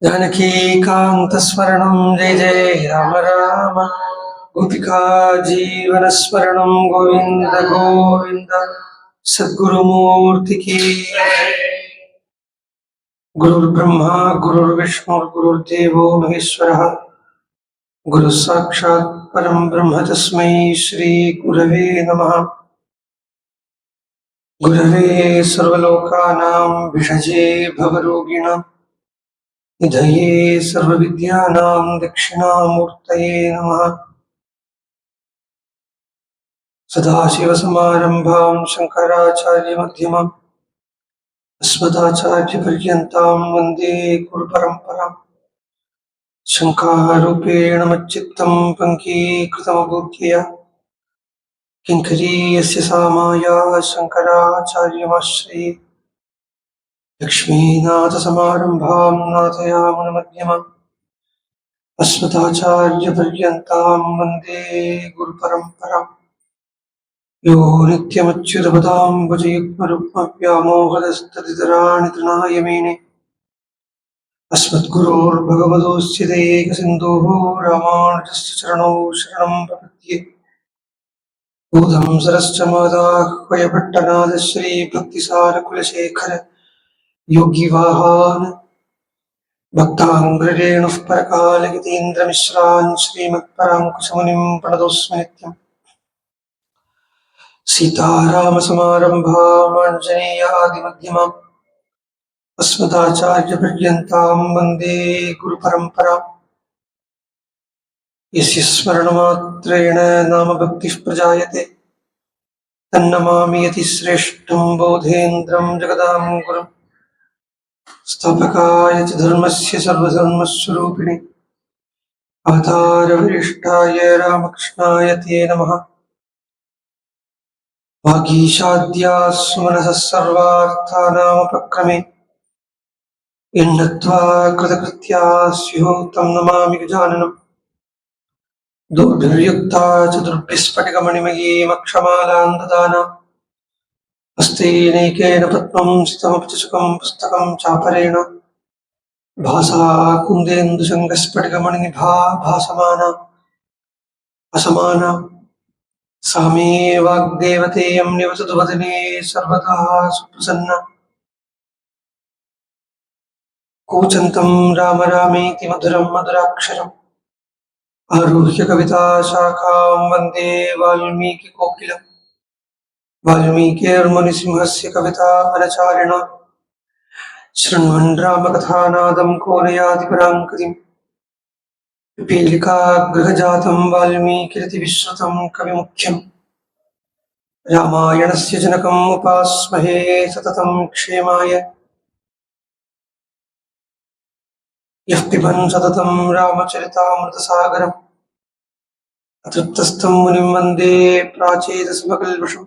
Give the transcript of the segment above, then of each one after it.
जानकीकान्तस्मरणं जय जय राम राम। गोपिका जीवनस्मरणं गोविन्द गोविन्द। सद्गुरुमूर्ति की गुरुर्ब्रह्मा गुरुर्विष्णु गुरुर्देवो महेश्वरः। गुरु साक्षात् परं ब्रह्म तस्मै श्री गुरवे नमः। गुरवे सर्वलोकानां विषजे भवरोगिणां निधये सर्वविद्यानां दक्षिणामूर्तये नमः। सदाशिवसमारम्भां शङ्कराचार्यमध्यमाम् अस्मदाचार्यपर्यन्तां वन्दे गुरुपरम्पराम्। शङ्कारूपेण मच्चित्तं पङ्कीकृतमबोध्यया किङ्करीयस्य सा माया शङ्कराचार्यमाश्रये। लक्ष्मीनाथसमारम्भां नाथयामुनमध्यमाम् अस्मदाचार्यपर्यन्तां वन्दे गुरुपरम्पराम्। यो नित्यमच्युतपदाम्बुजयुग्मरुक्मव्यामोहदस्तदितराणि तृणाय मेने अस्मद्गुरोर्भगवतोऽस्य दैकसिन्धोः रामानुजस्य चरणौ शरणं प्रपद्ये। बोधं सरश्च मादाह्वयभट्टनाथ श्रीभक्तिसारकुलशेखर योगिवाहान् भक्ताङ्ग्ररेणुः परकालयतीन्द्रमिश्रान् श्रीमत्पराङ्कुशमुनिं प्रणतोऽस्मि नित्यम्। सीतारामसमारम्भामाञ्जनेयादिमध्यमाम् अस्मदाचार्यपर्यन्तां वन्दे गुरुपरम्पराम्। यस्य स्मरणमात्रेण नाम भक्तिः प्रजायते तन्नमामि यतिश्रेष्ठं बोधेन्द्रं जगदां गुरुम्। स्थापकाय च धर्मस्य सर्वधर्मस्वरूपिणे अवतारवरिष्ठाय रामकृष्णाय ते नमः। वागीशाद्याः सुमनसः सर्वार्थानामुपक्रमे यन्नत्वा कृतकृत्याः स्युः तं नमामि गजाननम्। दोर्भिर्युक्ता चतुर्भिस्फटिकमणिमयीमक्षमालां ददाना हस्तेनैकेन पद्मं सितमपि च सुखं पुस्तकं चापरेण भासा कुन्देन्दुशङ्खस्फटिकमणिनिभा भासमाना असमाना सा मे वाग्देवतेयं निवसतु वदने सर्वदा सुप्रसन्ना। कूजन्तं राम रामेति मधुरं मधुराक्षरम् आरुह्य कविताशाखां वन्दे वाल्मीकिकोकिलम्। वाल्मीकिर्मुनिसिंहस्य कविता अनचारिण शृण्वन् रामकथानादं को नयाति परां गतिम्। पिपीलिकागृहजातं वाल्मीकिरतिविश्रुतं कविमुख्यम् रामायणस्य जनकम् उपास्महे सततं क्षेमाय। यः पिबन् सततं रामचरितामृतसागरम् अतृप्तस्थं मुनिं वन्दे प्राचेतसमकल्मषम्।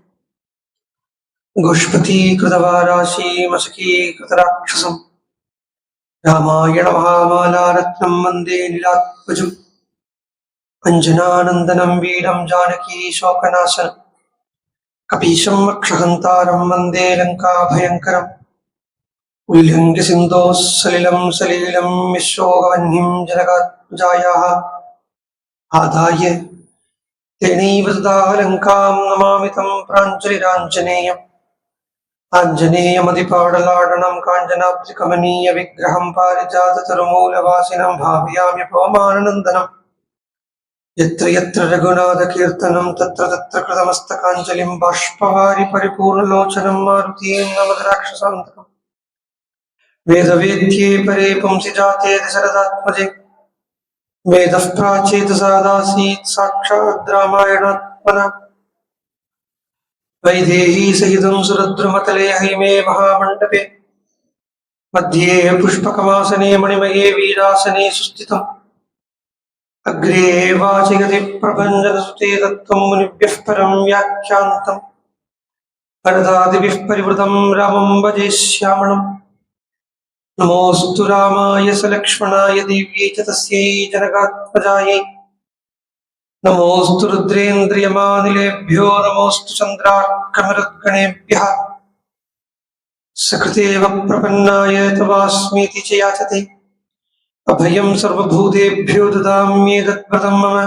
गोष्पतीकृतवाराशीमशकीकृतराक्षसम् रामायणमहामालारत्नं वन्दे नीलात्मजम्। अञ्जनानन्दनं वीरं जानकी शोकनाशनम् कपीशं वक्षहन्तारं वन्दे लङ्काभयङ्करम्। उल्लङ्घ्य सिन्धोः सलिलं सलीलं विश्वोगवह्निं जनकात्मजायाः आदाय तेनैव तदाह लङ्कां नमामि तं प्राञ्जलिराञ्जनेयम्। आञ्जनेयमधिपाडलाडनं काञ्चनाब्जकमनीयविग्रहं पारिजाततरुमूलवासिनं भावयाम्यपवमाननन्दनम्। यत्र यत्र रघुनाथकीर्तनं तत्र तत्र कृतमस्तकाञ्जलिं बाष्पवारि परिपूर्णलोचनं मारुतीं नमत राक्षसान्तकम्। वेदवेद्ये परे पुंसि जाते दशरथात्मजे वेदः प्राचेतसादासीत् साक्षात् रामायणात्मना। वैदेही सहितं सुरद्रुमतले हैमे महामण्डपे मध्ये पुष्पकमासने मणिमये वीरासने सुस्थितम्। अग्रे वाचिगति प्रभञ्जनसुते दत्तं मुनिभ्यः परं व्याख्यान्तम्। वरदादिभिः परिवृतं रामं भजे श्यामळम्। नमोऽस्तु रामाय सलक्ष्मणाय दिव्यै च तस्यै जनकात्मजायै। नमोऽस्तु रुद्रेन्द्रियमानिलेभ्यो नमोऽस्तु चन्द्रार्कमरुद्गणेभ्यः। सकृतेव प्रपन्नाय तवास्मीति च याचते अभयं सर्वभूतेभ्यो ददाम्येतत्प्रदं मम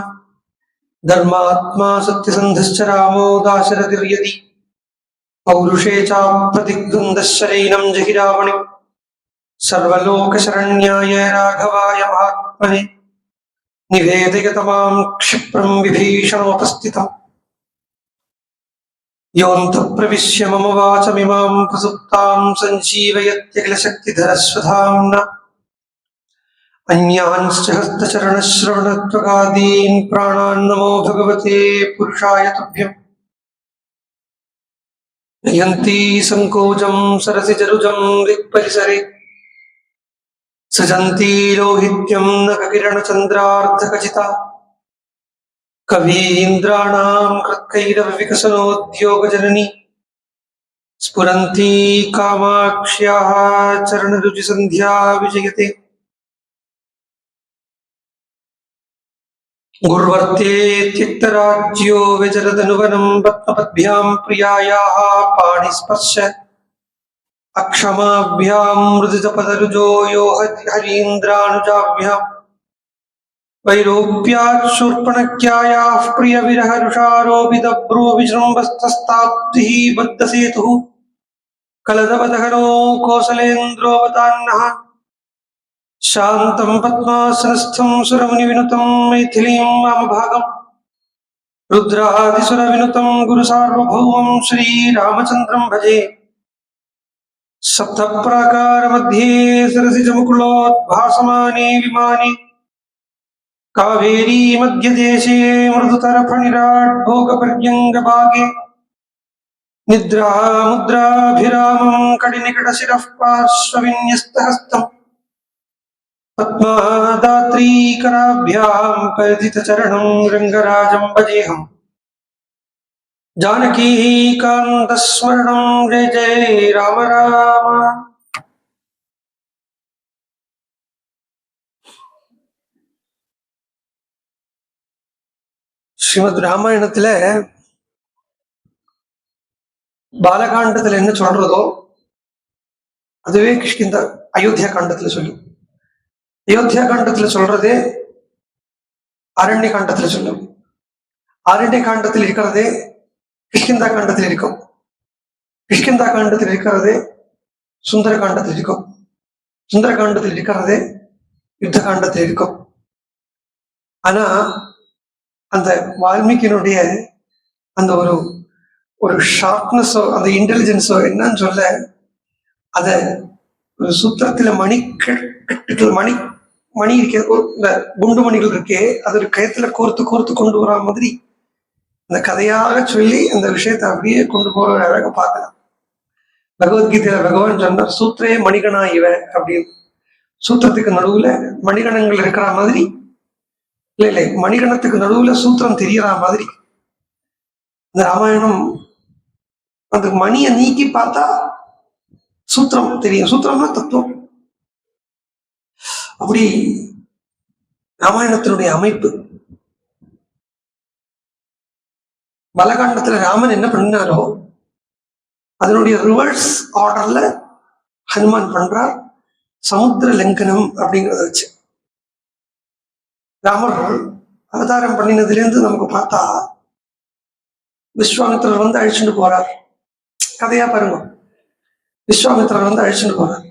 धर्मात्मा सत्यसन्धश्च रामो दाशरथिर्यदि पौरुषे चाप्रतिद्वन्द्वश्चरैनं जहिरावणिं सर्वलोकशरण्याय राघवाय महात्मने निवेदयतमां क्षिप्रं विभीषणोपस्थितम् योऽन्तःप्रविश्य मम वाचमिमां प्रसुप्तां सञ्जीवयत्यखिलशक्तिधरस्वधाम्ना अन्यांश्च हस्तचरणश्रवणत्वगादीन् प्राणान् नमो भगवते पुरुषाय तुभ्यम् नयन्ती संकोचं सरसिजरुजं दिक्परिसरे सृजन्ती लोहित्यं नखकिरणचन्द्रार्धखचिता कवीन्द्राणां कृत्कैरवविकसनोद्योगजननी स्फुरन्ती कामाक्ष्याः चरणरुचिसन्ध्या विजयते गुर्वर्ते त्यक्तराज्यो विचरदनुवनं पद्मपद्भ्यां प्रियायाः पाणिस्पर्श अक्षमाभ्यां मृदुजपदरुजो यो हरीन्द्रानुजाभ्यां वैरोप्यात् शूर्पणख्यायाः प्रियविरहरुषारोपितभ्रूविजृम्भस्तस्ताब्धिः बद्धसेतुः कलरवदहनो कोसलेन्द्रोऽवतान्नः शान्तं पद्मासनस्थं सुरमुनिविनुतं मैथिलीं वामभागम् रुद्रादिसुरविनुतं गुरुसार्वभौमं श्रीरामचन्द्रं भजे सप्तप्राकारमध्ये सरसिजमुकुलोद्भासमाने विमाने कावेरी मध्यदेशे मृदुतरफणिराट्भोगपर्यङ्गभागे निद्रामुद्राभिरामं कडिनिकटशिरः पार्श्वविन्यस्तहस्तम् पद्मादात्रीकराभ्यां परिधितचरणं रङ्गराजं भजेऽहम् जानकीकान्तस्मरणं जय जय राम राम. ஸ்ரீமத் ராமாயணத்துல பாலகாண்டத்துல என்ன சொல்றதோ அதுவே கிஷ்கிந்த அயோத்தியா காண்டத்துல சொல்லும். அயோத்தியா காண்டத்துல சொல்றதே அரண்ய காண்டத்துல சொல்லும். அரண்ய காண்டத்தில் இருக்கிறதே கிஷ்கிந்தா காண்டத்தில் இருக்கும். கிஷ்கிந்தா காண்டத்தில் இருக்கிறதே சுந்தர காண்டத்தில் இருக்கும். சுந்தர காண்டத்தில் இருக்கிறதே யுத்த காண்டத்தில் இருக்கும். ஆனா அந்த வால்மீகியினுடைய அந்த ஒரு ஒரு ஷார்ப்னஸோ அந்த இன்டெலிஜென்ஸோ என்னன்னு சொல்ல, அத ஒரு சூத்திரத்துல மணி மணி இருக்க இந்த குண்டு மணிகள் இருக்கே, அது ஒரு கயத்துல கோர்த்து கோர்த்து கொண்டு வரா மாதிரி அந்த கதையாக சொல்லி அந்த விஷயத்தை அப்படியே கொண்டு போற அழக பார்க்கலாம். பகவத்கீதையில பகவான் சொன்னார், சூத்திரே மணிகணா இவ அப்படின்னு. சூத்திரத்துக்கு நடுவுல மணிகணங்கள் இருக்கிற மாதிரி இல்லை, மணிகணத்துக்கு நடுவுல சூத்திரம் தெரியற மாதிரி இந்த ராமாயணம் அந்த மணியை நீக்கி பார்த்தா சூத்திரம் தெரியும். சூத்திரம்னா தத்துவம். அப்படி ராமாயணத்தினுடைய அமைப்பு. பலகாண்டத்துல ராமன் என்ன பண்ணாரோ அதனுடைய ரிவர்ஸ் ஆர்டர்ல ஹனுமான் பண்றார். சமுத்திர லங்கனம் அப்படிங்கிறத வச்சு ராமர் அவதாரம் பண்ணினதுல இருந்து நமக்கு பார்த்தா விஸ்வாமித்திரர் வந்து அழிச்சுட்டு போறார். கதையா பாருங்க. விஸ்வாமித்திரர் வந்து அழிச்சுட்டு போறார்.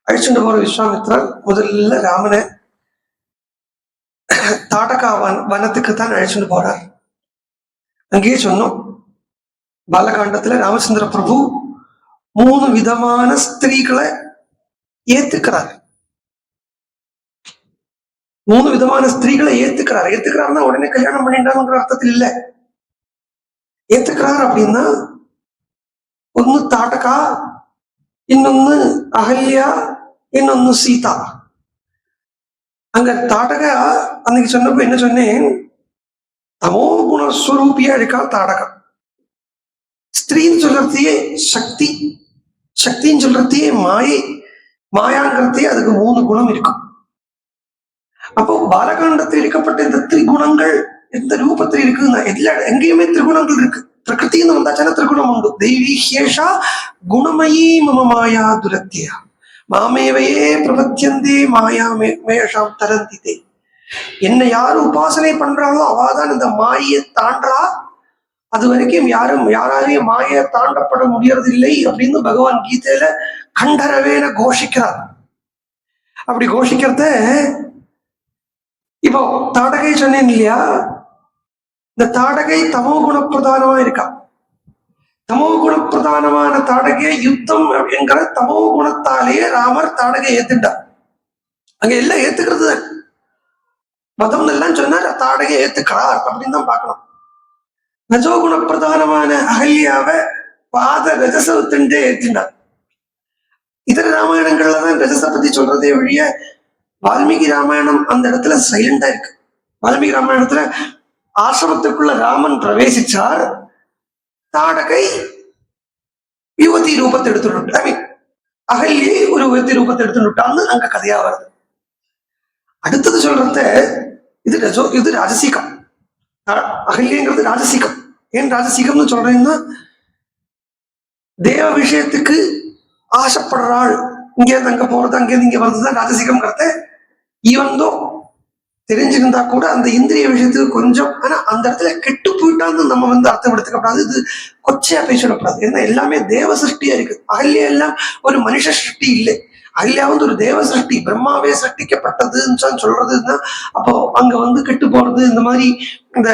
அழிச்சுட்டு போற விஸ்வாமித்திரர் முதல்ல ராமனை தாடகா வனத்துக்கு தான் அழிச்சுட்டு போறார். அங்கேயே சொன்னோம், பாலகாண்டத்துல ராமச்சந்திர பிரபு 3 விதமான ஸ்திரீகளை ஏத்துக்கிறார். 3 விதமான ஸ்திரீகளை ஏத்துக்கிறார். ஏத்துக்கிறாருன்னா உடனே கல்யாணம் பண்ணிட்டாங்கிற அர்த்தத்தில் இல்ல. ஏத்துக்கிறார் அப்படின்னா ஒன்னு தாடகா, இன்னொன்னு அகல்யா, இன்னொன்னு சீதா. அங்க தாடகா அன்னைக்கு சொன்னப்ப என்ன சொன்னேன், தமோ குணஸ்வரூபியா இருக்கா தாடகா. ஸ்திரீன்னு சொல்றதையே சக்தி, சக்தின்னு சொல்றதையே மாயை, மாயாங்கிறதையே அதுக்கு 3 குணம் இருக்கும். அப்போ பாலகாண்டத்தில் இருக்கப்பட்ட இந்த திரிகுணங்கள் எந்த ரூபத்தில் இருக்குன்னா எங்கேயுமே திரிகுணங்கள் இருக்கு. பிரகிருத்தின்னு வந்தாச்சுன்னா திரிகுணம் உண்டு. தெய்வீ ஹேஷா குணமயி மம மாயா துரத்தியா. மாமேவையே பிரபத்தியந்தே மாயா மேஷாம் தரந்திதே. என்னை யாரு உபாசனை பண்றாங்களோ அவாதான் இந்த மாயை தாண்டா. அது வரைக்கும் யாராலையும் மாயை தாண்டப்பட முடியறதில்லை அப்படின்னு பகவான் கீதையில கண்டரவேன கோஷிக்கிறார். அப்படி கோஷிக்கிறத இப்போ தாடகை சொன்னேன் இல்லையா, இந்த தாடகை தமோ குணப்பிரதானமா இருக்கா. தமோ குணப்பிரதானமான தாடகைய யுத்தம் என்கிற தமோ குணத்தாலேயே ராமர் தாடகை ஏத்துட்டார். அங்க எல்லாம் ஏத்துக்கிறது தான். மதம் எல்லாம் சொன்னார், தாடகை ஏத்துக்கிறார் அப்படின்னு தான் பார்க்கணும். ரஜோகுண பிரதானமான அகல்யாவை பாத ரஜசவத்தின்டே ஏற்றினார். இதர ராமாயணங்கள்ல தான் ரஜச பத்தி சொல்றதே வழிய வால்மீகி ராமாயணம் அந்த இடத்துல சைலண்டா இருக்கு. வால்மீகி ராமாயணத்துல ஆசிரமத்துக்குள்ள ராமன் பிரவேசிச்சார், தாடகை யுவதி ரூபத்தை எடுத்துட்டு, ஐ மீன் அகல்யை ஒரு யுவதி ரூபத்தை எடுத்துட்டான்னு அங்க கதையா வருது. அடுத்தது சொல்றத இது ராஜசீகம். அகல்யங்கிறது ராஜசீகம். ஏன் ராஜசீகம்னு சொல்றேன்னா, தேவ விஷயத்துக்கு ஆசைப்படுறாள், இங்கேருந்து அங்க போறது அங்கேருந்து இங்க வர்றதுதான் ராஜசீகம்ங்கிறத. ஈவந்தோ தெரிஞ்சிருந்தா கூட அந்த இந்திரிய விஷயத்துக்கு கொஞ்சம், ஆனா அந்த இடத்துல கெட்டு போயிட்டான்னு நம்ம அர்த்தம் எடுத்துக்கப்படாது. இது கொச்சையா பேசிடக்கூடாது. ஏன்னா எல்லாமே தேவ சிருஷ்டியா இருக்கு. அகல்யா எல்லாம் ஒரு மனுஷ சிருஷ்டி இல்லை. அகல்யா ஒரு தேவ சிருஷ்டி, பிரம்மாவே சிருஷ்டிக்கப்பட்டதுன்னு சொல்றதுன்னா, அப்போ அங்க கெட்டு போறது இந்த மாதிரி இந்த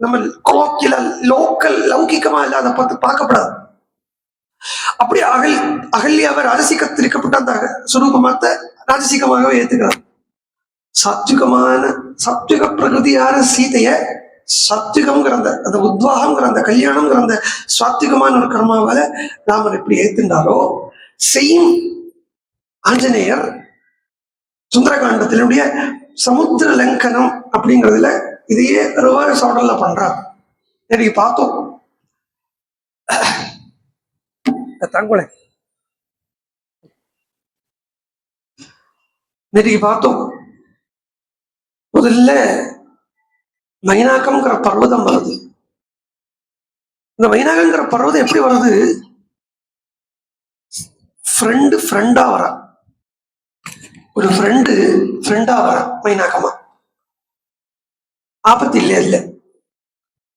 நம்ம கோக்கில லோக்கல் லௌகிக்கமா இல்லாத பார்த்து பார்க்கப்படாது. அப்படி அகல்யாவை ராஜசீகத்தில் இருக்கப்பட்ட அந்த சுரூபமாத்த ராஜசீகமாகவே ஏத்துக்கிறார். சாத்விக பிரகிருதியான சீதைய சாத்விகம்ங்கிற அந்த உத்வாகம்ங்கிற அந்த கல்யாணம்ங்கிற அந்த சாத்விகமான ஒரு கர்மாவால ராமர் எப்படி ஏத்துண்டாரோ, செயின் ஆஞ்சநேயர் சுந்தரகாண்டத்தினுடைய சமுத்திர லங்கனம் அப்படிங்கிறதுல இதையே ரிவர்ஸ் ஆர்டர்ல பண்றார். இன்னைக்கு பார்த்தோம். தங்கொலை இன்னைக்கு பார்த்தோம். முதல்ல மைனாகம்ங்கிற பர்வதம் வருது. இந்த மைனாகங்கிற பர்வதம் எப்படி வருது? ஃப்ரெண்டா வர ஒரு ஃப்ரெண்டா வர மைனாகமா. ஆபத்து இல்லையா? இல்ல,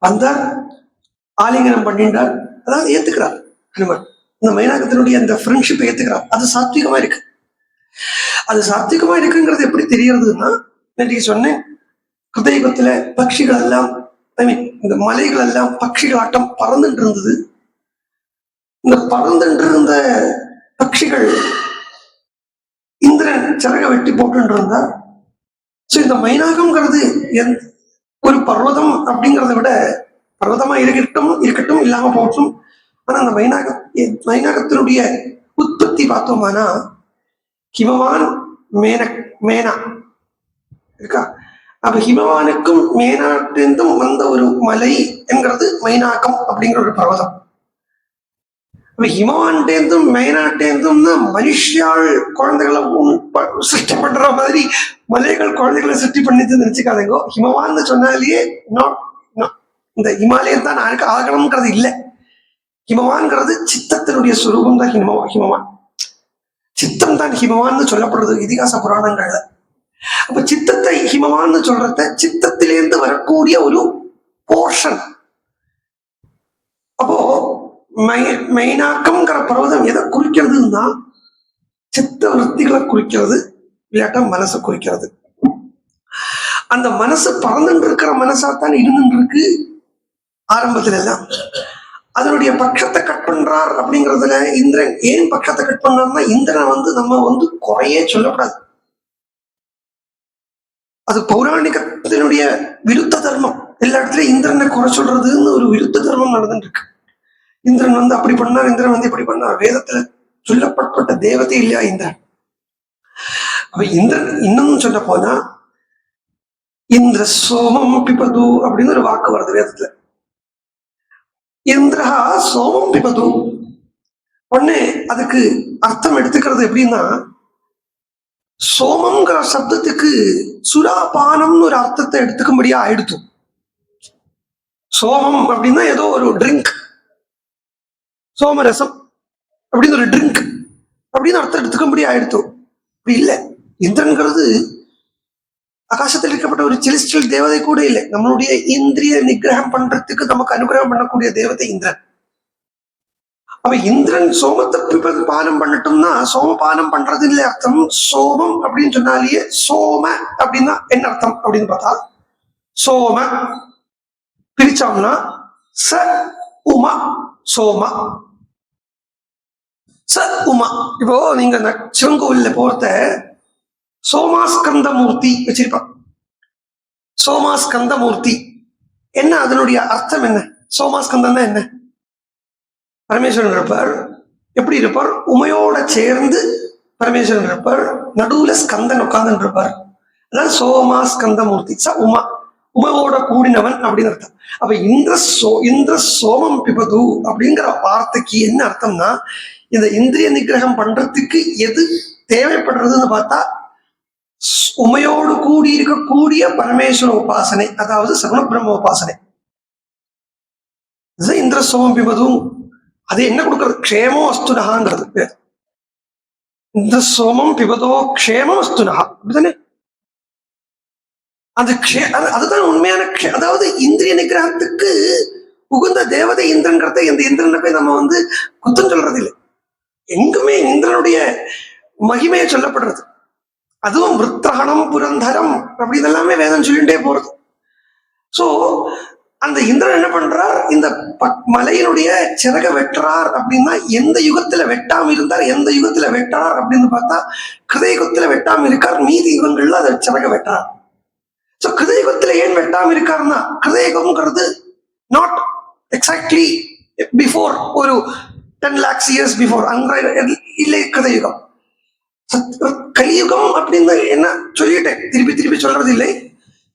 வந்தார், ஆலிங்கனம் பண்ணிட்டார், அதாவது ஏத்துக்கிறார் ஹனுமான். இந்த மைனாகத்தினுடைய அந்த ஃப்ரெண்ட்ஷிப்பை ஏத்துக்கிறார். அது சாத்விகமா இருக்கு. அது சாத்விகமா இருக்குங்கிறது எப்படி தெரியறதுன்னா, இன்னைக்கு சொன்னேன், ஹிருதயுகத்துல பட்சிகள் எல்லாம், ஐ மீன் இந்த மலைகள் எல்லாம் பட்சிகளாட்டம் பறந்துட்டு இருந்தது. இந்த பறந்துட்டு இருந்த பட்சிகள் இந்திரன் சிறக வெட்டி போட்டு இருந்தா. சோ இந்த மைனாகம்ங்கிறது ஒரு பர்வதம் அப்படிங்கிறத விட, பர்வதமா இருக்கட்டும் இல்லாம போட்டும், ஆனா அந்த மைனாகத்தினுடைய உற்பத்தி பார்த்தோம்னா ஹிமவான் மேனா இருக்கா. அப்ப ஹிமவானுக்கும் மேனாட்டேந்தும் வந்த ஒரு மலை என்கிறது மைனாகம் அப்படிங்கிற ஒரு பர்வதம். அப்ப ஹிமவான்டேந்தும் மேனாட்டேந்தும்னா மனுஷியாள் குழந்தைகளை சிருஷ்டி பண்ற மாதிரி மலைகள் குழந்தைகளை சிருஷ்டி பண்ணிட்டு நினைச்சுக்காதீங்க. ஹிமவான்னு சொன்னாலேயே இந்த ஹிமாலயம் தான் நாளைக்கு ஆகணும்ங்கிறது இல்லை. ஹிமவான்கிறது சித்தத்தினுடைய சுரூபம் தான் ஹிமவான். சித்தம் தான் ஹிமவான்னு சொல்லப்படுறது இதிகாச புராணங்கள்ல. அப்ப சித்தத்தை ஹிமவான்னு சொல்றத சித்தத்திலேருந்து வரக்கூடிய ஒரு போர்ஷன். அப்போ மைனாக்கம்ங்கிற பர்வதம் எதை குறிக்கிறதுன்னா சித்த விருத்திகளை குறிக்கிறது, இல்லாட்டா மனசை குறிக்கிறது. அந்த மனசு பறந்துட்டு இருக்கிற மனசாத்தான் இருந்துட்டு இருக்கு ஆரம்பத்துல எல்லாம். அதனுடைய பட்சத்தை கட் பண்றார் அப்படிங்கிறதுல இந்திரன் ஏன் பட்சத்தை கட் பண்றாருன்னா, இந்திரனை நம்ம குறையே சொல்லக்கூடாது. அது பௌராணிகத்தினுடைய விருத்த தர்மம். எல்லா இடத்துலயும் இந்திரனை குறை சொல்றதுன்னு ஒரு விருத்த தர்மம் நடந்துட்டு இருக்கு. இந்திரன் அப்படி பண்ணார், இந்திரன் இப்படி பண்ணார். வேதத்துல சொல்லப்பட்ட தேவதை இல்லையா இந்திரன்? அப்ப இந்திரன் இன்னும் சொல்ல போனா இந்திர சோமம் பிபது அப்படின்னு ஒரு வாக்கு வருது வேதத்துல. இந்திரஹா சோமம் பிபது. உடனே அதுக்கு அர்த்தம் எடுத்துக்கிறது எப்படின்னா, சோமம்ங்கிற சப்தத்துக்கு சுராபானம்னு ஒரு அர்த்தத்தை எடுத்துக்கும்படியா ஆயிடுத்து. சோமம் அப்படின்னா ஏதோ ஒரு ட்ரிங்க், சோமரசம் அப்படின்னு ஒரு ட்ரிங்க் அப்படின்னு அர்த்தம் எடுத்துக்கும்படி ஆயிடுத்து. அப்படி இல்லை. இந்திரன்கிறது ஆகாசத்தில் இருக்கப்பட்ட ஒரு செலிஸ்டியல் தேவதை கூட இல்லை. நம்மளுடைய இந்திரிய நிகிரகம் பண்றதுக்கு நமக்கு அனுகிரகம் பண்ணக்கூடிய தேவதை இந்திரன். அப்ப இந்திரன் சோமத்தை பானம் பண்ணட்டும்னா சோமபானம் பண்றது இல்லை அர்த்தம். சோமம் அப்படின்னு சொன்னாலேயே சோம அப்படின்னா என்ன அர்த்தம் அப்படின்னு பார்த்தா, சோம பிரிச்சோம்னா ச உமா சோமா ச உமா. இப்போ நீங்க சிவன் கோவில்ல போறத சோமாஸ்கந்த மூர்த்தி வச்சிருப்பான். சோமாஸ்கந்த மூர்த்தி என்ன, அதனுடைய அர்த்தம் என்ன? சோமாஸ்கந்தம் என்ன? பரமேஸ்வரன் இருப்பார். எப்படி இருப்பார்? உமையோட சேர்ந்து பரமேஸ்வரன் இருப்பார். நடுவுல ஸ்கந்தன் உட்கார்ந்து இருப்பார். அதான் சோமாஸ்கந்த மூர்த்தி. ச உமா, உமையோட கூடினவன் அப்படின்னு அர்த்தம். அப்ப இந்திர சோமம் பிபது அப்படிங்கிற வார்த்தைக்கு என்ன அர்த்தம்னா, இந்த இந்திரிய நிகிரகம் பண்றதுக்கு எது தேவைப்படுறதுன்னு பார்த்தா உமையோடு கூடி இருக்கக்கூடிய பரமேஸ்வர உபாசனை, அதாவது சகுண பிரம்ம உபாசனை. இந்திர சோமம் பிபதும் அது என்ன கொடுக்கறது? க்ஷேமோ அஸ்துனகாங்கிறது. இந்த சோமம் பிபதோ க்ஷேமம் அஸ்துனகா, அப்படித்தானே? அதுதான் உண்மையான அதாவது இந்திரிய நிகிரகத்துக்கு உகுந்த தேவதை இந்திரன்கிறத இந்த இந்திரனை போய் நம்ம குத்தம் சொல்றது இல்லை. எங்குமே இந்திரனுடைய மகிமையை சொல்லப்படுறது. அதுவும் விருத்திரகணம் புரந்தரம் அப்படின்னு எல்லாமே வேதம் சொல்லிட்டே போறது. சோ அந்த இந்திரன் என்ன பண்றார்? இந்த மலையினுடைய சிறக வெட்டுறார். அப்படின்னா எந்த யுகத்துல வெட்டாம இருந்தார், எந்த யுகத்துல வெட்டார் அப்படின்னு பார்த்தா கிருதயுகத்துல வெட்டாம இருக்கார். மீதி யுகங்கள்ல அதை சிறக வெட்டுறார். சோ கிருதயுகத்துல ஏன் வெட்டாம இருக்காருன்னா, கிருதயுகம்ங்கிறது நாட் எக்ஸாக்ட்லி பிஃபோர் ஒரு 10 lakhs years பிஃபோர், அங்க இல்லை கிருதயுகம். கலியுகம் அப்படின்னு என்ன சொல்லிட்டேன், திருப்பி திருப்பி சொல்றது இல்லை.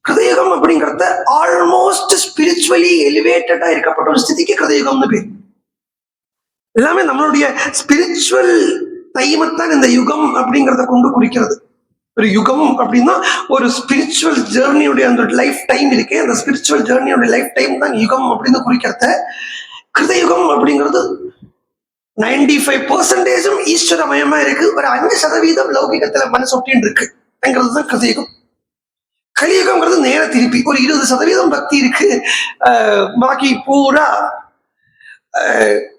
கிருதயுகம் அப்படிங்கிறத ஆல்மோஸ்ட் ஸ்பிரிச்சுவலி எலிவேட்டடா இருக்கப்பட்ட ஒரு ஸ்திதிக்கு கிருதயுகம்னு பேர். எல்லாமே நம்மளுடைய ஸ்பிரிச்சுவல் டைமைத்தான் இந்த யுகம் அப்படிங்கிறத கொண்டு குறிக்கிறது. ஒரு யுகம் அப்படின்னா ஒரு ஸ்பிரிச்சுவல் ஜேர்னியுடைய அந்த லைஃப் டைம் இருக்கே, அந்த ஸ்பிரிச்சுவல் ஜேர்னியோட லைஃப் டைம் தான் யுகம் அப்படின்னு குறிக்கிறத. கிருதயுகம் அப்படிங்கிறது 95% ஈஸ்வரமயமா இருக்கு. ஒரு 5% லௌகிகத்துல மனசு ஒட்டின்னு இருக்குங்கிறது தான் கிருதயுகம். கலியுகம்ங்கிறது நேர திருப்பி ஒரு 20% பக்தி இருக்கு, பாக்கி பூரா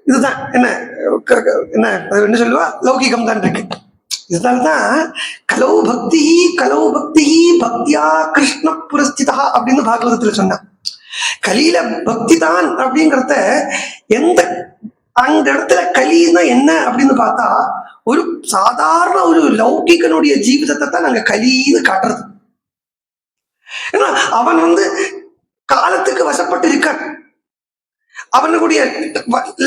இதுதான் என்ன என்ன என்ன சொல்லுவா, லௌகிகம் தான் இருக்கு. இதனால்தான் கலௌ பக்தி பக்தியா கிருஷ்ண புரஸ்திதா அப்படின்னு பாகவதத்துல சொன்னான். கலியில பக்தி தான் அப்படிங்கிறத எந்த அந்த இடத்துல கலின்னா என்ன அப்படின்னு பார்த்தா, ஒரு சாதாரண ஒரு லௌகிகனுடைய ஜீவிதத்தை தான் நாங்க கலின்னு காட்டுறது. ஏன்னா அவன் காலத்துக்கு வசப்பட்டு இருக்கான். அவனுடைய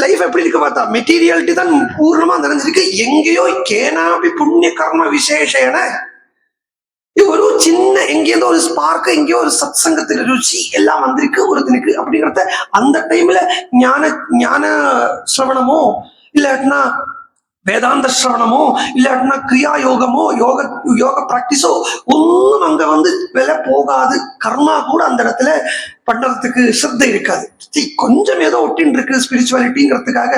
லைஃப் எப்படி இருக்கு பார்த்தா மெட்டீரியாலிட்டி தான் பூர்ணமா நிறைஞ்சிருக்கு. எங்கேயோ கேனாபி புண்ணிய கர்ம விசேஷன ஒரு சின்ன எங்கேயோ ஒரு ஸ்பார்க், எங்கேயோ ஒரு சத் சங்கத்துல ருச்சி எல்லாம் வந்திருக்கு ஒருத்தனுக்கு அப்படிங்கிறத அந்த டைம்ல ஞான சிரவணமோ இல்லாட்டினா வேதாந்த சிரவணமோ இல்லாட்டினா கிரியா யோகமோ யோக பிராக்டிஸோ ஒன்றும் அங்க விலை போகாது. கர்மா கூட அந்த இடத்துல பண்றதுக்கு சிரத்தை இருக்காது. கொஞ்சம் ஏதோ ஒட்டின்னு இருக்கு ஸ்பிரிச்சுவாலிட்டிங்கிறதுக்காக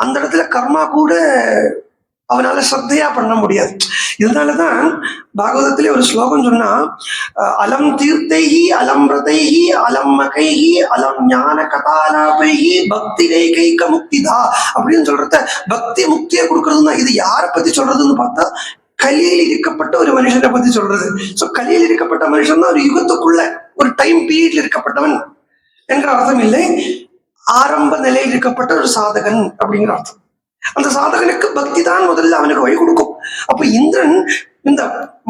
அந்த இடத்துல கர்மா கூட அவனால ஸ்ரத்தையா பண்ண முடியாது. இதனாலதான் பாகவதத்திலே ஒரு ஸ்லோகம் சொன்னா, அலம் தீர்த்தைஹி அலம் ரதைஹி அலம் மகைஹி அலம் ஞான கதாலாபைஹி பக்தி ரேகைக முக்திதா அப்படின்னு சொல்றத பக்தி முக்தியை கொடுக்கறதுன்னா இது யாரை பத்தி சொல்றதுன்னு பார்த்தா கலியில் இருக்கப்பட்ட ஒரு மனுஷனை பத்தி சொல்றது. சோ கலியில் இருக்கப்பட்ட மனுஷன் தான் ஒரு யுகத்துக்குள்ள ஒரு டைம் பீரியட்ல இருக்கப்பட்டவன் என்கிற அர்த்தம் இல்லை, ஆரம்ப நிலையில் இருக்கப்பட்ட ஒரு சாதகன் அப்படிங்கிற அர்த்தம். அந்த சாதகனுக்கு பக்தி தான் முதல்ல அவனுக்கு வழி கொடுக்கும். அப்ப இந்திரன் இந்த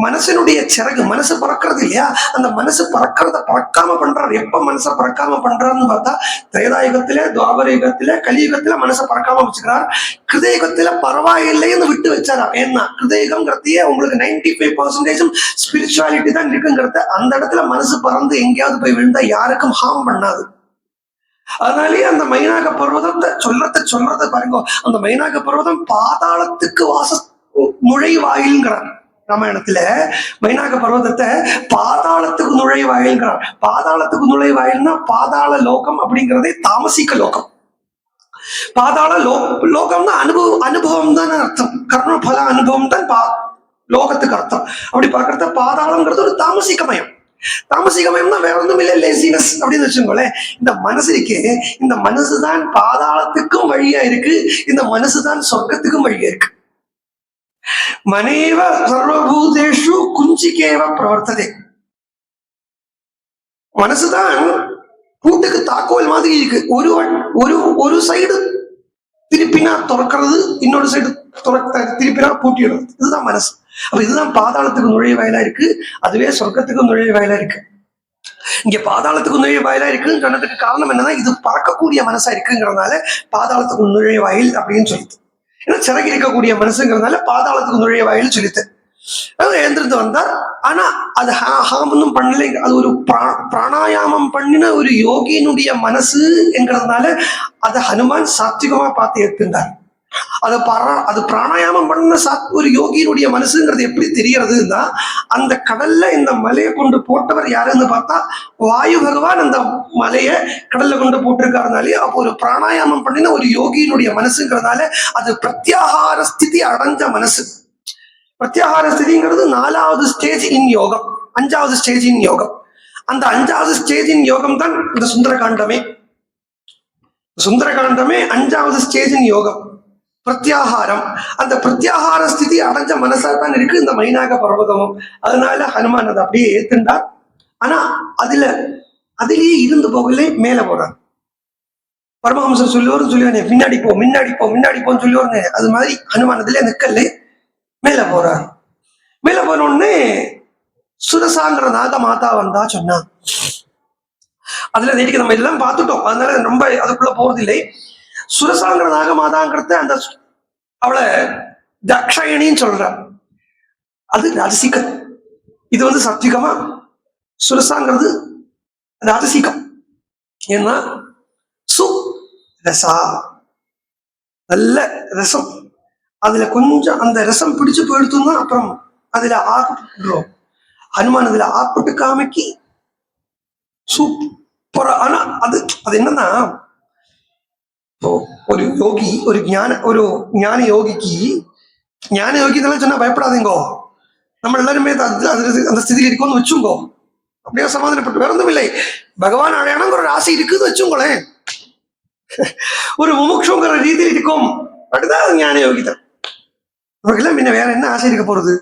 மனசனுடைய சிறகு, மனசு பறக்கிறது இல்லையா, அந்த மனசு பறக்கிறத பறக்காம பண்றாரு. எப்ப மனசை பறக்காம பண்றாருன்னு பார்த்தா திரேதாயுகத்தில, துவாபர யுகத்தில, கலியுகத்துல மனசை பறக்காம வச்சுக்கிறார். கிருதயுகத்துல பரவாயில்லைன்னு விட்டு வச்சாரா. ஏன்னா கிருதயுகம்ங்கிறதையே உங்களுக்கு 95% ஸ்பிரிச்சுவாலிட்டி தான் இருக்குங்கிறத அந்த இடத்துல மனசு பறந்து எங்கேயாவது போய் விழுந்தா யாருக்கும் ஹார்ம் பண்ணாது. அதனாலேயே அந்த மைனாக பர்வதத்தை சொல்றத பாருங்க. அந்த மைனாக பர்வதம் பாதாளத்துக்கு நுழைவாயில்ங்கிறார் ராமாயணத்துல. மைனாக பர்வதத்தை பாதாளத்துக்கு நுழைவாயில்ங்கிறார். பாதாளத்துக்கு நுழைவாயில்னா பாதாள லோகம் அப்படிங்கிறதே தாமசிக்க லோகம். பாதாள லோகம்னா அனுபவம் தான் அர்த்தம். கர்மபல அனுபவம் தான் லோகத்துக்கு அர்த்தம். அப்படி பார்க்கறத பாதாளம்ங்கிறது ஒரு தாமசிகமயம். தாமசிகமயம்னா வேற ஒன்றும் இல்லை, லேசினஸ் அப்படின்னு வச்சுக்கோங்களேன். இந்த மனசு இருக்கே, இந்த மனசுதான் பாதாளத்துக்கும் வழியா இருக்கு, இந்த மனசுதான் சொர்க்கத்துக்கும் வழியா இருக்கு. மனேவ சர்வபூதேஷு குஞ்சிகேவ பிரவர்த்ததே. மனசுதான் பூட்டுக்கு தாக்கோல் மாதிரி இருக்கு. ஒரு சைடு திருப்பினா திறக்கிறது, இன்னொரு சைடு திருப்பினா பூட்டிடுறது. இதுதான் மனசு. அப்ப இதுதான் பாதாளத்துக்கு நுழைய வாயிலா இருக்கு, அதுவே சொர்க்கத்துக்கு நுழைய வாயிலா இருக்கு. இங்க பாதாளத்துக்கு நுழைய வாயிலா இருக்குன்னு சொன்னதுக்கு காரணம் என்னன்னா, இது பார்க்கக்கூடிய மனசா இருக்குங்கிறதுனால பாதாளத்துக்கு நுழைய வாயில் அப்படின்னு சொல்லிட்டு, ஏன்னா சிறகு இருக்கக்கூடிய மனசுங்கிறதுனால பாதாளத்துக்கு நுழைய வாயில் சொல்லிட்டு எழுந்திருந்து வந்தார். ஆனா அது ஹாமனும் பண்ணலை, அது ஒரு பிராணாயாமம் பண்ணின ஒரு யோகியினுடைய மனசு என்கிறதுனால அதை ஹனுமான் சாத்விகமா பார்த்து ஏற்கின்றார். அது பிராணாயாமம் பண்ண ஒரு யோகியினுடைய மனசுங்கிறது எப்படி தெரியறதுன்னா, அந்த கடல்ல இந்த மலையை கொண்டு போட்டவர் யாருன்னு பார்த்தா வாயு பகவான் அந்த மலையை கடல்ல கொண்டு போட்டிருக்காருனாலே, அப்போ ஒரு பிராணாயாமம் பண்ணின ஒரு யோகியினுடைய மனசுங்கிறதுனால அது பிரத்யாகார ஸ்திதி அடைஞ்ச மனசு. பிரத்யாகார ஸ்திதிங்கிறது 4வது ஸ்டேஜ் இன் யோகம், 5வது ஸ்டேஜ் இன் யோகம். அந்த 5வது ஸ்டேஜ் இன் யோகம் தான் இந்த சுந்தரகாண்டமே. சுந்தரகாண்டமே 5வது ஸ்டேஜ் இன் யோகம், பிரத்யாகாரம். அந்த பிரத்யாகார ஸ்திதி அடைஞ்ச மனசா தான் இருக்கு இந்த மைனாக பர்வதமும். அதனால ஹனுமான் அதை அப்படியே ஏத்துண்டார். ஆனா அதிலேயே இருந்து போகலே மேல போறார். பரமஹம்சர் சொல்லுவாருன்னு சொல்லுவானே, முன்னாடி போ முன்னாடி போ முன்னாடி போன்னு சொல்லுவாருங்க. அது மாதிரி ஹனுமான் அதிலே நிக்கல, மேல போறார். மேல போன உடனே சுரசாங்கிற நாக மாதா வந்தா சொன்னா. அதுல நேற்றுக்கு நம்ம எல்லாம் பார்த்துட்டோம், அதனால ரொம்ப அதுக்குள்ள போறதில்லை. சுரசாங்கிற நாக மாதாங்கிறத அந்த அவளை தக்ஷயணின்னு சொல்ற, அது ராஜசிகம். இது வந்து சத்விகமா. சுரசாங்கிறது ராஜசிகம். ஏன்னா ரசா, நல்ல ரசம். அதுல கொஞ்சம் அந்த ரசம் பிடிச்சு போயிடுத்தோம்னா அப்புறம் அதுல ஆக்கப்பட்டுரும். ஹனுமான் அதுல ஆப்பட்டு காமிக்கி சூப்பரா. ஆனா அது என்னன்னா, ஒரு யோகி, ஒரு ஞான யோகிக்கு, ஞான யோகி இதெல்லாம் சொன்னா பயப்படாதீங்கோ, நம்ம எல்லாருமே அந்த ஸ்திதியில் இருக்கோம்னு வச்சுங்கோ, அப்படியே சமாதானப்பட்டு வேற ஒன்றும் இல்லை. பகவான் அடையாளங்கிற ஒரு ஆசை இருக்குன்னு வச்சுங்களேன், ஒரு முமுட்சுங்கிற ரீதியில் இருக்கும், அப்படிதான் ஞான யோகி தான். உங்களுக்கு எல்லாம் என்ன வேற என்ன ஆசை இருக்க போறது?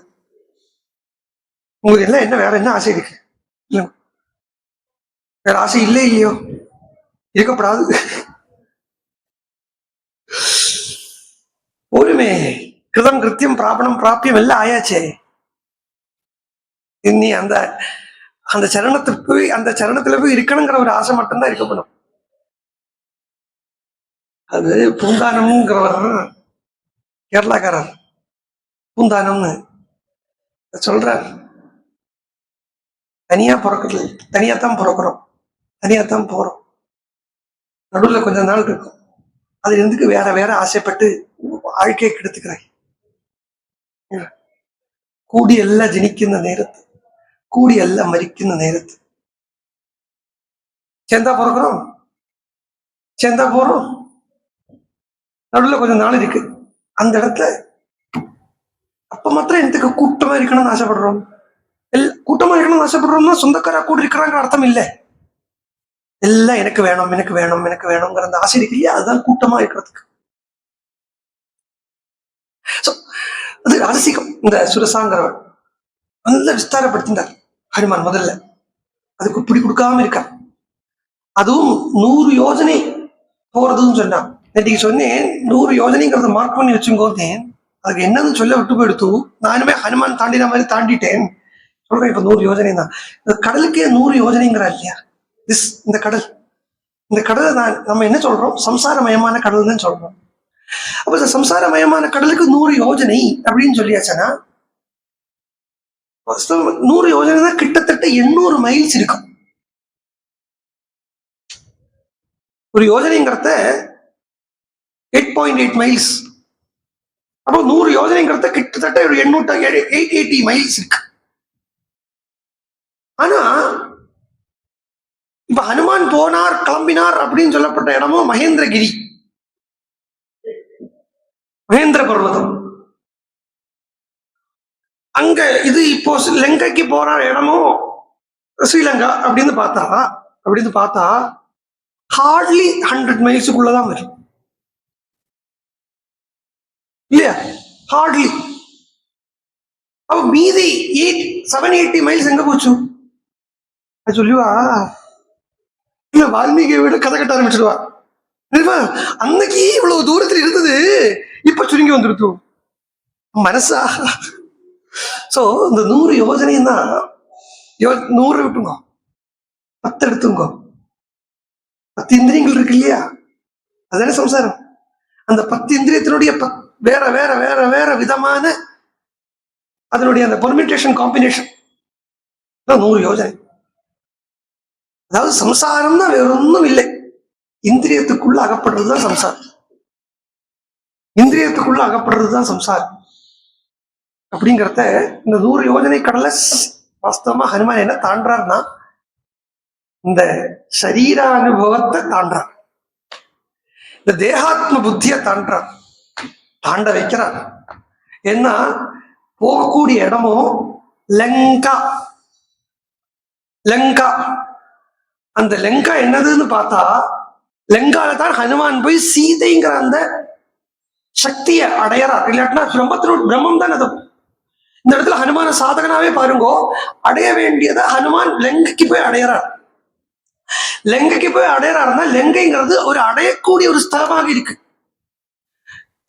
உங்களுக்கு எல்லாம் என்ன வேற என்ன ஆசை இருக்கு? இல்ல வேற ஆசை இல்லை இல்லையோ, இருக்கப்படாது. ஒருமே கிருதம் கிருத்தியம் பிராபணம் பிராப்பியம் எல்லாம் ஆயாச்சே. இனி அந்த சரணத்துல போய் இருக்கணுங்கிற ஒரு ஆசை மட்டும்தான் இருக்கப்படும். அது பூந்தானம்ங்கிறவர் கேரளாக்காரர், பூந்தானம்னு சொல்றார். தனியா பிறக்கிறது, தனியாத்தான் பிறக்கிறோம், தனியாத்தான் போறோம், நடுவில் கொஞ்ச நாள் இருக்கும், அது எதுக்கு வேற வேற ஆசைப்பட்டு வாழ்க்கையை கெடுத்துக்கிறாய். കൂടി എല്ലാം ജനിക്കുന്ന നേരത്ത്, കൂടി എല്ലാം മരിക്കുന്ന നേരത്ത് சேர்ந்தா பிறக்கிறோம், சேர்ந்தா போறோம், நடுவில் கொஞ்சம் நாள் இருக்கு. அந்த இடத்துல அப்ப மாத்திரம் எனக்கு கூட்டமா இருக்கணும்னு ஆசைப்படுறோம். கூட்டமா இருக்கணும்னு ஆசைப்படுறோம்னா சொந்தக்காரா கூட இருக்கிறாங்கிற அர்த்தம் இல்லை. எல்லாம் எனக்கு வேணும் எனக்கு வேணும் எனக்கு வேணுங்கிற அந்த ஆசை இருக்கு இல்லையா, அதுதான் கூட்டமா இருக்கிறதுக்கு. அது ராஜசிகம். இந்த சுரசாங்கிறவன் நல்ல விஸ்தாரப்படுத்தினார் ஹனுமான். முதல்ல அதுக்கு பிடி கொடுக்காம இருக்கான். அதுவும் 100 யோஜனை போறதுன்னு சொன்னான். நேற்றுக்கு சொன்னேன் 100 யோஜனைங்கிறத மார்க் பண்ணி வச்சுங்கோந்தேன். அதுக்கு என்னன்னு சொல்ல விட்டு போயிடுத்து. நானுமே ஹனுமான் தாண்டின மாதிரி தாண்டிட்டேன். சொல்றேன் இப்ப 100 யோஜனை தான். இந்த கடலுக்கே 100 யோஜனைங்கிறா இல்லையா? இந்த கடலை நம்ம என்ன சொல்றோம்? சம்சாரமயமான கடல்னு சொல்றோம். அப்ப இந்த சம்சாரமயமான கடலுக்கு 100 யோஜனை அப்படின்னு சொல்லியாச்சுன்னா 100 யோஜனை தான் கிட்டத்தட்ட 800 மைல்ஸ் இருக்கும். ஒரு யோஜனைங்கிறத 8.8 மைல்ஸ். அப்போ 100 யோஜனைங்கிறத கிட்டத்தட்ட ஒரு 880 மைல்ஸ் இருக்கு. ஆனா இப்ப ஹனுமான் போனார் கிளம்பினார் அப்படின்னு சொல்லப்பட்ட இடமும் மகேந்திரகிரி. மகேந்திர பர்வதம். அங்க இது இப்போ லங்கைக்கு போற இடமும் ஸ்ரீலங்கா அப்படின்னு பார்த்தா ஹார்ட்லி 100 மைல்ஸுக்குள்ளதான் வரும் இல்லையா? ஹார்ட்லி. அப்ப மீதி 780 மைல்ஸ் எங்க போச்சு? சொல்லுவா இல்ல, வால்மீகி விட கதை கட்ட ஆரம்பிச்சிடுவா. அன்னைக்கு இவ்வளவு தூரத்தில் இருந்தது, இப்ப சுருங்கி வந்துருத்து மனசா. சோ இந்த 100 யோஜனைன்னா 100 விட்டுங்க, 10 எடுத்துங்க. 10 இந்திரியங்கள் இருக்கு இல்லையா? அதுதானே சம்சாரம். அந்த 10 இந்திரியத்தினுடைய வேற வேற வேற வேற விதமான அதனுடைய அந்த பெர்மிட்டேஷன் காம்பினேஷன் 100 யோஜனை. அதாவது சம்சாரம் தான் வேற ஒன்றும் இல்லை. இந்திரியத்துக்குள்ள அகப்படுறதுதான் சம்சாரம். இந்திரியத்துக்குள்ள அகப்படுறதுதான் சம்சாரம். அப்படிங்கிறத இந்த 100 யோஜனை கடலை வாஸ்தவமா ஹனுமான் என்ன தாண்டார்னா, இந்த சரீர அனுபவத்தை தாண்டார், இந்த தேகாத்ம புத்தியை தாண்ட வைக்கிறார். ஏன்னா போகக்கூடிய இடமும் லங்கா. அந்த லங்கா என்னதுன்னு பார்த்தா, லங்கால தான் ஹனுமான் போய் சீதைங்கிற அந்த சக்தியை அடையறார். இல்லாட்டினா பிரம்மம் தான் அது. இந்த இடத்துல ஹனுமான சாதகனாவே பாருங்கோ, அடைய வேண்டியதை ஹனுமான் லங்கைக்கு போய் அடையறார். லங்கைக்கு போய் அடையறாருன்னா லங்கைங்கிறது ஒரு அடையக்கூடிய ஒரு ஸ்தலமாக இருக்கு.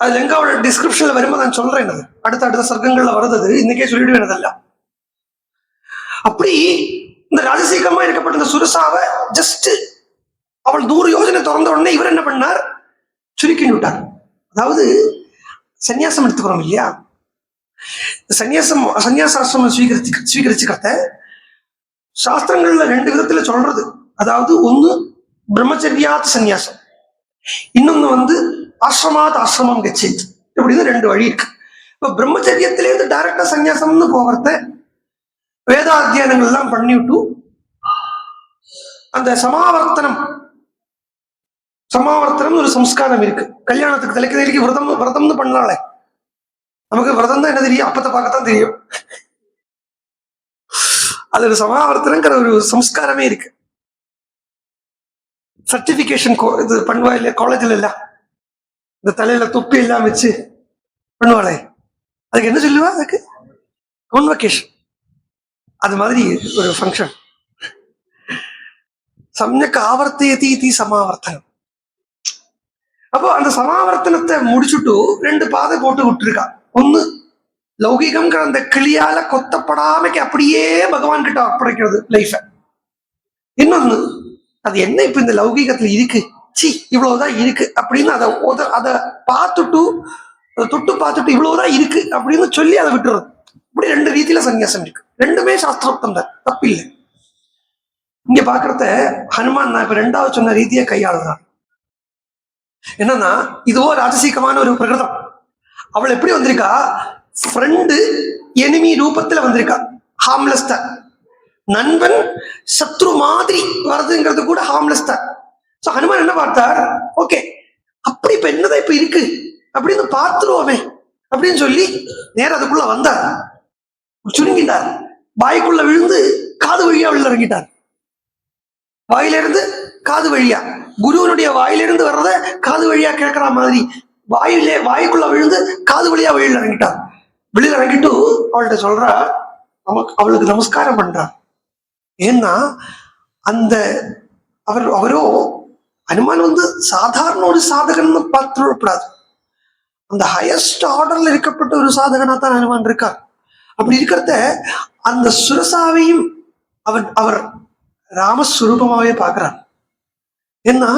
அது லங்காவோட டிஸ்கிரிப்ஷன்ல வரும்போது நான் சொல்றேன். அது அடுத்த சர்க்கங்கள்ல வருது, இன்னைக்கே சொல்லிடுவேன் அதெல்லாம். அப்படி இந்த ராஜசீகமா இருக்கப்பட்ட இந்த சுரசாவை ஜஸ்ட் அவள் 100 யோஜனை திறந்த உடனே இவர் என்ன பண்ணார்? சுருக்கி விட்டார். அதாவது சன்னியாசம் எடுத்துக்கிறோம் இல்லையா? சன்னியாசாசிரமம் ஸ்வீகரிச்சுக்கிறத சாஸ்திரங்கள்ல 2 விதத்துல சொல்றது. அதாவது ஒண்ணு பிரம்மச்சரியாத் சன்னியாசம், இன்னொன்னு ஆசிரமாத் ஆசிரமம் கச்சித். இப்படின்னு 2 வழி இருக்கு. இப்ப பிரம்மச்சரியத்திலேருந்து டைரக்டா சன்னியாசம்னு போகிறத வேதாத்தியானங்கள் எல்லாம் பண்ணிவிட்டு அந்த சமாவர்த்தனம் ஒரு சம்ஸ்காரம் இருக்கு. கல்யாணத்துக்கு தலைக்கு விரதம்னு பண்ணாலே நமக்கு விரதம் தான் என்ன தெரியும், அப்பத்தை பார்க்கத்தான் தெரியும். அது ஒரு சமாவர்த்தனங்கிற ஒரு சம்ஸ்காரமே இருக்கு. சர்டிபிகேஷன் இது பண்ணுவா இல்லையா காலேஜ்ல எல்லாம், இந்த தலையில தொப்பி எல்லாம் வச்சு பண்ணுவாளே, அதுக்கு என்ன சொல்லுவா? அதுக்கு கான்வகேஷன். அது மாதிரி ஒரு ஃபங்க்ஷன். சமயக்கு ஆவர்த்தி சமாவர்த்தனம். அப்போ அந்த சமாவர்த்தனத்தை முடிச்சுட்டு 2 பாதை போட்டு விட்டுருக்கா. ஒண்ணு லௌகிகம்ங்கிற அந்த கிளியால கொத்தப்படாமைக்கு அப்படியே பகவான் கிட்ட ஒப்படைக்கிறது லைஃப. இன்னொன்னு, அது என்ன இப்ப இந்த லௌகிகத்துல இருக்கு, இவ்வளவுதான் இருக்கு அப்படின்னு அதை தொட்டு பார்த்துட்டு இவ்வளவுதான் இருக்கு அப்படின்னு சொல்லி அதை விட்டுறது. இப்படி 2 ரீதியில சன்னியாசம் இருக்கு. 2மே சாஸ்திரோக்தம் தான், தப்பில்லை. இங்க பாக்குறத ஹனுமான் நான் இப்ப 2வது சொன்ன ரீதியை கையாளுறான். என்னன்னா, இதுவோ ராஜசீகமான ஒரு பிரகிருதம். அவள் எப்படி வந்திருக்கா? ஃப்ரெண்டு எனிமி ரூபத்துல வந்திருக்கா. ஹார்ம்லெஸ் தான். நண்பன் சத்ரு மாதிரி வருதுங்கிறது கூட ஹார்ம்லெஸ் தான். சோ ஹனுமான் என்ன பார்த்தார்? ஓகே, அப்படி இப்ப என்னதான் இப்ப இருக்கு அப்படின்னு பார்த்துருவோமே அப்படின்னு சொல்லி நேரம் அதுக்குள்ள வந்தார். சுருங்கிட்டார். வாய்க்குள்ள விழுந்து காது வழியா உள்ள இறங்கிட்டார். வாயிலிருந்து காது வழியா, குருவனுடைய வாயிலிருந்து வர்றத காது வழியா கேட்கிற மாதிரி வாய்க்குள்ள விழுந்து காது வழியா வெளியில இறங்கிட்டார். வெளியில இறங்கிட்டு அவள்கிட்ட சொல்றா, அவளுக்கு நமஸ்காரம் பண்றார். ஏன்னா அந்த அவரோ ஹனுமான் சாதாரண ஒரு சாதகன்னு பார்த்துடக்கூடாது. அந்த ஹையஸ்ட் ஆர்டர்ல இருக்கப்பட்ட ஒரு சாதகனா தான் ஹனுமான் இருக்கார். அப்படி இருக்கிறத அந்த சுரசாவையும் அவர் ராமஸ்வரூபமாவே பார்க்கிறார். ஏன்னா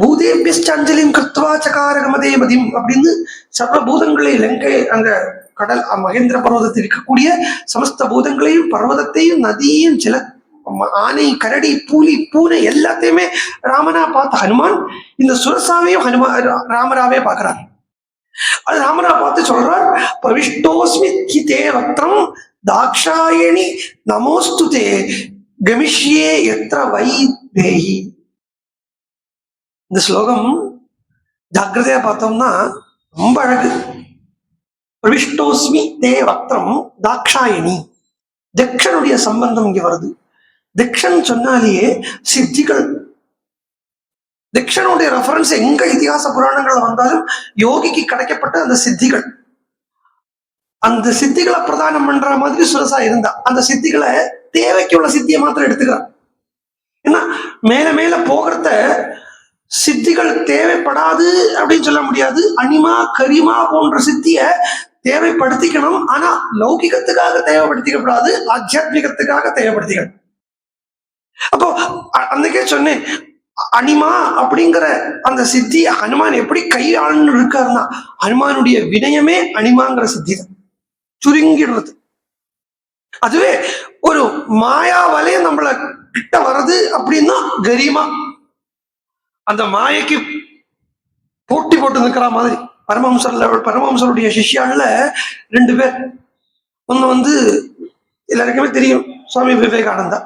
பூதேபியஸ்ட அஞ்சலியும் கிருத்வா சகாரகமதே மதியம் அப்படின்னு சர்வபூதங்களை லங்கை அங்க கடல் மகேந்திர பர்வதத்தில் இருக்கக்கூடிய சமஸ்த பூதங்களையும் பர்வதத்தையும் நதியையும் சில ஆனை கரடி பூனை எல்லாத்தையுமே ராமனா பார்த்த ஹனுமான் இந்த சுரசாவையும் ராமராவே பார்க்கிறார். அது ராமனா பார்த்து சொல்றார், பிரவிஷ்டோஸ்மி ஹிதே வக்ரம் தாக்ஷாயணி நமோஸ்துதே கமிஷ்யே எத்ர வை தேஹி. இந்த ஸ்லோகம் ஜாக்கிரதையா பார்த்தோம்னா ரொம்ப அழகு. பிரவிஷ்டோஸ்மி தே வக்திரம் தாக்ஷாயணி. தக்ஷனுடைய சம்பந்தம் இங்க வருது. தக்ஷன் சொன்னாலேயே சித்திகள். தக்ஷனுடைய ரெஃபரன்ஸ் எங்க இதிகாச புராணங்கள் வந்தாலும் யோகிக்கு கிடைக்கப்பட்ட அந்த சித்திகள், அந்த சித்திகளை பிரதானம் பண்ற மாதிரி சுரசா இருந்தா அந்த சித்திகளை தேவைக்கு உள்ள சித்தியை மாத்திரம் எடுத்துக்கிறான். ஏன்னா மேல மேல போகிறத சித்திகள் தேவைப்படாது அப்படின்னு சொல்ல முடியாது. அனிமா கரிமா போன்ற சித்திய தேவைப்படுத்திக்கணும். ஆனா லௌகிகத்துக்காக தேவைப்படுத்திக்கப்படாது, ஆத்தியாத்மிகத்துக்காக தேவைப்படுத்திக்கணும். அப்போ அன்னைக்கே சொன்னேன், அனிமா அப்படிங்கிற அந்த சித்தி ஹனுமான் எப்படி கையாளன்னு இருக்காருன்னா, ஹனுமானுடைய வினயமே அனிமாங்கிற சித்தி தான், சுருங்கிடுறது. அதுவே ஒரு மாயா வலையம் நம்மள கிட்ட வர்றது அப்படின்னா கரிமா, அந்த மாயைக்கு போட்டி போட்டு நிற்கிற மாதிரி. பரமஹம்சருடைய சிஷ்யால 2 பேர். ஒன்னு எல்லாருக்குமே தெரியும், சுவாமி விவேகானந்தா.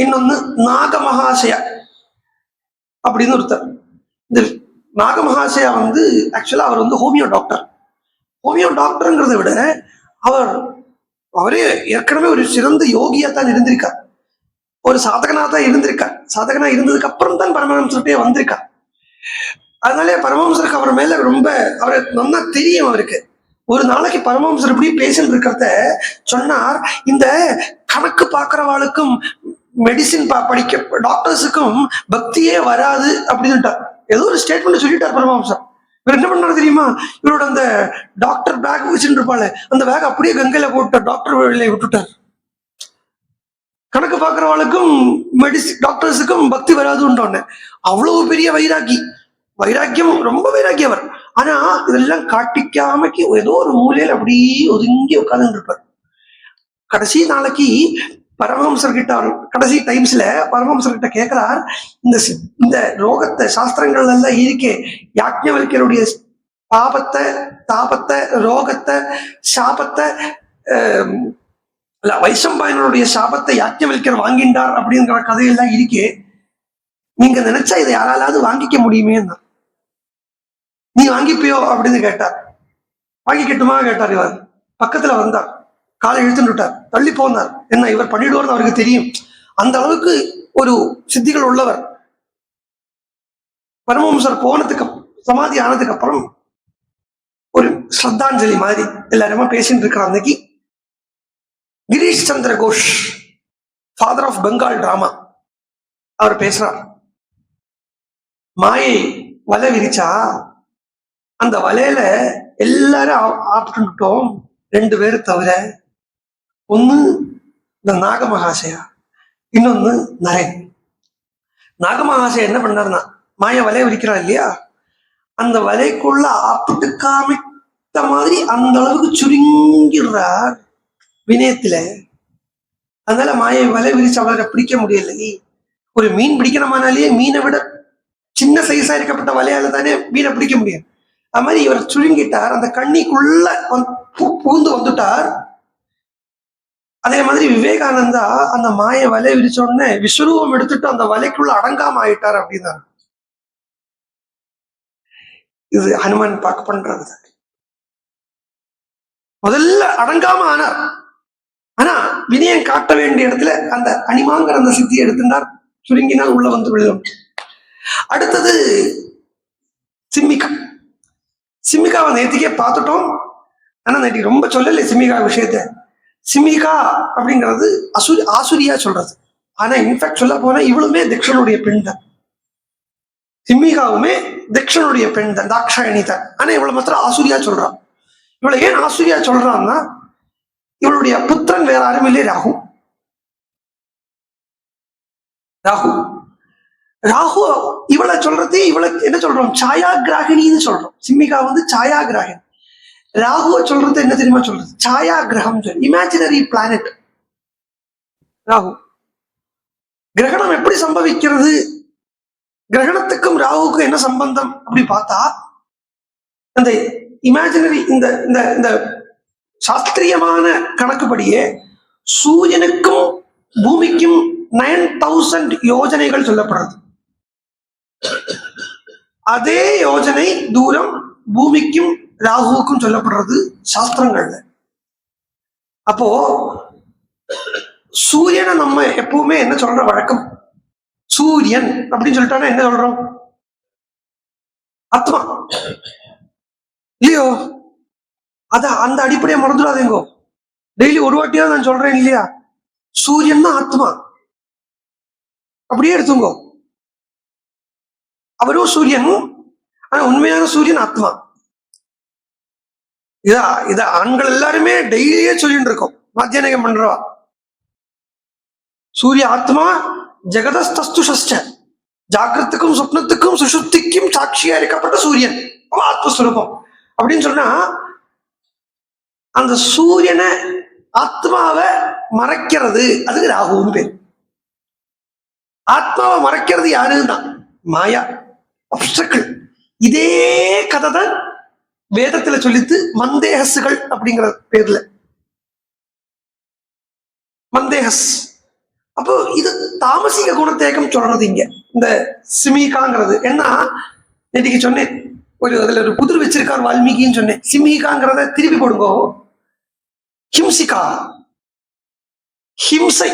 இன்னொன்னு நாகமகாசயா அப்படின்னு ஒருத்தர். இந்த நாகமகாசயா ஆக்சுவலா அவர் ஹோமியோ டாக்டர். ஹோமியோ டாக்டருங்கிறத விட அவரே ஏற்கனவே ஒரு சிறந்த யோகியா தான் இருந்திருக்கார், ஒரு சாதகனா தான் இருந்திருக்கார். சாதகனா இருந்ததுக்கு அப்புறம் தான் பரமஹம்சர்கிட்டே வந்திருக்கார். அதனாலே பரமஹம்சருக்கு அவர் மேல ரொம்ப அவரை நல்லா தெரியும். அவருக்கு ஒரு நாளைக்கு பரமஹம்சர் இப்படி பேசிட்டு இருக்கிறத சொன்னார், இந்த கணக்கு பார்க்கிறவாளுக்கும் மெடிசின் படிக்க டாக்டர்ஸுக்கும் பக்தியே வராது அப்படின்னுட்டார். ஏதோ ஒரு ஸ்டேட்மெண்ட் சொல்லிட்டார் பரமஹம்சர். இவர் என்ன பண்ணாரு தெரியுமா, இவரோட அந்த டாக்டர் பேக் வச்சுட்டு இருப்பாள், அந்த பேக் அப்படியே கங்கையில போட்டார், டாக்டர் வேலையை விட்டுட்டார். கணக்கு பார்க்கிறவாளுக்கும் டாக்டர்ஸுக்கும் பக்தி வராதுன்னு அவ்வளவு பெரிய வைராக்கியம், ரொம்ப வைராக்கியவர். ஆனா இதெல்லாம் காட்டிக்காமக்கு ஏதோ ஒரு மூலையில அப்படியே ஒதுங்கி உட்கார்ந்து இருப்பார். கடைசி நாளைக்கு பரமஹம்சர் கிட்ட, கடைசி டைம்ஸ்ல பரமஹம்சர் கிட்ட கேட்கிறார், இந்த ரோகத்தை சாஸ்திரங்கள் எல்லாம் இருக்கே, யாக்ஞவல்கியருடைய பாபத்தை, தாபத்தை, ரோகத்தை, சாபத்தை, வைசம்பாயனருடைய சாபத்தை யாக்ஞவல்கியர் வாங்கின்றார் அப்படிங்கிற கதையெல்லாம் இருக்கே, நீங்க நினைச்சா இதை யாராலாவது வாங்கிக்க முடியுமே, நீ வாங்கிப்பியோ அப்படின்னு கேட்டார். வாங்கிக்கட்டுமா கேட்டார். இவர் பக்கத்துல வந்தார், காலை இழுத்துட்டு விட்டார், தள்ளி போனார். என்ன இவர் பண்ணிடுவார்னு அவருக்கு தெரியும். அந்த அளவுக்கு ஒரு சித்திகள் உள்ளவர். பரமஹம்சர் போனதுக்கு, சமாதி ஆனதுக்கு அப்புறம் ஒரு ஸ்ரத்தாஞ்சலி மாதிரி எல்லாருமா பேசிட்டு இருக்கிற அன்னைக்கு Girish Chandra Ghosh, father of Bengal drama, அவர் பேசுறார். மாயை வலை விரிச்சா, அந்த வலையில எல்லாரும் ஆப்பிட்டுட்டோம், 2 பேர் தவிர. ஒண்ணு இந்த நாகமகாசயா, இன்னொன்னு நரேன். நாகமகாசயா என்ன பண்ணாருன்னா, மாய வலையை விரிக்கிறா இல்லையா, அந்த வலைக்குள்ள ஆப்பிட்டு காமித்த மாதிரி அந்த அளவுக்கு சுருங்கிடுறார் வினயத்துல. அதனால மாயை வலை விரிச்சு அவரை பிடிக்க முடியலை. ஒரு மீன் பிடிக்கணுமானாலே மீனை விட சின்ன சைஸா இருக்கப்பட்ட வலையால தானே மீனை பிடிக்க முடியும். அது மாதிரி இவர் சுருங்கிட்டார், அந்த கண்ணிக்குள்ள பூந்து வந்துட்டார். அதே மாதிரி விவேகானந்தா அந்த மாய வலை விரிச்ச உடனே விஸ்வரூபம் எடுத்துட்டு அந்த வலைக்குள்ள அடங்காம ஆயிட்டார் அப்படின்னா, இது ஹனுமான் பார்க்க பண்றது. முதல்ல அடங்காம ஆனார், ஆனா வினயம் காட்ட வேண்டிய இடத்துல அந்த அனிமாங்கிற அந்த சித்தியை எடுத்துட்டார், சுருங்கினால் உள்ள விழும். அடுத்தது சிம்மிகா. சிம்மிகாவை நேற்றுக்கே பார்த்துட்டோம், ஆனா நேற்று ரொம்ப சொல்லலை சிம்மிகா விஷயத்த. சிம்மிகா அப்படிங்கிறது ஆசுரியா சொல்றது. ஆனா இன்ஃபேக்ட் சொல்ல போனா இவளுமே தக்ஷனுடைய பெண் தான். சிம்மிகாவுமே தக்ஷனுடைய பெண் தான், தாக்ஷாயணி தான். ஆனா இவளை மாத்திரம் ஆசுரியா சொல்றான். இவளை ஏன் ஆசுரியா சொல்றான்னா, இவளுடைய புத்திரன் வேற யாரும் இல்லை, ராகு. ராகு இவளை சொல்றது, இவளை என்ன சொல்றோம், சாயா கிராகிணின்னு சொல்றோம். சிம்மிகா சாயா கிராகினி. ராகுவை சொல்றது என்ன தெரியுமா சொல்றது, சாயா கிரகம், இமேஜினரி பிளானட் ராகு. கிரகணம் எப்படி சம்பவிக்கிறது, கிரகணத்துக்கும் ராகுக்கும் என்ன சம்பந்தம் அப்படி பார்த்தா, அந்த இமேஜினரி இந்த சாஸ்திரியமான கணக்குப்படியே சூரியனுக்கும் பூமிக்கும் 9000 யோஜனைகள் சொல்லப்படுறது. அதே யோஜனை தூரம் பூமிக்கும் ராகுவுக்கும் சொல்லப்படுறது சாஸ்திரங்கள்ல. அப்போ சூரியனை நம்ம எப்பவுமே என்ன சொல்ற வழக்கம், சூரியன் அப்படின்னு சொல்லிட்டானா என்ன சொல்றோம், ஆத்மா இல்லையோ? அத அந்த அடிப்படையை மறந்துடாதீங்கோ. டெய்லி ஒரு வாட்டியாவது நான் சொல்றேன் இல்லையா, சூரியன் தான் ஆத்மா, அப்படியே எடுத்துங்கோ. அவரும் சூரியன், ஆனா உண்மையான சூரியன் ஆத்மா. இத ஆண்கள் எல்லாருமே டெய்லியே சொல்லிட்டு இருக்கோம், மத்தியானம் பண்றவா. சூரிய ஆத்மா ஜெகதஸ்துஷ்ட, ஜாக்கிரத்துக்கும் சொப்னத்துக்கும் சுசுப்திக்கும் சாட்சியா இருக்கப்பட்ட சூரியன் ஆத்மஸ்வரூபம் அப்படின்னு சொன்னா, அந்த சூரியனை ஆத்மாவை மறைக்கிறது அதுக்கு ராகுன்னு பேர். ஆத்மாவை மறைக்கிறது யாருதான் மாயா, அப்சக்கள். இதே கதை தான் வேதத்துல சொல்லித்து மந்தேகசுகள் அப்படிங்கிற பேர்ல, மந்தேகஸ். அப்போ இது தாமசிக குணத்தேகம் சொல்றது இங்க இந்த சிமிகாங்கிறது. ஏன்னா நேற்றுக்கு சொன்னேன், அதுல ஒரு புதிர் வச்சிருக்கார் வால்மீகின்னு சொன்னேன். சிமிகாங்கிறத திருப்பி போடுங்க, ஹிம்சிகா, ஹிம்சை.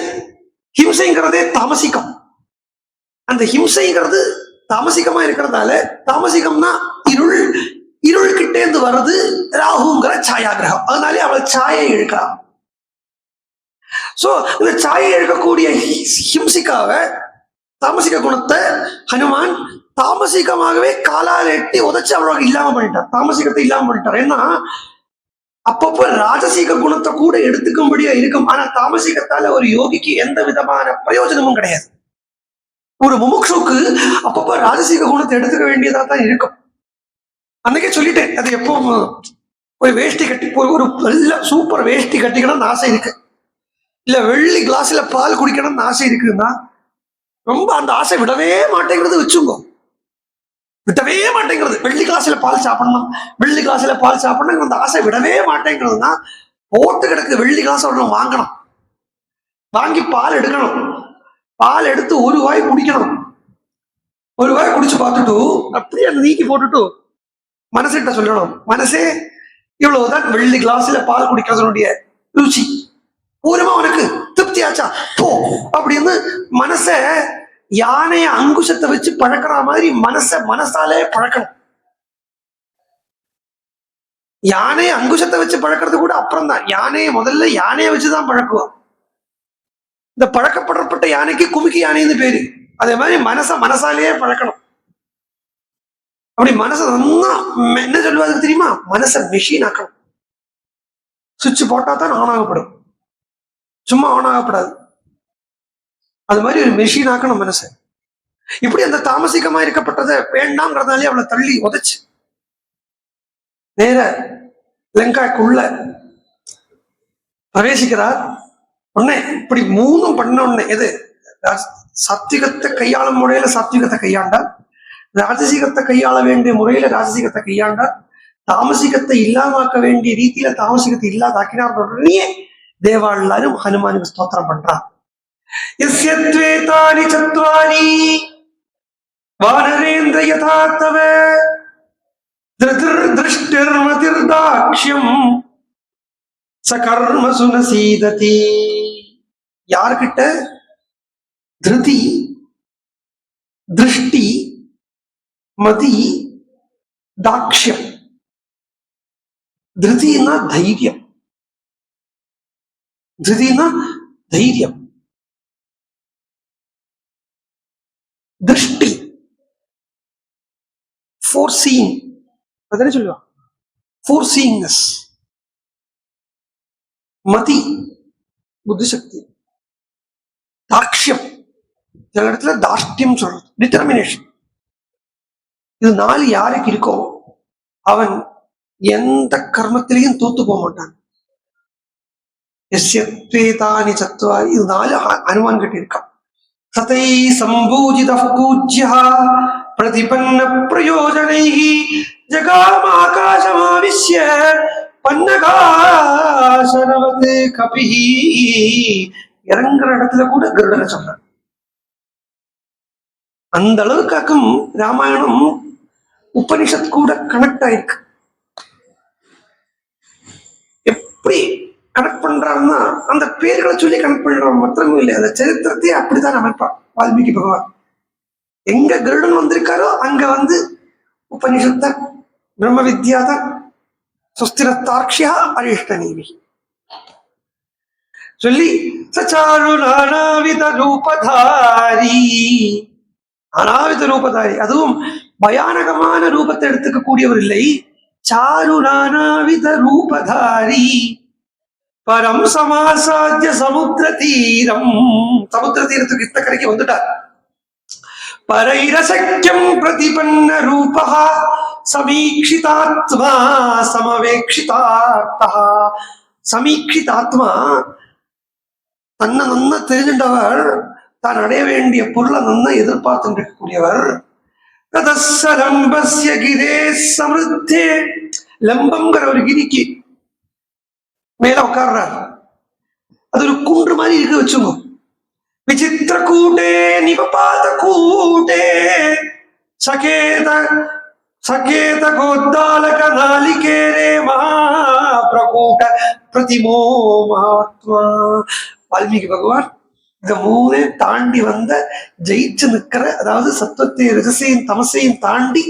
ஹிம்சைங்கிறதே தாமசிகம். அந்த ஹிம்சைங்கிறது தாமசிகமா இருக்கிறதால, தாமசிகம்னா இருள், இருள் கிட்டே இருந்து வர்றது ராகுங்கிற சாயா கிரகம். அதனாலே அவள் சாயை இழுக்கிறான். சோ இந்த சாயை இழுக்கக்கூடிய ஹிம்சிக்காவை, தாமசிக குணத்தை ஹனுமான் தாமசிகமாகவே காலால் எட்டி உதச்சு அவளோட இல்லாம பண்ணிட்டார், தாமசிகத்தை இல்லாம பண்ணிட்டார். ஏன்னா அப்பப்போ ராஜசீக குணத்தை கூட எடுத்துக்கும்படியா இருக்கும். ஆனா தாமசிகத்தால ஒரு யோகிக்கு எந்த விதமான பிரயோஜனமும் கிடையாது. ஒரு முமுட்சுக்கு அப்பப்போ ராஜசீக குணத்தை எடுத்துக்க வேண்டியதா தான் இருக்கும். அன்னைக்கே சொல்லிட்டேன், அது எப்போ ஒரு வேஷ்டி கட்டி, ஒரு நல்ல சூப்பர் வேஷ்டி கட்டிக்கணும்னு ஆசை இருக்கு, இல்ல வெள்ளி கிளாஸ்ல பால் குடிக்கணும்னு ஆசை இருக்குன்னா ரொம்ப அந்த ஆசை விடவே மாட்டேங்கிறது வச்சுங்க, விடவே மாட்டேங்கிறது. வெள்ளி கிளாஸ்ல பால் சாப்பிடணும், வெள்ளி கிளாஸ்ல பால் சாப்பிடணும், அந்த ஆசை விடவே மாட்டேங்கிறதுனா போட்டு கிடக்கு வெள்ளி கிளாஸ் ஒன்று வாங்கணும், வாங்கி பால் எடுக்கணும், பால் எடுத்து ஒரு வாய் குடிக்கணும், ஒரு வாய் குடிச்சு பார்த்துட்டு அப்படியே அந்த நீக்கி போட்டுட்டு மனசிட்ட சொல்லணும், மனசே இவ்வளவுதான் வெள்ளி கிளாஸ்ல பால் குடிக்கிறதுனுடைய ருச்சி, பூரமா உனக்கு திருப்தி ஆச்சா போ அப்படின்னு மனச யானைய அங்குசத்தை வச்சு பழக்கிற மாதிரி மனசாலே பழக்கணும். யானையை அங்குசத்தை வச்சு பழக்கிறது கூட அப்புறம் தான், யானையை முதல்ல யானையை வச்சுதான் பழக்குவோம். இந்த பழக்கப்படப்பட்ட யானைக்கு குமிக்கி யானைன்னு பேரு. அதே மாதிரி மனசாலேயே பழக்கணும். அப்படி மனசை என்ன சொல்லுவாங்க தெரியுமா, மனசை மெஷின் ஆக்கணும். சுவிட்ச் போட்டா தான் ஆன் ஆகப்படும், சும்மா ஆன் ஆகப்படாது. அது மாதிரி ஒரு மெஷின் ஆக்கணும் மனசை. இப்படி அந்த தாமசிகமா இருக்கப்பட்டதை வேண்டாம்ங்கிறதாலே அவளை தள்ளி உதைச்சு நேர லங்காக்குள்ள பிரவேசிக்கிறார். உடனே இப்படி மூணும் பண்ண உடனே எது சாத்விகத்தை கையாளும் முறையில சாத்விகத்தை கையாண்டார், ராஜசீகத்தை கையாள வேண்டிய முறையில ராஜசீகத்தை கையாண்டார், தாமசிகத்தை இல்லாமாக்க வேண்டிய ரீதியில தாமசிகத்தை இல்லாதாக்கினார். உடனே தேவா எல்லாரும் ஹனுமானுக்கு ஸ்தோத்திரம் பண்றார். யஸ்யத்வேதானி சத்வாரி வானரேந்திர யதா தவ திருஷ்டிர்மதிர்தாக்ஷ்யம் சகர்மசு ந சீததி. யார்கிட்ட திருதி, திருஷ்டி, மதி, தாக்ஷ்யம். திருதினா தைரியம், திருதினா தைரியம், திருஷ்டி foreseeing, அதனை சொல்லுவா foreseeingness, மதி புத்திசக்தி, தாக்ஷ்யம் சில இடத்துல தாஷ்டியம் சொல்றது டிட்டர்மினேஷன். இது நாலு யாருக்கு இருக்கோ அவன் எந்த கர்மத்திலையும் தோத்து போக மாட்டான். எஸ்யத்வேதானி சத்வாரி, இது நாலு ஹனுமான் கிட்ட இருக்கான். சதை சம்பூஜித பூஜ்ய பிரதிபன்ன பிரயோஜனைஹி ஜகாமாகாசமாவிஷ்ய பன்னகாசனவத் கபிஹி. இறங்குற இடத்துல கூட கருடனை சொல்றான். அந்த அளவுக்காக்கும் ராமாயணம் உபனிஷத் கூட கனெக்ட் ஆயிருக்கு. எப்படி கனெக்ட் பண்றாருன்னா அந்த பேர்களை சொல்லி கனெக்ட் பண்றான் மாத்திரமும் இல்லை, அந்த சரித்திரத்தையே அப்படித்தான் அமைப்பான் வால்மீகி பகவான். எங்க கருடன் வந்திருக்காரோ அங்க உபனிஷத்த பிரம்ம வித்யாத சுஸ்திரத்தார்க்ஷியா அரிஷ்ட நீவி சொல்லி சச்சாரு நானாவித ரூபதாரி, நானாவித ரூபதாரி, அதுவும் பயானகமான ரூபத்தை எடுத்துக்க கூடியவர் இல்லை. சாரு நானாவித ரூபதாரி பரம் சமாசாத்திய சமுத்திர தீரம், சமுத்திர தீரத்துக்கு இத்த கரைக்கு வந்துட்டார். பரைரசக்கியம் பிரதிபன்ன ரூபா சமீக்ஷிதாத்மா சமவேக்ஷிதார்த்தா. சமீக்ஷிதாத்மா தன்னை நன்னா தெரிஞ்சின்றவர், தான் அடைய வேண்டிய பொருளை நன்னா எதிர்பார்த்து இருக்கக்கூடியவர். லம்பஸ்ய கிரே சமிருத்தே, லம்பம்ங்கிற ஒரு கிரிக்கு மேல உட்கார்றார். அது ஒரு குன்று மாதிரி இருக்கு வச்சுங்க. விசித்திர கூட்டே நிபபாத கூட்டே சகேத சகேத கோத்தாலக நாளிகேரே மகாபிரகூட பிரதிமோ மகாத்மா. வால்மீகி பகவான் இந்த மூணே தாண்டி ஜெயிச்சு நிக்கிற, அதாவது சத்துவத்தை ரஜசையும் தமசையும் தாண்டி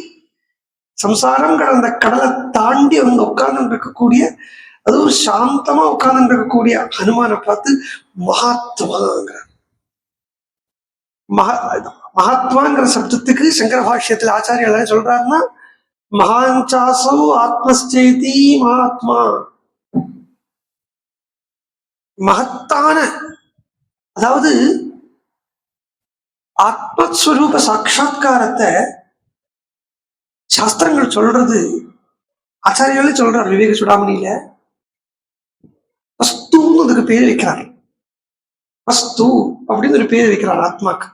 சம்சாரம் கடந்த கடலை தாண்டி உட்கார்ந்து இருக்கக்கூடிய, அதுவும் சாந்தமா உட்கார்ந்து இருக்கக்கூடிய ஹனுமானை பார்த்து மகாத்மாங்கிற மகாத்மாங்கிற சப்தத்துக்கு சங்கர பாஷ்யத்தில் ஆச்சாரியர் சொல்றாருன்னா மகாஞ்சாசோ ஆத்மஸ்சேதி மகாத்மா. மகத்தான, அதாவது ஆத்மஸ்வரூப சாட்சா்காரத்தை சாஸ்திரங்கள் சொல்றது, ஆச்சாரியர்களே சொல்றார். விவேக சுடாமணியில வஸ்துன்னு அதுக்கு பேர் வைக்கிறார். வஸ்து அப்படின்னு ஒரு பேர் வைக்கிறார் ஆத்மாக்கு.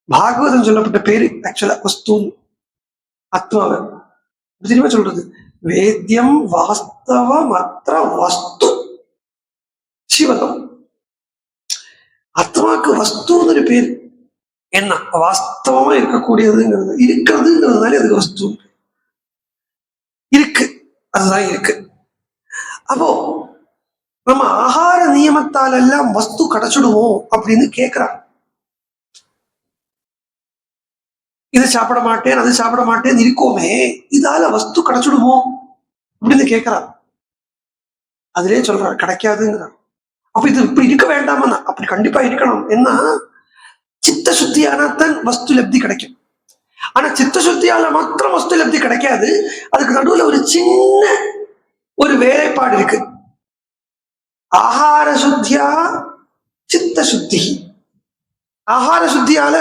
பாகவதம் சொல்லப்பட்ட பேரு ஆக்சுவலா வஸ்து, ஆத்மாவை தெரியுமா சொல்றது. வேத்தியம் வாஸ்தவம் அற்ற வஸ்து சிவதம். ஆத்மாக்கு வஸ்துன்னு ஒரு பேர். என்ன வாஸ்தவமா இருக்கக்கூடியதுங்கிறது, இருக்கிறதுங்கிறதுனால அதுக்கு வஸ்து இருக்கு, அதுதான் இருக்கு. அப்போ நம்ம ஆகார நியமத்தால் எல்லாம் வஸ்து கிடைச்சிடுவோம் அப்படின்னு கேட்கிறான். இது சாப்பிட மாட்டேன் அது சாப்பிட மாட்டேன் இருக்கோமே, இதால வஸ்து கிடைச்சிடுமோ அப்படின்னு கேட்கிறான். அதுலயே சொல்றான் கிடைக்காதுங்கிறான். அப்ப இது இப்படி இருக்க வேண்டாமா? அப்படி கண்டிப்பா இருக்கணும். என்ன சித்த சுத்தியானத்தான் வஸ்து லப்தி கிடைக்கும். ஆனா சித்த சுத்தியால மாத்திரம் வஸ்து லப்தி கிடைக்காது. அதுக்கு நடுவுல ஒரு சின்ன ஒரு வேலைப்பாடு இருக்கு. ஆகார சுத்தியா சித்த சுத்தி. ஆகார சுத்தியால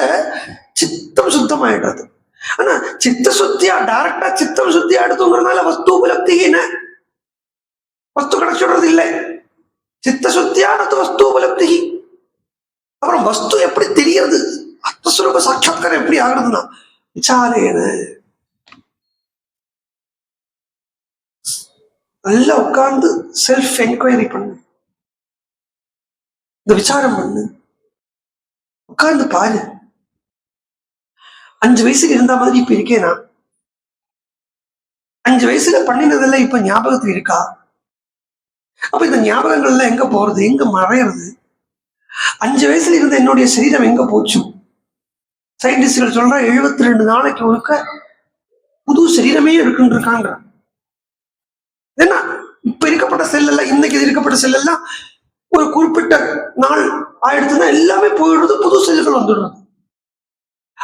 சித்தம் சுத்தமாயிடுறது. ஆனா சித்த சுத்தியா டைரக்டா சித்தம் சுத்தியா எடுத்துங்கிறதுனால வஸ்து உபலப்தி என்ன, வஸ்து கிடைச்சிடுறது இல்லை. சித்த சுத்தியானது வஸ்து உபலப்தி. அப்புறம் வஸ்து எப்படி தெரியறது, ஆத்மஸ்வரூப சாட்சாத்காரம் எப்படி ஆகுறதுன்னா விசாரேன. நல்லா உட்கார்ந்து செல்ஃப் என்கொயரி பண்ணு, இந்த விசாரம் பண்ணு, உட்கார்ந்து பாரு. 5 வயசுக்கு இருந்த மாதிரி இப்ப இருக்கேனா? 5 வயசுல பண்ணினதெல்லாம் இப்ப ஞாபகத்துக்கு இருக்கா? அப்ப இந்த ஞாபகங்கள்லாம் எங்க போறது, எங்க மறையிறது? 5 வயசுல இருந்த என்னுடைய சரீரம் எங்க போச்சு? சயின்டிஸ்ட்கள் சொல்ற 72 நாளைக்கு ஒருக்க புது சரீரமே இருக்குன்னு இருக்காங்க. ஏன்னா இப்ப இருக்கப்பட்ட செல் எல்லாம், இன்னைக்கு இருக்கப்பட்ட செல் எல்லாம் ஒரு குறிப்பிட்ட நாள் ஆயிடுச்சுன்னா எல்லாமே போயிடுறது, புது செல்லுகள் வந்துடுறது.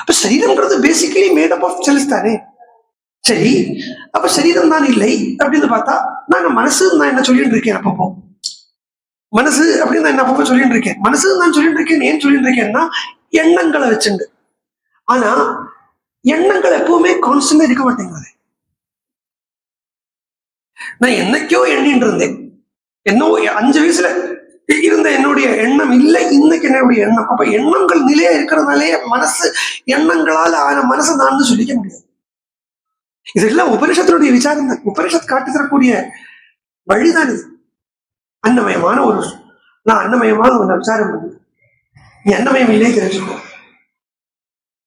அப்ப சரீரம்ன்றது basically made up of cells தானே. சரி, அப்ப சரீரம் தான் இல்லை அப்படின்னு பார்த்தா நான் மனசு நான் என்ன சொல்லிட்டு இருக்கேன் அப்பப்போ. மனசு அப்படின்னு நான் என்ன அப்பப்போ சொல்லிட்டு இருக்கேன். மனசு நான் சொல்லிட்டு இருக்கேன். ஏன் சொல்லிட்டு இருக்கேன்னா எண்ணங்களை வச்சுண்டு. ஆனா எண்ணங்கள் எப்பவுமே கான்ஸ்டன்டா இருக்க மாட்டேங்குது. நான் என்னைக்கோ எண்ணிட்டு இருந்தேன். என்னவோ 5 வயசுல இருந்த என்னுடைய எண்ணம் இல்லை, இன்னைக்கு என்னுடைய எண்ணம். அப்ப எண்ணங்கள் நிலையா இருக்கிறதுனாலே மனசு, எண்ணங்களால் ஆன மனசை நான் சொல்லிக்க முடியாது. இதெல்லாம் உபனிஷத்தினுடைய விசாரம் தான். உபனிஷத் காட்டி தரக்கூடிய வழிதான் இது. அன்னமயமான ஒரு, நான் அன்னமயமான ஒரு விசாரம் பண்ணேன். நீ அன்னமயம் இல்லையே தெரிஞ்சுக்கோ.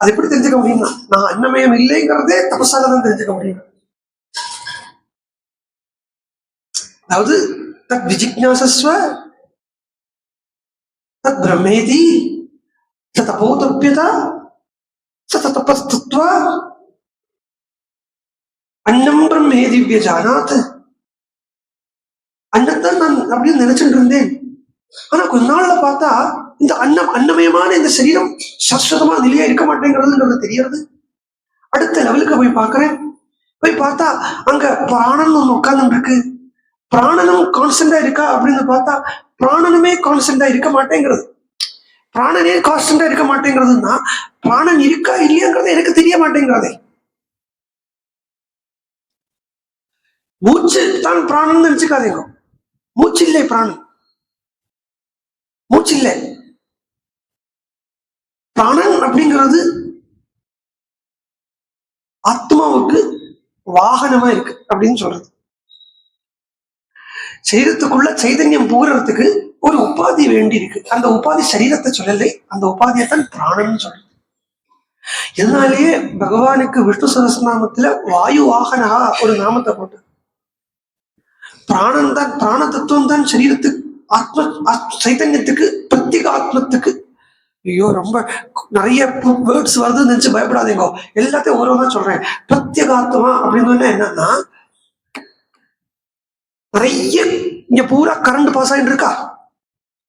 அது எப்படி தெரிஞ்சுக்க முடியும்னா நான் அன்னமயம் இல்லைங்கிறதே தபசால தான் தெரிஞ்சுக்க முடியும். அதாவது தத் விஜிக்ஞாசஸ்வ தத் பிரம்மேதி தபோதப்யதா தபஸ்துத்வா அன்னம் பிரம்மேதி வியஜானாத். அன்னத்தான் நான் அப்படின்னு நினைச்சுட்டு இருந்தேன். ஆனா கொஞ்ச நாள்ல பார்த்தா இந்த அன்னமயமான இந்த சரீரம் சாஸ்வதமா நிலையா இருக்க மாட்டேங்கிறதுங்கிறது தெரியறது. அடுத்த லெவலுக்கு போய் பார்க்கிறேன். போய் பார்த்தா அங்க பிராணன் ஒண்ணு உட்கார்ந்து இருக்கு. பிராணனும் கான்ஸ்டன்டா இருக்கா அப்படின்னு பார்த்தா பிராணனுமே கான்ஸ்டன்டா இருக்க மாட்டேங்கிறது. பிராணனே கான்ஸ்டன்டா இருக்க மாட்டேங்கிறதுன்னா பிராணன் இருக்கா இல்லையாங்கிறது எனக்கு தெரிய மாட்டேங்கிறதே. மூச்சு தான் பிராணன் நினைச்சுக்காதீங்க. மூச்சு இல்லை, பிராணன் மூச்சு இல்லை. பிராணன் அப்படிங்கிறது ஆத்மாவுக்கு வாகனமா இருக்கு அப்படின்னு சொல்றது. சரீரத்துக்குள்ள சைதன்யம் போகிறதுக்கு ஒரு உபாதி வேண்டி இருக்கு. அந்த உபாதி சரீரத்தை சொல்லலை, அந்த உபாதியை தான் பிராணன் சொல்றது. இதனாலேயே பகவானுக்கு விஷ்ணு சகஸ்ரநாமத்துல வாயு வாகனகா ஒரு நாமத்தை போட்டு பிராணன் தான், பிராண தத்துவம் தான் சரீரத்துக்கு சைதன்யத்துக்கு பிரத்யேக ஆத்மத்துக்கு. ஐயோ ரொம்ப நிறைய வேர்ட்ஸ் வருதுன்னு நினைச்சு பயப்படாதீங்க. எல்லாத்தையும் ஒருவதான் சொல்றேன். பிரத்யேகாத்மா அப்படின்னு என்னன்னா நிறைய இங்க பூரா கரண்ட் பாஸ் ஆகிட்டு இருக்கா.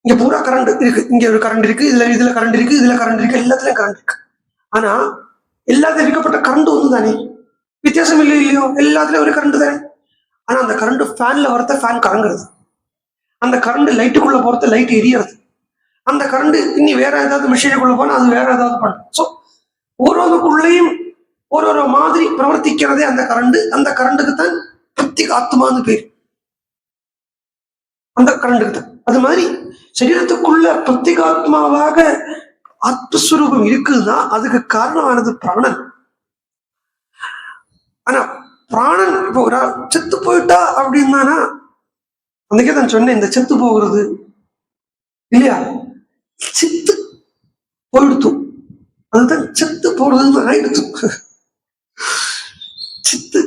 இங்க பூரா கரண்ட் இருக்கு, இங்க ஒரு கரண்ட் இருக்கு, இதுல கரண்ட் இருக்கு, இதுல கரண்ட் இருக்கு, எல்லாத்துலயும் கரண்ட் இருக்கு. ஆனா எல்லாத்துலயும் இருக்கப்பட்ட கரண்ட் ஒண்ணு தானே, வித்தியாசம் இல்லையோ, எல்லாத்துலயும் ஒரு கரண்ட் தானே. ஆனா அந்த கரண்ட் ஃபேன்ல வரத்த ஃபேன் கறங்குறது, அந்த கரண்ட் லைட்டுக்குள்ள போறத லைட் எரியறது, அந்த கரண்ட் இனி வேற ஏதாவது மிஷினுக்குள்ள போனா அது வேற ஏதாவது பண்ணும். ஸோ ஒருவருக்குள்ளேயும் ஒரு மாதிரி பிரவர்த்திக்கிறதே அந்த கரண்ட். அந்த கரண்டுக்கு தான் பிரத்யேக ஆத்மான்னு பேர், அந்த கரண்டுக்கு தான். அது மாதிரி சரீரத்துக்குள்ள பிரத்யேகாத்மாவாக ஆத்மஸ்வரூபம் இருக்குதுன்னா அதுக்கு காரணமானது பிராணன். ஆனா பிராணன் இப்போ ஒரு செத்து போயிட்டா அப்படின்னா, அன்னைக்கே தான் சொன்னேன், இந்த செத்து போகிறது இல்லையா, சித்து போயிடுத்து, அதுதான் செத்து போறதுன்னு ஆயிடுத்து. சித்து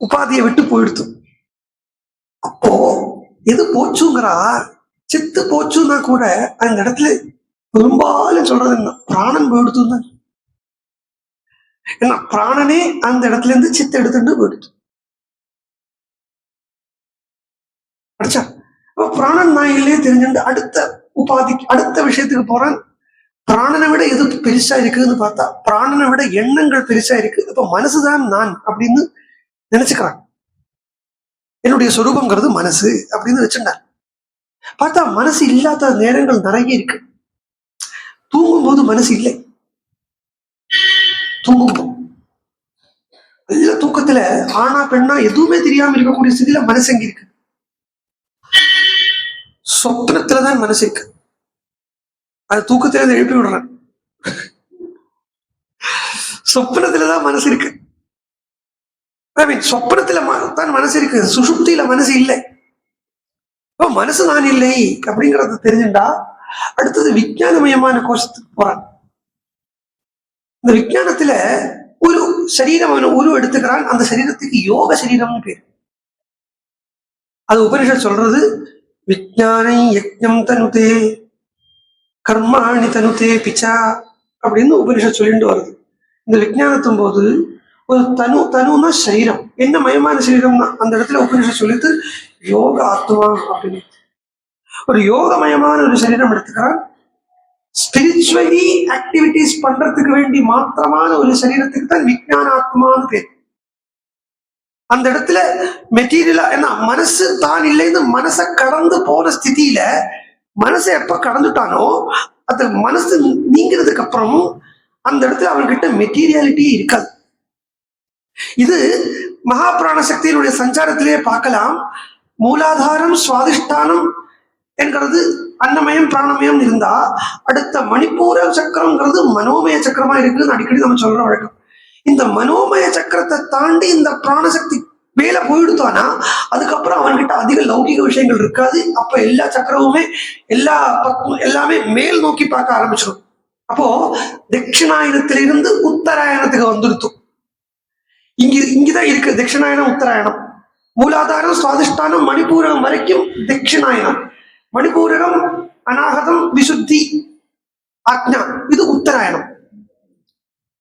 உபாதியை விட்டு போயிடுத்து. அப்போ எது போச்சுங்கிறா, சித்து போச்சுன்னா கூட அந்த இடத்துல பெரும்பாலும் சொல்றது என்ன, பிராணன் போயிடுத்து. ஏன்னா பிராணனே அந்த இடத்துல இருந்து சித்து எடுத்துட்டு போயிடுச்சு. அடிச்சா பிராணன் நான் இல்லையே தெரிஞ்சுட்டு அடுத்த உபாதிக்கு அடுத்த விஷயத்துக்கு போறான். பிராணனை விட எது பெருசா இருக்குன்னு பார்த்தா பிராணனை விட எண்ணங்கள் பெருசா இருக்கு. அப்ப மனசுதான் நான் அப்படின்னு நினைச்சுக்கிறான். என்னுடைய சொரூபங்கிறது மனசு அப்படின்னு வச்சுட்டான். பார்த்தா மனசு இல்லாத நேரங்கள் நிறைய இருக்கு. தூங்கும் போது மனசு இல்லை. தூங்கும் நல்ல தூக்கத்துல ஆனா பெண்ணா எதுவுமே தெரியாம இருக்கக்கூடிய ஸ்திதியில மனசு எங்க இருக்கு? சொப்னத்துலதான் மனசு இருக்கு. அது தூக்கத்துல எழுப்பி விடுறேன். சொப்னத்துலதான் மனசு இருக்கு. சொப்பனத்துல தான் மனசு இருக்கு, சுஷுப்தியில மனசு இல்லை. மனசு நான் இல்லை அப்படிங்கறத தெரிஞ்சுட்டா அடுத்தது விஞ்ஞானமயமான கோஷத்துக்கு போறான். இந்த விஞ்ஞானத்துல ஒரு சரீரம் உருவம் எடுத்துக்கிறான். அந்த சரீரத்துக்கு யோக சரீரம்னு பேரு. அது உபனிஷத் சொல்றது, விஞ்ஞானை யஜ்ஞம் தனுதே கர்மாணி தனுதே பிச்சா அப்படின்னு உபனிஷத் சொல்லிட்டு வருது. இந்த விஞ்ஞானத்தும் போது ஒரு தனுன்னா சரீரம், என்ன மயமான சரீரம்னா அந்த இடத்துல உபனிஷத் சொல்லிட்டு யோக ஆத்மா அப்படின்னு ஒரு யோகமயமான ஒரு சரீரம் எடுத்துக்கிறான். ஸ்பிரிச்சுவலி ஆக்டிவிட்டிஸ் பண்றதுக்கு வேண்டி மாத்திரமான ஒரு சரீரத்துக்கு தான் விஞ்ஞான ஆத்மான்னு பேர். அந்த இடத்துல மெட்டீரியலா என்ன மனசு தான் இல்லைன்னு மனசை கடந்து போன ஸ்திதியில மனசை எப்ப கடந்துட்டானோ அது மனசு நீங்கிறதுக்கு அப்புறம் அந்த இடத்துல அவன்கிட்ட மெட்டீரியாலிட்டி இருக்காது. இது மகாபிராண சக்தியினுடைய சஞ்சாரத்திலேயே பார்க்கலாம். மூலாதாரம் சுவாதிஷ்டானம் என்கிறது அன்னமயம் பிராணமயம் இருந்தா அடுத்த மணிப்பூர சக்கரம்ங்கிறது மனோமய சக்கரமா இருக்குன்னு அடிக்கடி நம்ம சொல்ற வழக்கம். இந்த மனோமய சக்கரத்தை தாண்டி இந்த பிராணசக்தி மேல போயிடுத்தானா அதுக்கப்புறம் அவன்கிட்ட அதிக லௌகிக விஷயங்கள் இருக்காது. அப்ப எல்லா சக்கரமுமே எல்லாமே மேல் நோக்கி பார்க்க ஆரம்பிச்சிடும். அப்போ தட்சிணாயனத்திலிருந்து உத்தராயணத்துக்கு வந்துடுத்தும். இங்கதான் இருக்கு தட்சிணாயனம் உத்தராயணம். மூலாதாரம் சுவாதிஷ்டானம் மணிப்பூரகம் வரைக்கும் தட்சிணாயனம், மணிப்பூரகம் அநாகதம் விசுத்தி ஆக்ஞா, இது உத்தராயணம்.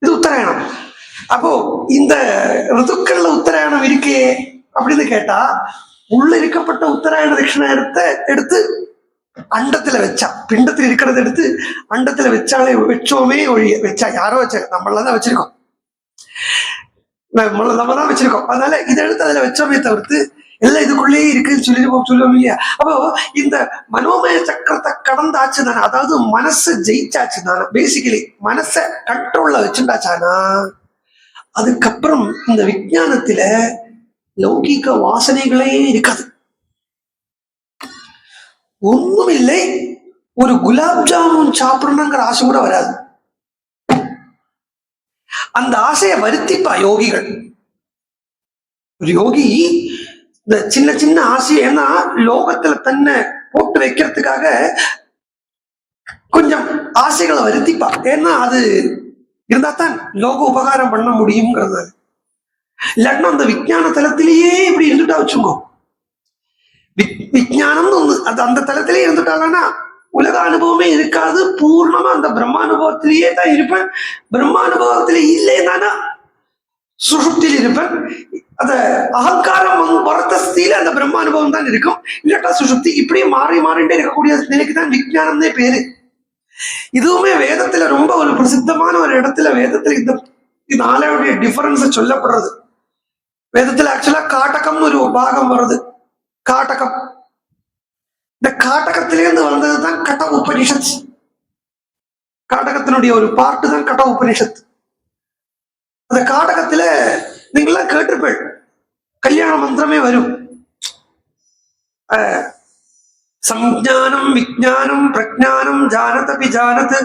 இது உத்தராயணம். அப்போ இந்த ரிதுக்கள்ல உத்தராயணம் இருக்கே அப்படின்னு கேட்டா, உள்ள இருக்கப்பட்ட உத்தராயண தட்சிணாயனத்தை எடுத்து அண்டத்துல வச்சா, பிண்டத்துல இருக்கிறத எடுத்து அண்டத்துல வச்சாலே வச்சோமே ஒழிய, வச்சா யாரோ வச்ச, நம்மளதான் வச்சிருக்கோம், நம்ம தான் வச்சிருக்கோம். அதனால இதை எடுத்து அதுல வச்சோமே தவிர்த்து எல்லாம் இதுக்குள்ளேயே இருக்குன்னு சொல்லுவோம் இல்லையா. அப்போ இந்த மனோமய சக்கரத்தை கடந்தாச்சு தானே, அதாவது மனசை ஜெயிச்சாச்சு தானே, பேசிக்கலி மனசை கண்ட்ரோல்ல வச்சுட்டாச்சானா, அதுக்கப்புறம் இந்த விஞ்ஞானத்துல லௌகிக வாசனைகளே இருக்காது, ஒண்ணும் இல்லை. ஒரு குலாப் ஜாமுன் சாப்பிடணுங்கிற ஆசை கூட வராது. அந்த ஆசையை வருத்திப்பா யோகிகள். ஒரு யோகி இந்த சின்ன சின்ன ஆசை, ஏன்னா லோகத்துல தன்னை போட்டு வைக்கிறதுக்காக கொஞ்சம் ஆசைகளை வருத்திப்பா, ஏன்னா அது இருந்தா தான் லோக உபகாரம் பண்ண முடியுங்கிறது. இல்லாட்டினா அந்த விஞ்ஞான தளத்திலேயே இப்படி இருந்துட்டா வச்சுக்கோ, விஞ்ஞானம்னு ஒண்ணு அது அந்த தளத்திலேயே இருந்துட்டாங்கன்னா உலக அனுபவமே இருக்காது, பூர்ணமா அந்த பிரம்மானுபவத்திலேயே தான் இருப்பேன். பிரம்மானுபவத்திலே இல்லைன்னா சுஷுப்தியில் இருப்பேன். அந்த அகங்காரம் வரத்த ஸ்திதியில அந்த பிரம்மானுபவம் தான் இருக்கும், இல்லாட்டா சுஷுப்தி. இப்படியே மாறி மாறிட்டே இருக்கக்கூடிய நிலைக்கு தான் விஞ்ஞானம்னே பேரு. இதுவுமே வேதத்துல ரொம்ப ஒரு பிரசித்தமான ஒரு இடத்துல வேதத்துல இந்த நாளையுடைய டிஃபரன்ஸ் சொல்லப்படுறது. வேதத்துல ஆக்சுவலா காட்டகம்னு ஒரு பாகம் வருது. காட்டகம், இந்த காட்டகத்திலேருந்து வந்ததுதான் கட உபனிஷத். காட்டகத்தினுடைய ஒரு பார்ட்டு தான் கட உபனிஷத். அந்த காட்டகத்துல நீங்கெல்லாம் கேட்டிருப்பேன், கல்யாண மந்திரமே வரும். சஞ்ஞானம் விஜானம் பிரஜானம் ஜானதபி ஜானத்.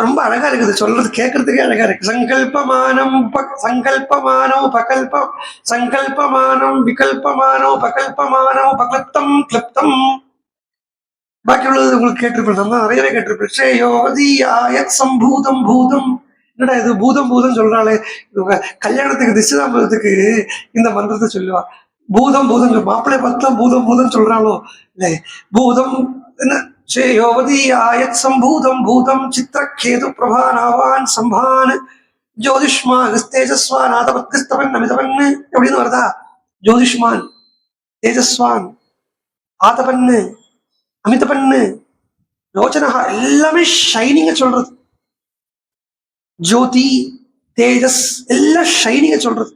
ரொம்ப அழகா இருக்குது, சொல்றது கேட்கறதுக்கே அழகா இருக்கு. சங்கல்பமானம் சங்கல்பமானோ பகல்ப சங்கல்பமானம் விகல்பமானோ பகல்பமானோ பகல்ப்தம் கிளிப்தம். பாக்கி உள்ளது உங்களுக்கு கேட்டிருப்பேன், நிறையவே கேட்டிருப்பேன். ஸ்ரேயோதியாயத் சம்பூதம் பூதம். என்னடா இது பூதம் பூதம் சொல்றாளே, கல்யாணத்துக்கு திசைதாம்பரத்துக்கு இந்த மந்திரத்தை சொல்லுவா. பூதம் பூதம், மாப்பிள்ளை பார்த்தா பூதம் பூதம் சொல்றாளோ இல்லை, பூதம் என்ன, ஸ்ரேயோதியாயத் சம்பூதம் பூதம் சித்திரகேது பிரபானாவான் சம்பான் ஜோதிஷ்மான் தேஜஸ்வான் ஆதவத்கிஸ்தவன் அமிதவன் எப்படின்னு வருதா. ஜோதிஷ்மான், தேஜஸ்வான், ஆதவன், அமிதவன், ரோச்சனஹா, எல்லாமே ஷைனிங்க சொல்றது. ஜோதி, தேஜஸ் எல்லாம் ஷைனிங்க சொல்றது.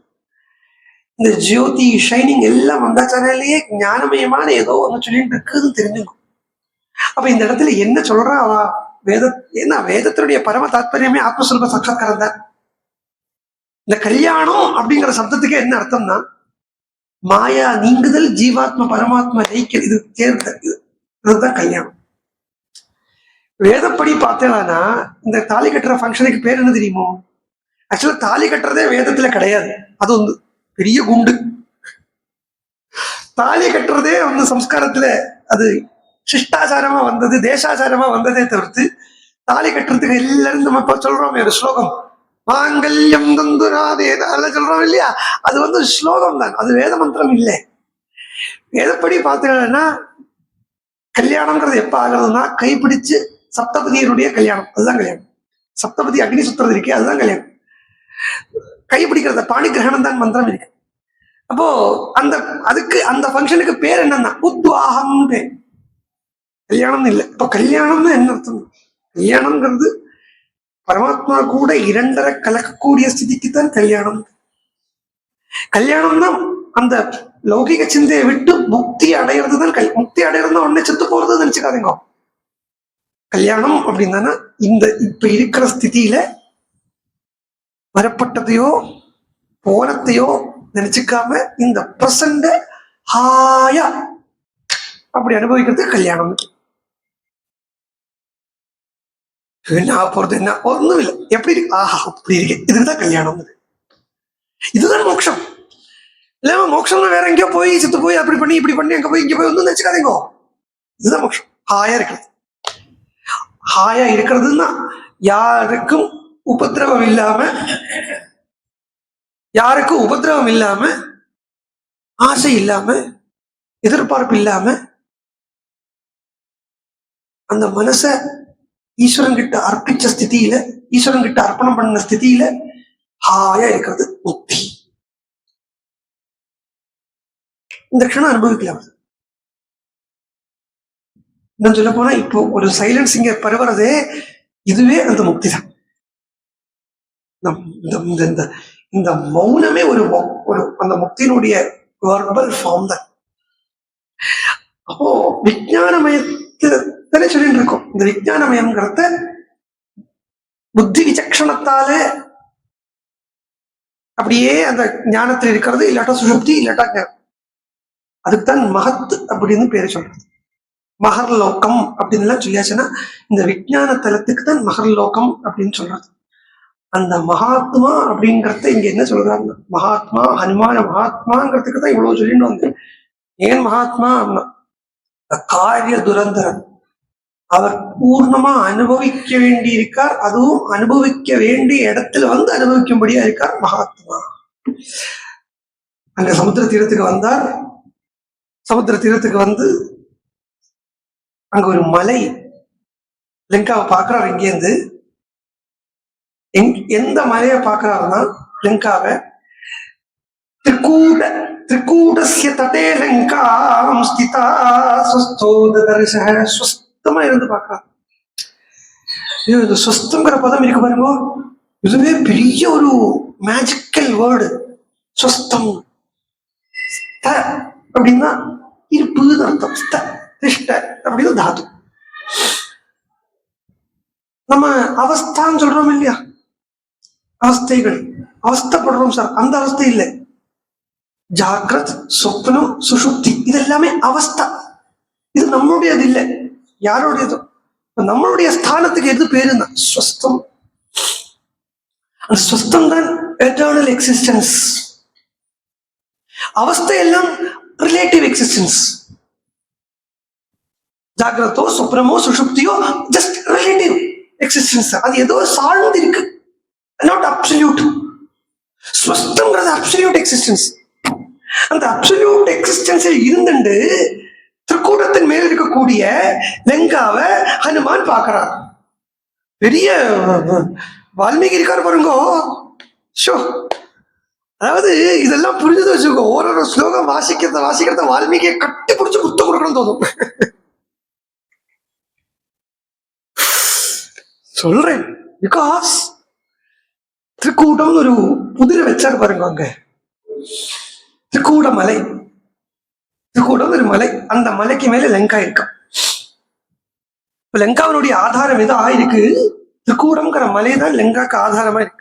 இந்த ஜோதி ஷைனிங் எல்லாம் வந்தாச்சானாலேயே ஞானமயமான ஏதோ ஒன்று சொல்லிட்டு இருக்குதுன்னு தெரிஞ்சுக்கும். அப்ப இந்த இடத்துல என்ன சொல்றா அவ வேத, ஏன்னா வேதத்தினுடைய பரம தாத்பரியமே ஆத்மஸ்வரூப சாட்சாத்காரம் தான். இந்த கல்யாணம் அப்படிங்கிற சப்தத்துக்கு என்ன அர்த்தம்னா, மாயா நீங்குதல், ஜீவாத்மா பரமாத்மா ஜெயிக்கல், இது தேர்தல், இதுதான் கல்யாணம். வேதப்படி பார்த்தேன்னா இந்த தாலி கட்டுற ஃபங்க்ஷனுக்கு பேர் என்ன தெரியுமோ? ஆக்சுவலா தாலி கட்டுறதே வேதத்துல கிடையாது, அது வந்து பெரிய குண்டு. தாலி கட்டுறதே வந்து சம்ஸ்காரத்துல அது சிஷ்டாச்சாரமா வந்தது, தேசாச்சாரமா வந்ததே தவிர்த்து தாலி கட்டுறதுக்கு எல்லாரும் நம்ம இப்ப சொல்றோம் ஒரு ஸ்லோகம், மாங்கல்யம் தந்துராதே, அதெல்லாம் சொல்றோம் இல்லையா, அது வந்து ஸ்லோகம் தான், அது வேத மந்திரம் இல்லை. வேதப்படி பார்த்தீங்கன்னா கல்யாணம்ங்கிறது எப்ப ஆகுறதுன்னா, கைப்பிடிச்சு சப்தபதியருடைய கல்யாணம், அதுதான் கல்யாணம். சப்தபதி அக்னி சுத்துறது இருக்கே, அதுதான் கல்யாணம். கைப்பிடிக்கிறத பாணி கிரகணம் தான் மந்திரம் இருக்கு. அப்போ அந்த அதுக்கு அந்த ஃபங்க்ஷனுக்கு பேர் என்னன்னா உத்வாகம் பேர், கல்யாணம் இல்லை. இப்போ கல்யாணம்னு என்ன அர்த்தம்? கல்யாணம்ங்கிறது பரமாத்மா கூட இரண்டரை கலக்கக்கூடிய ஸ்திதிக்கு தான் கல்யாணம். கல்யாணம்னா அந்த லௌகிக சிந்தையை விட்டு முக்தி அடையிறது தான் முக்தி அடையிறது உடனே செத்து போறது நினைச்சுக்காதீங்க. கல்யாணம் அப்படின்னா இந்த இப்ப இருக்கிற ஸ்திதியில வரப்பட்டதையோ போனத்தையோ நினைச்சுக்காம இந்த பிரசண்ட ஹாயா அப்படி அனுபவிக்கிறது கல்யாணம். என்ன போறது, என்ன ஒன்றும் இல்லை, எப்படி இருக்கு, ஆஹா அப்படி இருக்கு, இதுதான் கல்யாணம், இதுதான் மோட்சம். இல்ல மோட்சம்னா வேற எங்கேயோ போய் செத்து போய் அப்படி பண்ணி இப்படி பண்ணி அங்க போய் இங்க போய் வந்து நினைச்சுக்காதீங்க. இதுதான் மோட்சம், ஹாயா இருக்கிறது. ஹாயா இருக்கிறதுன்னா யாருக்கும் உபதிரவம் இல்லாம, யாருக்கும் உபதிரவம் இல்லாம ஆசை இல்லாம, எதிர்பார்ப்பு இல்லாம அந்த மனச ஈஸ்வரன் கிட்ட அர்ப்பிச்ச ஸ்திதியில, ஈஸ்வரன் கிட்ட அர்ப்பணம் பண்ண ஸ்திதியில ஹாயா இருக்கிறது முக்தி. இந்த க்ஷணம் அனுபவிக்கலாம். இன்னும் சொல்ல போனா இப்போ ஒரு சைலன்ஸ் இங்க பரவுறதே இதுவே அந்த முக்தி தான். இந்த மௌனமே ஒரு அந்த முக்தியினுடைய வெர்பல் ஃபார்ம் தான். அப்போ விஞ்ஞானமயத்தானே சொல்லிட்டு இருக்கோம். இந்த விஞ்ஞானமயம்ங்கிறத புத்தி விசக்ஷணத்தால அப்படியே அந்த ஞானத்தில் இருக்கிறது, இல்லாட்டா சுஷுப்தி, இல்லாட்டா அதுக்குத்தான் மகத் அப்படின்னு பேரு சொல்றது. மகர்லோகம் அப்படின்னு எல்லாம் சொல்லியாச்சுன்னா இந்த விஞ்ஞான தலத்துக்கு தான் மகர்லோகம் அப்படின்னு சொல்றது. அந்த மகாத்மா அப்படிங்கறத இங்க என்ன சொல்றாங்க, மகாத்மா ஹனுமான மகாத்மாங்கிறதுக்கு தான் இவ்வளவு சொல்லிட்டு வந்தேன். ஏன் மகாத்மா அப்படின்னா காரிய துரந்தரன், அவர் பூர்ணமா அனுபவிக்க வேண்டி இருக்கார். அதுவும் அனுபவிக்க வேண்டிய இடத்துல வந்து அனுபவிக்கும்படியா இருக்கார் மகாத்மா. அங்க சமுத்திர தீரத்துக்கு வந்தார். சமுத்திர தீரத்துக்கு வந்து அங்க ஒரு மலை லங்காவை பாக்குறாரு. இங்கேருந்து எந்த மலையை பாக்குறாருன்னா லங்காவை, திரிகூடஸ்ய தடே லங்காம் ஸ்திதா ஸ்வஸ்தோத தரிசஹ, ஸ்வஸ்தமா இருந்து பாக்குறாரு. இது ஸ்வஸ்தங்கிற பதம் இருக்கு பாருங்க, இதுவே பெரிய ஒரு மேஜிக்கல் வேர்டு. ஸ்வஸ்தம் அப்படின்னா இருப்புன்னு அர்த்தம். திஷ்ட அப்படின்னு தாது. நம்ம அவஸ்தான்னு சொல்றோம் இல்லையா, அவஸ்தைகள், அவஸ்தப்படுறோம் சார், அந்த அவஸ்தை இல்லை. ஜாகிரத், சொப்னம், சுஷுப்தி இதெல்லாமே அவஸ்தா. இது நம்மளுடையது இல்லை, யாரோடையது. நம்மளுடைய ஸ்தானத்துக்கு எது பேருன்னா ஸ்வஸ்தம். அந்த ஸ்வஸ்தம் தான் எட்டர்னல் எக்ஸிஸ்டன்ஸ். அவஸ்தை எல்லாம் ரிலேட்டிவ் எக்ஸிஸ்டன்ஸ். ஜாகிரத்தோ சொப்னமோ சுஷுப்தியோ ஜஸ்ட் ரிலேட்டிவ் எக்ஸிஸ்டன்ஸ். அது ஏதோ சார்ந்து இருக்கு, நாட் அப்சல்யூட். ஸ்வஸ்தம்ங்கிறது அப்சல்யூட் எக்ஸிஸ்டன்ஸ். அந்த அப்சல்யூட் எக்ஸிஸ்டன்ஸில் இருந்துட்டு திரிகூடத்தின் மேல் இருக்கக்கூடிய லங்காவை ஹனுமான் பார்க்கிறார். பெரிய வால்மீகி இருக்கார் பாருங்கோ. ஷோ, அதாவது இதெல்லாம் புரிஞ்சது வச்சுக்கோ. ஒரு ஸ்லோகம் வாசிக்கிறத வால்மீகியை கட்டி பிடிச்சி புத்தம் கொடுக்கணும்னு தோணும். சொல்றேன், பிகாஸ் திரிகூடம் ஒரு புதிரை வச்சாரு பாருங்க. அங்க திரிகூட மலை, திரிகூடம் ஒரு மலை. அந்த மலைக்கு மேல லங்கா இருக்கா. லங்காவினுடைய ஆதாரம் எதா இருக்கு, திரிகூடம்ங்கிற மலை தான் லங்காக்கு ஆதாரமா இருக்கு.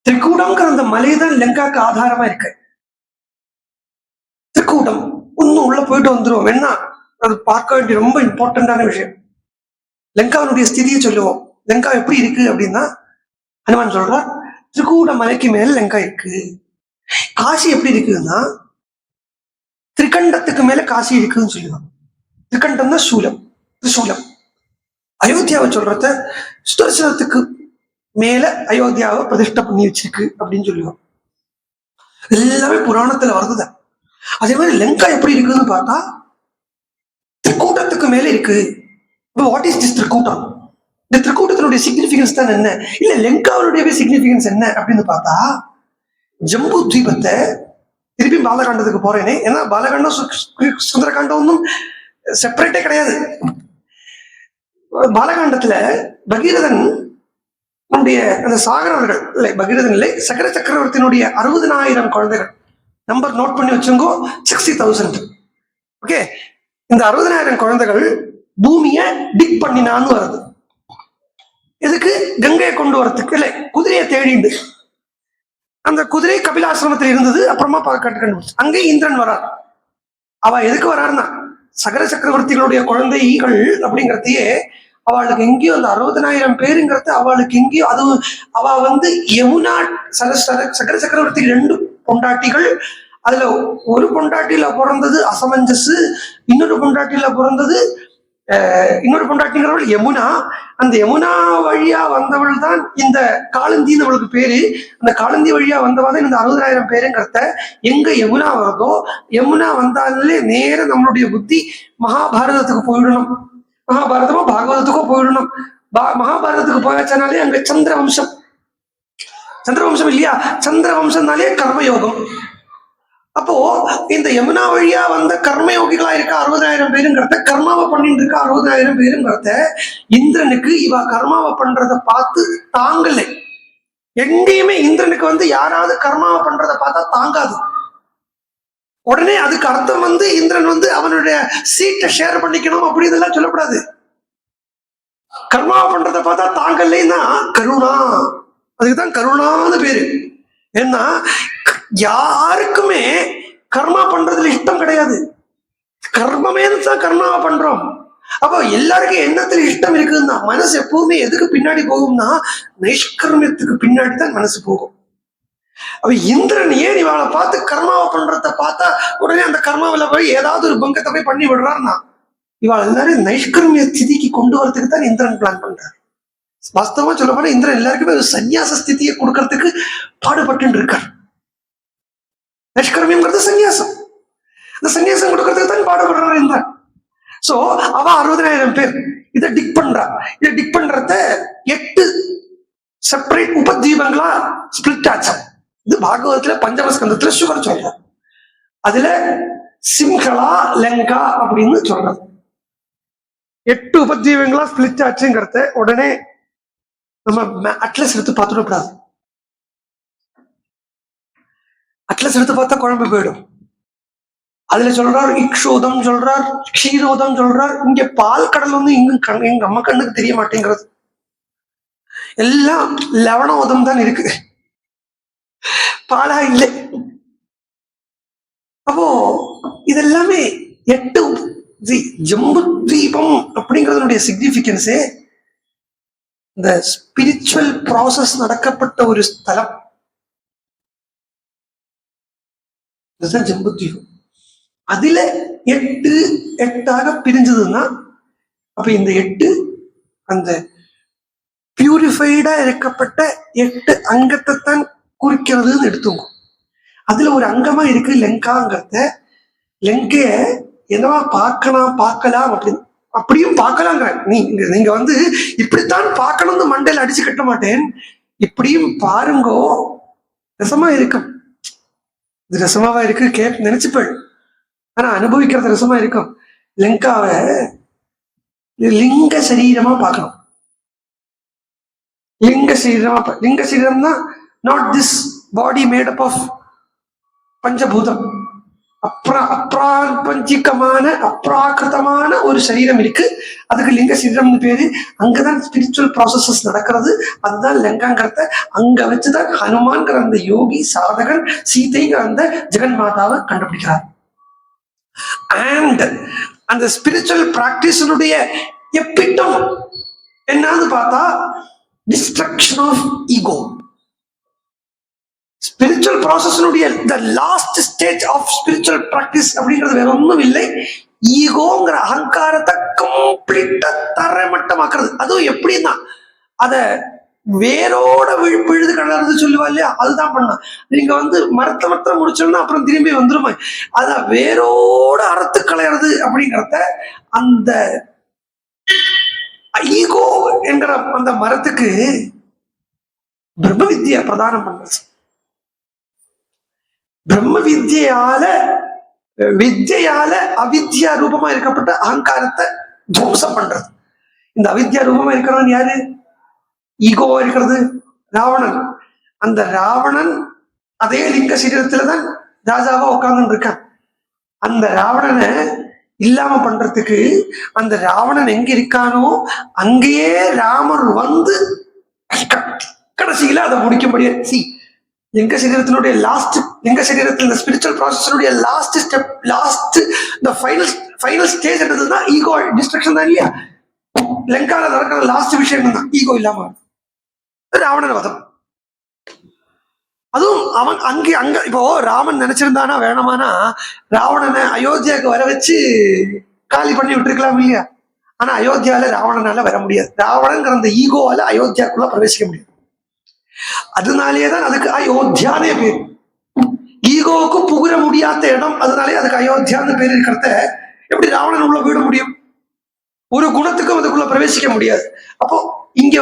திரிகூடம்ங்கிற அந்த மலைதான் லங்காக்கு ஆதாரமா இருக்கு. திரிகூடம் இன்னும் உள்ள போயிட்டு வந்துருவோம் வேணா, அது பார்க்க வேண்டிய ரொம்ப இம்பார்ட்டன்டான விஷயம். லங்காவினுடைய ஸ்திதியை சொல்லுவோம். லங்கா எப்படி இருக்கு அப்படின்னா, ஹனுமான் சொல்றார் திரிகூட மலைக்கு மேல லங்கா இருக்கு. காசி எப்படி இருக்குன்னா திரிகண்டத்துக்கு மேல காசி இருக்குன்னு சொல்லுவாங்க. திரிகண்டம் தான் சூலம், திரிசூலம். அயோத்தியாவை சொல்றத சுதர்சனத்துக்கு மேல அயோத்தியாவை பிரதிஷ்டை பண்ணி வச்சிருக்கு அப்படின்னு சொல்லுவாங்க. எல்லாமே புராணத்துல வருதுதான். அதே மாதிரி லங்கா எப்படி இருக்குன்னு பார்த்தா திரிகூட்டத்துக்கு மேல இருக்கு. வாட் இஸ் திஸ் திரிகூட்டம்? இந்த திரிகூட்டத்தினுடைய சிக்னிபிகன்ஸ் தான் என்ன, இல்ல லங்காவுடைய சிக்னிபிகன்ஸ் என்ன அப்படின்னு பார்த்தா, ஜம்பு தீபத்தை திருப்பி பாலகாண்டத்துக்கு போறேனே. ஏன்னா பாலகாண்டம் சுந்தரகாண்டம் ஒன்றும் செப்பரேட்டே கிடையாது. பாலகாண்டத்துல பகீரதன் நம்முடைய அந்த சாகரவர்கள் இல்லை, பகீரதன் இல்லை, சக்கர சக்கரவர்த்தியினுடைய 60,000 குழந்தைகள். நம்பர் நோட் பண்ணி வச்சுங்கோ, 60,000. ஓகே, இந்த 60,000 குழந்தைகள் பூமியை டிக் பண்ணினான்னு வருது. எதுக்கு? கங்கையை கொண்டு வரத்துக்கு இல்லை, குதிரையை தேடிண்டு. அந்த குதிரை கபிலாசிரமத்தில் இருந்தது. அப்புறமா கண்டுபிடிச்சு அங்கே இந்திரன் வரார். அவ எதுக்கு வராருன்னா, சகர சக்கரவர்த்திகளுடைய குழந்தைகள் அப்படிங்கிறதையே அவளுக்கு எங்கேயோ அந்த 60,000 பேருங்கிறது அவளுக்கு எங்கேயோ, அது அவ வந்து யமுனா சகர சக்கரவர்த்தி 2 பொண்டாட்டிகள். அதுல ஒரு பொண்டாட்டியில பிறந்தது அசமஞ்சஸ், இன்னொரு பொண்டாட்டியில பிறந்தது இன்னொரு பொண்டாட்டிங்கிறவள் யமுனா. அந்த யமுனா வழியா வந்தவள் தான் இந்த காலந்தின்னு அவளுக்கு பேரு. அந்த காலந்தி வழியா வந்தவள் தான் இந்த 60,000 பேருங்கிறத. எங்க யமுனா வருதோ, யமுனா வந்தாலே நேர நம்மளுடைய புத்தி மகாபாரதத்துக்கு போயிடணும், மகாபாரதமோ பாகவதத்துக்கோ போயிடணும். மகாபாரதத்துக்கு போயாச்சனாலே அங்க சந்திரவம்சம், சந்திரவம்சம் இல்லையா, சந்திரவம்சம்னாலே கர்மயோகம். அப்போ இந்த யமுனா வழியா வந்த கர்மயோகிகளா இருக்க 60,000 பேருங்கிறத, கர்மாவை பண்ணிட்டு இருக்க 60,000 பேருங்கிறத இந்திரனுக்கு இவ கர்மாவை பண்றத பார்த்து தாங்கலை. எங்கேயுமே இந்திரனுக்கு வந்து யாராவது கர்மாவை பண்றத பார்த்தா தாங்காது. உடனே அதுக்கு அர்த்தம் வந்து இந்திரன் வந்து அவனுடைய சீட்டை ஷேர் பண்ணிக்கணும் அப்படி இதெல்லாம் சொல்லக்கூடாது. கர்மாவை பண்றத பார்த்தா தாங்கலைன்னா கருணா, அதுக்குதான் கருணான்னு பேரு. ஏன்னா யாருக்குமே கர்மா பண்றதுல இஷ்டம் கிடையாது, கர்மமே தான் கர்மாவை பண்றோம். அப்போ எல்லாருக்கும் எண்ணத்துல இஷ்டம் இருக்குதுன்னா மனசு எப்பவுமே எதுக்கு பின்னாடி போகும்னா நைஷ்கர்மியத்துக்கு பின்னாடி தான் மனசு போகும். அப்ப இந்திரன் ஏன் இவளை பார்த்து கர்மாவை பண்றத பார்த்தா உடனே அந்த கர்மாவில போய் ஏதாவது ஒரு பங்கத்தை போய் பண்ணி விடுறாருன்னா இவள் எல்லாரும் நைஷ்கர்மிய ஸ்திதிக்கு கொண்டு வரதுக்கு தான் இந்திரன் பிளான் பண்றாரு. வாஸ்தவமா சொல்ல போனா இந்திரன் எல்லாருக்குமே ஒரு சன்னியாச ஸ்திதியை கொடுக்கறதுக்கு பாடுபட்டு இருக்கார். நைஷ்கர்மியம்ங்கிறது சன்னியாசம், அந்த சன்னியாசம் கொடுக்கறதுக்கு தான் பாடுபடுறாரு இந்திரன். சோ அவ 60,000 பேர் இதை டிக் பண்றா. இதை டிக் பண்றத 8 செப்பரேட் உபதீபங்களா ஸ்பிளிட் ஆச்சு. இது பாகவதத்துல பஞ்சமஸ்கந்தத்துல சுகர் சொல்றார். அதுல சிம்ஹலா லங்கா அப்படின்னு சொல்றது. 8 உபதீபங்களா ஸ்பிளிட் ஆச்சுங்கிறத உடனே நம்ம அட்லஸ் எடுத்து பார்த்துடக்கூடாது. அட்லஸ் எடுத்து பார்த்தா குழம்பு போயிடும். அதுல சொல்றார் இக்ஷோதம் சொல்றார், க்ஷீரோதம் சொல்றார். இங்க பால் கடல் வந்து எங்க அம்மா கண்ணுக்கு தெரிய மாட்டேங்கிறது. எல்லாம் லவணோதம் தான் இருக்கு, பாலா இல்லை. அப்போ இதெல்லாமே 8 ஜம்பு தீபம் அப்படிங்கிறதுடைய சிக்னிபிகன்ஸே இந்த ஸ்பிரிச்சுவல் ப்ராசஸ் நடக்கப்பட்ட ஒரு ஸ்தலம். ஜம்பு தீபம் அதுல 8 பிரிஞ்சதுன்னா அப்ப இந்த 8 அந்த பியூரிஃபைடா இருக்கப்பட்ட 8 அங்கத்தை தான் குறிக்கிறதுன்னு எடுத்துங்க. அதுல ஒரு அங்கமா இருக்கு லங்காங்கிறத. லங்கைய என்னவா பார்க்கலாம் அப்படின்னு அப்படியும் பார்க்கலாங்கிற. நீங்க வந்து இப்படித்தான் பார்க்கணும்னு மண்டையில அடிச்சு கட்ட மாட்டேன், இப்படியும் பாருங்கோ, ரசமா இருக்கும். இது ரசமாவா இருக்கு நினைச்சுப்பேன், ஆனா அனுபவிக்கிறது ரசமா இருக்கும். லங்காவை லிங்க சரீரமா பார்க்கணும். லிங்க சரீரம்னா not this body made up of பஞ்சபூதம், அப்ராபஞ்சிகமான அப்ராகிருதமான ஒரு சரீரம் இருக்கு, அதுக்கு லிங்க சரீரம்னு பேரு. அங்கதான் ஸ்பிரிச்சுவல் ப்ராசஸஸ் நடக்கிறது. அதுதான் லங்காங்கிறத. அங்க வச்சுதான் ஹனுமான்கிற அந்த யோகி சாதகன் சீதைங்கிற அந்த ஜெகன் மாதாவை கண்டுபிடிக்கிறார். அண்ட் அந்த ஸ்பிரிச்சுவல் பிராக்டிஸினுடைய எப்பிட்டம் என்னன்னு பார்த்தா டிஸ்ட்ரக்ஷன் ஆஃப் ஈகோ. ஸ்பிரிச்சுவல் ப்ராசஸினுடைய the last stage of spiritual practice அப்படிங்கிறது வேற ஒன்றும் இல்லை, ஈகோங்கிற அகங்காரத்தை கம்ப்ளீட்டா தரமட்டமாக்குறது. அதுவும் எப்படின்னா அத வேரோட விழுது கலர்ந்து சொல்லுவா இல்லையா, அதுதான் பண்ண. நீங்க வந்து மரத்தை முடிச்சோம்னா அப்புறம் திரும்பி வந்துருமா, அத வேரோட அறுத்து களையிறது அப்படிங்கிறத அந்த ஈகோ என்கிற அந்த மரத்துக்கு பிரம்ம வித்யா பிரதானம் பண்றது. பிரம்ம வித்யால அவித்யா ரூபமா இருக்கப்பட்ட அகங்காரத்தை துவம்சம் பண்றது. இந்த அவித்யா ரூபமா இருக்கிறவன் யாரு? ஈகோவா இருக்கிறது ராவணன். அந்த ராவணன் அதே லிங்க சரீரத்துலதான் ராஜாவா உட்கார்ந்து இருக்கான். அந்த ராவணனை இல்லாம பண்றதுக்கு அந்த ராவணன் எங்க இருக்கானோ அங்கேயே ராமர் வந்து கடைசியில அதை முடிக்கும்படியா லிங்க சரீரத்தினுடைய லாஸ்ட், லிங்க சரீரத்தில் இந்த ஸ்பிரிச்சுவல் ப்ராசஸினுடைய லாஸ்ட் ஸ்டெப், லாஸ்ட் இந்த ஃபைனல் ஸ்டேஜ் என்னதுன்னா ஈகோ டிஸ்ட்ரக்ஷன் தான் இல்லையா. லங்கால நடக்கிற லாஸ்ட் விஷயம் தான் ஈகோ இல்லாம ராவணன் வதம். அதுவும் அவன் அங்க இப்போ ராமன் நினைச்சிருந்தானா வேணாமானா ராவணனை அயோத்தியாவுக்கு வர வச்சு காலி பண்ணி விட்டுருக்கலாம் இல்லையா? ஆனா அயோத்தியால ராவணனால வர முடியாது. ராவணங்கிற அந்த ஈகோவால அயோத்தியாக்குள்ள பிரவேசிக்க முடியாது. அதனாலேதான் அதுக்கு அயோத்தியானே பேர். ஈகோவுக்கு புகுற முடியாத இடம், அதனாலே அதுக்கு அயோத்தியான்னு பேர் இருக்கிறத எப்படி ராவணன் உள்ள போயிட முடியும்? ஒரு குணத்துக்கும் அதுக்குள்ள பிரவேசிக்க முடியாது. அப்போ இங்க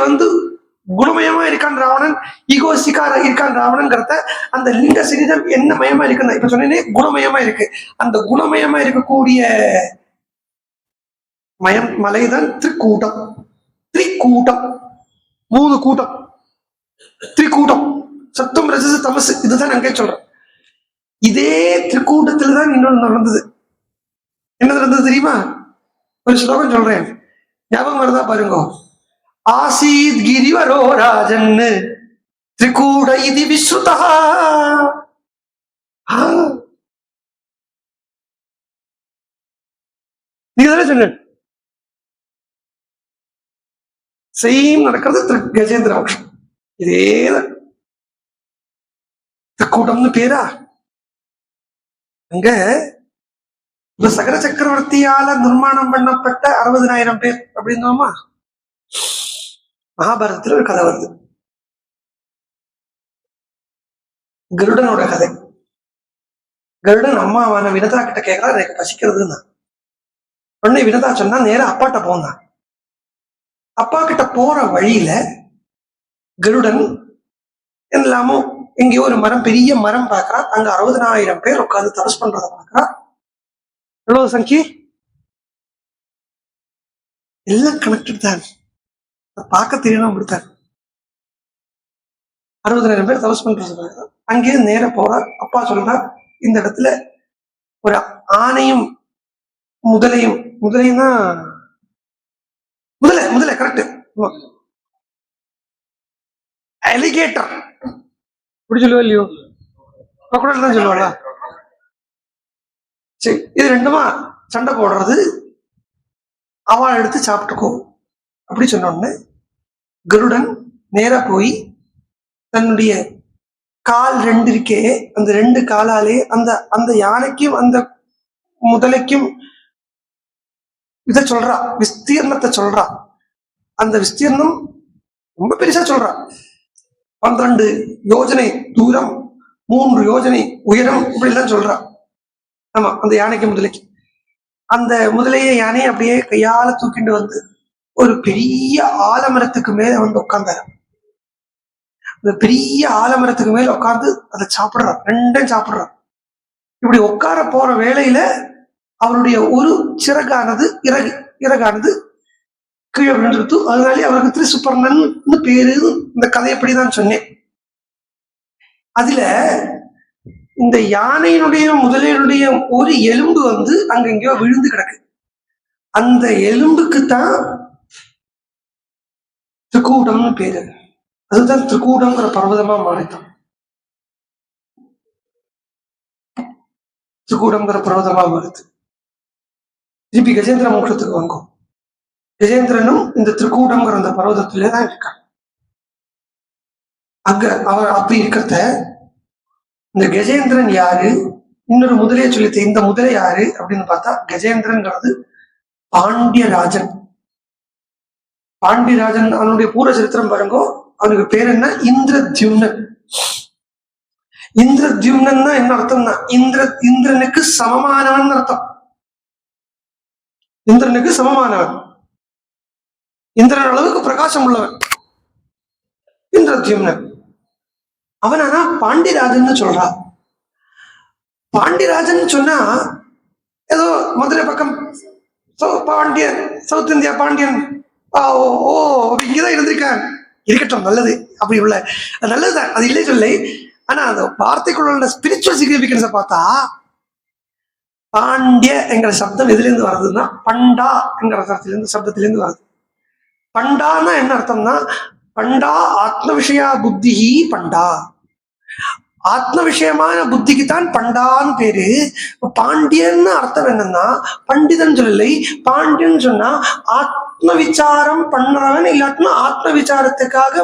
குணமயமா இருக்கான் ராவணன், ஈகோஸ்டிக்கா இருக்கான் ராவணன்கிறத அந்த லிங்க சிறிதம் என்ன மயமா இருக்குன்னு இப்ப சொன்னேனே, குணமயமா இருக்கு. அந்த குணமயமா இருக்கக்கூடிய மலைதான் திரிக்கூட்டம். திரிக்கூட்டம் 3 கூட்டம். திரிக்கூட்டம் சத்தம் ரஜசு தமசு, இதுதான் அங்கே சொல்றேன். இதே திரிக்கூட்டத்துலதான் இன்னொன்று நடந்தது. என்ன நடந்தது தெரியுமா? ஒரு ஸ்லோகம் சொல்றேன், ஞாபகம் வருதா பாருங்க. ஆசீத் கிரிவரோ ராஜன் திரிகூட இது விஸ்ருதா. நீங்க தானே சொன்ன சேம் நடக்கிறது கஜேந்திர மோட்சம். இதேதான் திரிக்கூட்டம்னு பேரா. அங்க சகர சக்கரவர்த்தியால நிர்மாணம் பண்ணப்பட்ட 60,000 பேர் அப்படின்னோமா. மகாபாரதத்துல ஒரு கதை வருது, கருடனோட கதை. கருடன் அம்மாவான வினதா கிட்ட கேட்கறா, எனக்கு பசிக்கிறதுன்னா. உடனே வினதா சொன்னா நேரா அப்பாட்ட போனான். அப்பா கிட்ட போற வழியில கருடன் எல்லாமோ எங்கேயோ ஒரு மரம், பெரிய மரம் பாக்குறான். அங்க 60,000 பேர் உட்காந்து தபஸ் பண்றத பாக்குறான். எவ்வளவு சங்கி, எல்லாம் கனெக்டட் தான், பார்க்க தெரியணும் அப்படித்தான். 60,000 பேர் தபஸ் பண்றது. அங்கேயே நேர போறார். அப்பா சொல்றார், இந்த இடத்துல ஒரு ஆணையும் முதலையும், முதலைன்னா முதலை கரெக்ட், அலிகேட்டர் இப்படி சொல்லுவா இல்லையோ, தான் சொல்லுவாளா? சரி, இது ரெண்டுமா சண்டை போடுறது, அவள் எடுத்து சாப்பிட்டுக்கோ அப்படி சொன்ன உடனே கருடன் நேரா போய் தன்னுடைய கால் 2 இருக்கே, அந்த 2 காலாலே அந்த அந்த யானைக்கும் அந்த முதலைக்கும் இத சொல்றா, விஸ்தீர்ணத்தை சொல்றா. அந்த விஸ்தீர்ணம் ரொம்ப பெருசா சொல்றா. 12 யோஜனை தூரம், 3 யோஜனை உயரம், இப்படி எல்லாம் சொல்றா. ஆமா, அந்த யானைக்கு முதலைக்கு. அந்த முதலைய யானையை அப்படியே கையால தூக்கிட்டு வந்து ஒரு பெரிய ஆலமரத்துக்கு மேல உட்கார்ந்தாரு. அந்த பெரிய ஆலமரத்துக்கு மேல உட்கார்ந்து அதை சாப்பிடுறார், 2 சாப்பிடுறார். இப்படி உட்கார போற வேளையில அவருடைய ஒரு சிறகானது இறகானது கீழே விழுந்துருத்து. அதனாலே அவருக்கு திரிசுப்பர்ணன் பேரு. இந்த கதை எப்படிதான் சொன்னேன். அதுல இந்த யானையினுடைய முதலையினுடைய ஒரு எலும்பு அங்கெங்கயோ விழுந்து கிடக்கு. அந்த எலும்புக்குத்தான் திரிகூடம்னு பேரு. அதுதான் திரிகூடம்ங்கிற பர்வதமா மாறித்தான். திரிகூடம்ங்கிற பர்வதமா மாறுது. திருப்பி கஜேந்திர மோட்சத்துக்கு வாங்கும். கஜேந்திரனும் இந்த திரிகூடம்ங்கிற அந்த பர்வதத்திலேதான் இருக்கான். அங்க அவர் அப்படி இருக்கிறத, இந்த கஜேந்திரன் யாரு, இன்னொரு முதலையை சொல்லித்த, இந்த முதலை யாரு அப்படின்னு பார்த்தா, கஜேந்திரன்றது பாண்டியராஜன். பாண்டியராஜன் அவனுடைய பூர்வ சரித்திரம் பாருங்க. அவனுக்கு பேர் என்ன? இந்திரத்யும்னன். இந்திரத்யும்னன்னா என்ன அர்த்தம்னா, இந்திரனுக்கு சமமானவன் அர்த்தம். இந்திரனுக்கு சமமானவன், இந்திரன் அளவுக்கு பிரகாசம் உள்ளவன் இந்திரத்யும்னன். அவன் ஆனா பாண்டியராஜன் சொல்றா. பாண்டியராஜன் சொன்னா ஏதோ மதுரை பக்கம் பாண்டியன், சவுத் இந்தியா பாண்டியன், ஓ இங்கதான் இருந்திருக்கான், இருக்கட்டும், நல்லது. அப்படி உள்ள நல்லதுதான், அது இல்லை சொல்லை. ஆனா அந்த வார்த்தைக்குள்ள ஸ்பிரிச்சுவல் சிக்னிபிகன்ஸை பார்த்தா, பாண்டிய என்கிற சப்தம் எதுலேருந்து வருதுன்னா பண்டா என்கிற சப்தத்திலிருந்து வருது. பண்டான்னா என்ன அர்த்தம்னா, பண்டா ஆத்ம விஷயா புத்தி பண்டா, ஆத்ம விஷயமான புத்திக்கு தான் பண்டான்னு பேரு. பாண்டியன்னு அர்த்தம் என்னன்னா, பண்டிதன் சொல்லலை, பாண்டியன் சொன்னா ஆத்ம விசாரம் பண்றவன், இல்லாட்டினா ஆத்ம விசாரத்துக்காக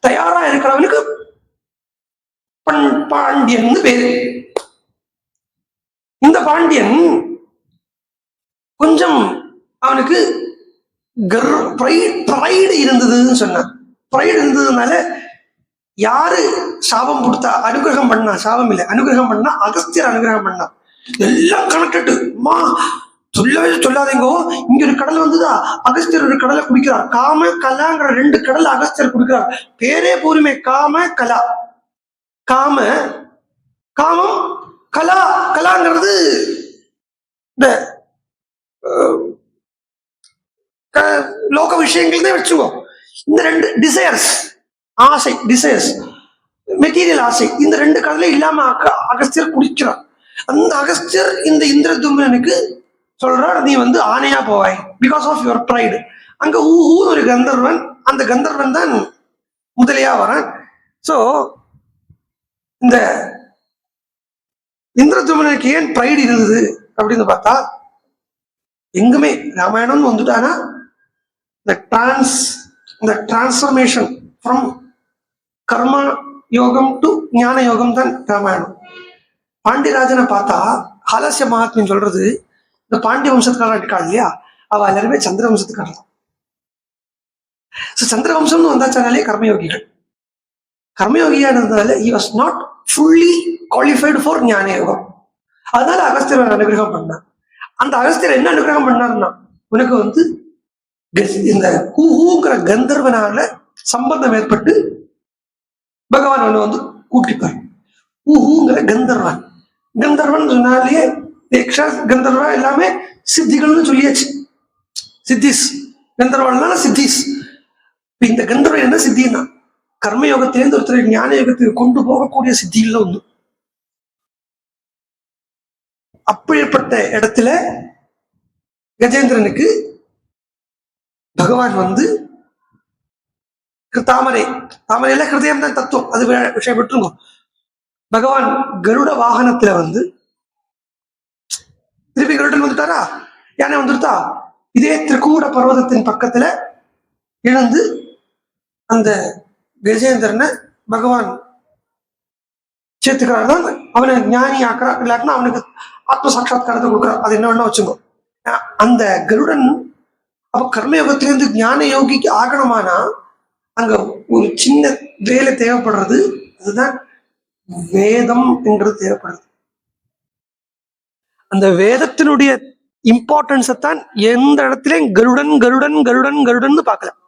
தயாரா இருக்கிறவனுக்கு பாண்டியன் பேரு. இந்த பாண்டியன் கொஞ்சம் அவனுக்கு ப்ரைடு இருந்ததுன்னு சொன்னான். ப்ரைடு இருந்ததுனால யாரு சாபம் கொடுத்தா, அனுகிரகம் பண்ணா, சாபம் இல்லை அனுகிரகம் பண்ணா, அகஸ்தியர் அனுகிரகம் பண்ணா. எல்லாம் கனெக்டட். மா சொல்லவே சொல்லாதீங்கோ, இங்க ஒரு கடல் வந்துதா, அகஸ்தியர் ஒரு கடலை குடிக்கிறார். காம கலாங்கிற 2 கடல் அகஸ்தியர் குடிக்கிறார். பேரே பூர்வமே காம கலா. காமம் கலா. கலாங்கிறது இந்த லோக விஷயங்கள் தான் வச்சுக்கோ. இந்த 2 டிசையர்ஸ், ஆசை, டிசையர்ஸ், மெட்டீரியல் ஆசை, இந்த 2 கடலை இல்லாம அகஸ்தியர் குடிக்கிறார். அந்த அகஸ்தியர் இந்த இந்திரதும்னனுக்கு சொல்றார், நீ ஆணையா போவாய் பிகாஸ் ஆஃப் யுவர் ப்ரைடு. அங்க ஒரு கந்தர்வன், அந்த கந்தர்வன் தான் முதலியா வரான். சோ இந்த இந்திரதும்னனுக்கு ஏன் ப்ரைடு இருந்தது அப்படின்னு பார்த்தா, எங்குமே ராமாயணம் வந்துட்டானா இந்த டிரான்ஸ்ஃபர்மேஷன் ஃப்ரம் கர்ம யோகம் டு ஞான யோகம் தான் ராமாயணம். பாண்டியராஜனை பார்த்தா ஹாலசிய மகாத்மியம் சொல்றது, இந்த பாண்டிய வம்சத்துக்காரன் இருக்கா இல்லையா, அவ எல்லாருமே சந்திர வம்சத்துக்காரலாம். சந்திர வம்சம்னு வந்தாச்சாலே கர்மயோகிகள். கர்மயோகியா இருந்ததால he was not fully qualified for ஞான யோகம். அதனால அகஸ்தியர் அனுகிரகம் பண்ணார். அந்த அகஸ்தியர் என்ன அனுகிரகம் பண்ணாருன்னா, உனக்கு இந்த ஹூங்கிற கந்தர்வனால சம்பந்தம் ஏற்பட்டு பகவான் கூட்டிப்பார். ஹூங்கிற கந்தர்வன். கந்தர்வன் சொன்னாலே கந்தர்வா எல்லாமே சித்திகள்னு சொல்லியாச்சு. சித்திஸ் கந்தர்வன் சித்திஸ். இந்த கந்தர்வன் என்ன சித்தின்னா, கர்மயோகத்திலேருந்து ஒருத்தர் ஞான யோகத்துக்கு கொண்டு போகக்கூடிய சித்திகள்ல ஒண்ணு. அப்படிப்பட்ட இடத்துல கஜேந்திரனுக்கு பகவான் தாமரையில ஹிருதயம் தான் தத்துவம், அது விஷயம் விட்டுருங்க. பகவான் கருட வாகனத்துல திருப்பி கருடன் வந்துட்டாரா, யானை வந்துருத்தா. இதே திரிகூட பர்வதத்தின் பக்கத்துல இழந்து அந்த கஜேந்திரனை பகவான் சேர்த்துக்கிறார். தான் அவனை ஞானி ஆக்குறார். இல்லாட்டினா அவனுக்கு ஆத்ம சாட்சாத்காரத்தை கொடுக்குறார். அது என்ன வேணா வச்சுக்கோ. அந்த கருடன் அப்ப கர்மயோகத்திலிருந்து ஞான யோகிக்கு ஆகணுமானா அங்க ஒரு சின்ன வேலை தேவைப்படுறது. அதுதான் வேதம் என்கிறது தேவைப்படுறது. அந்த வேதத்தினுடைய இம்பார்ட்டன்ஸை தான் எந்த இடத்துலயும் கருடன் கருடன் கருடன் கருடன் பார்க்கலாம்.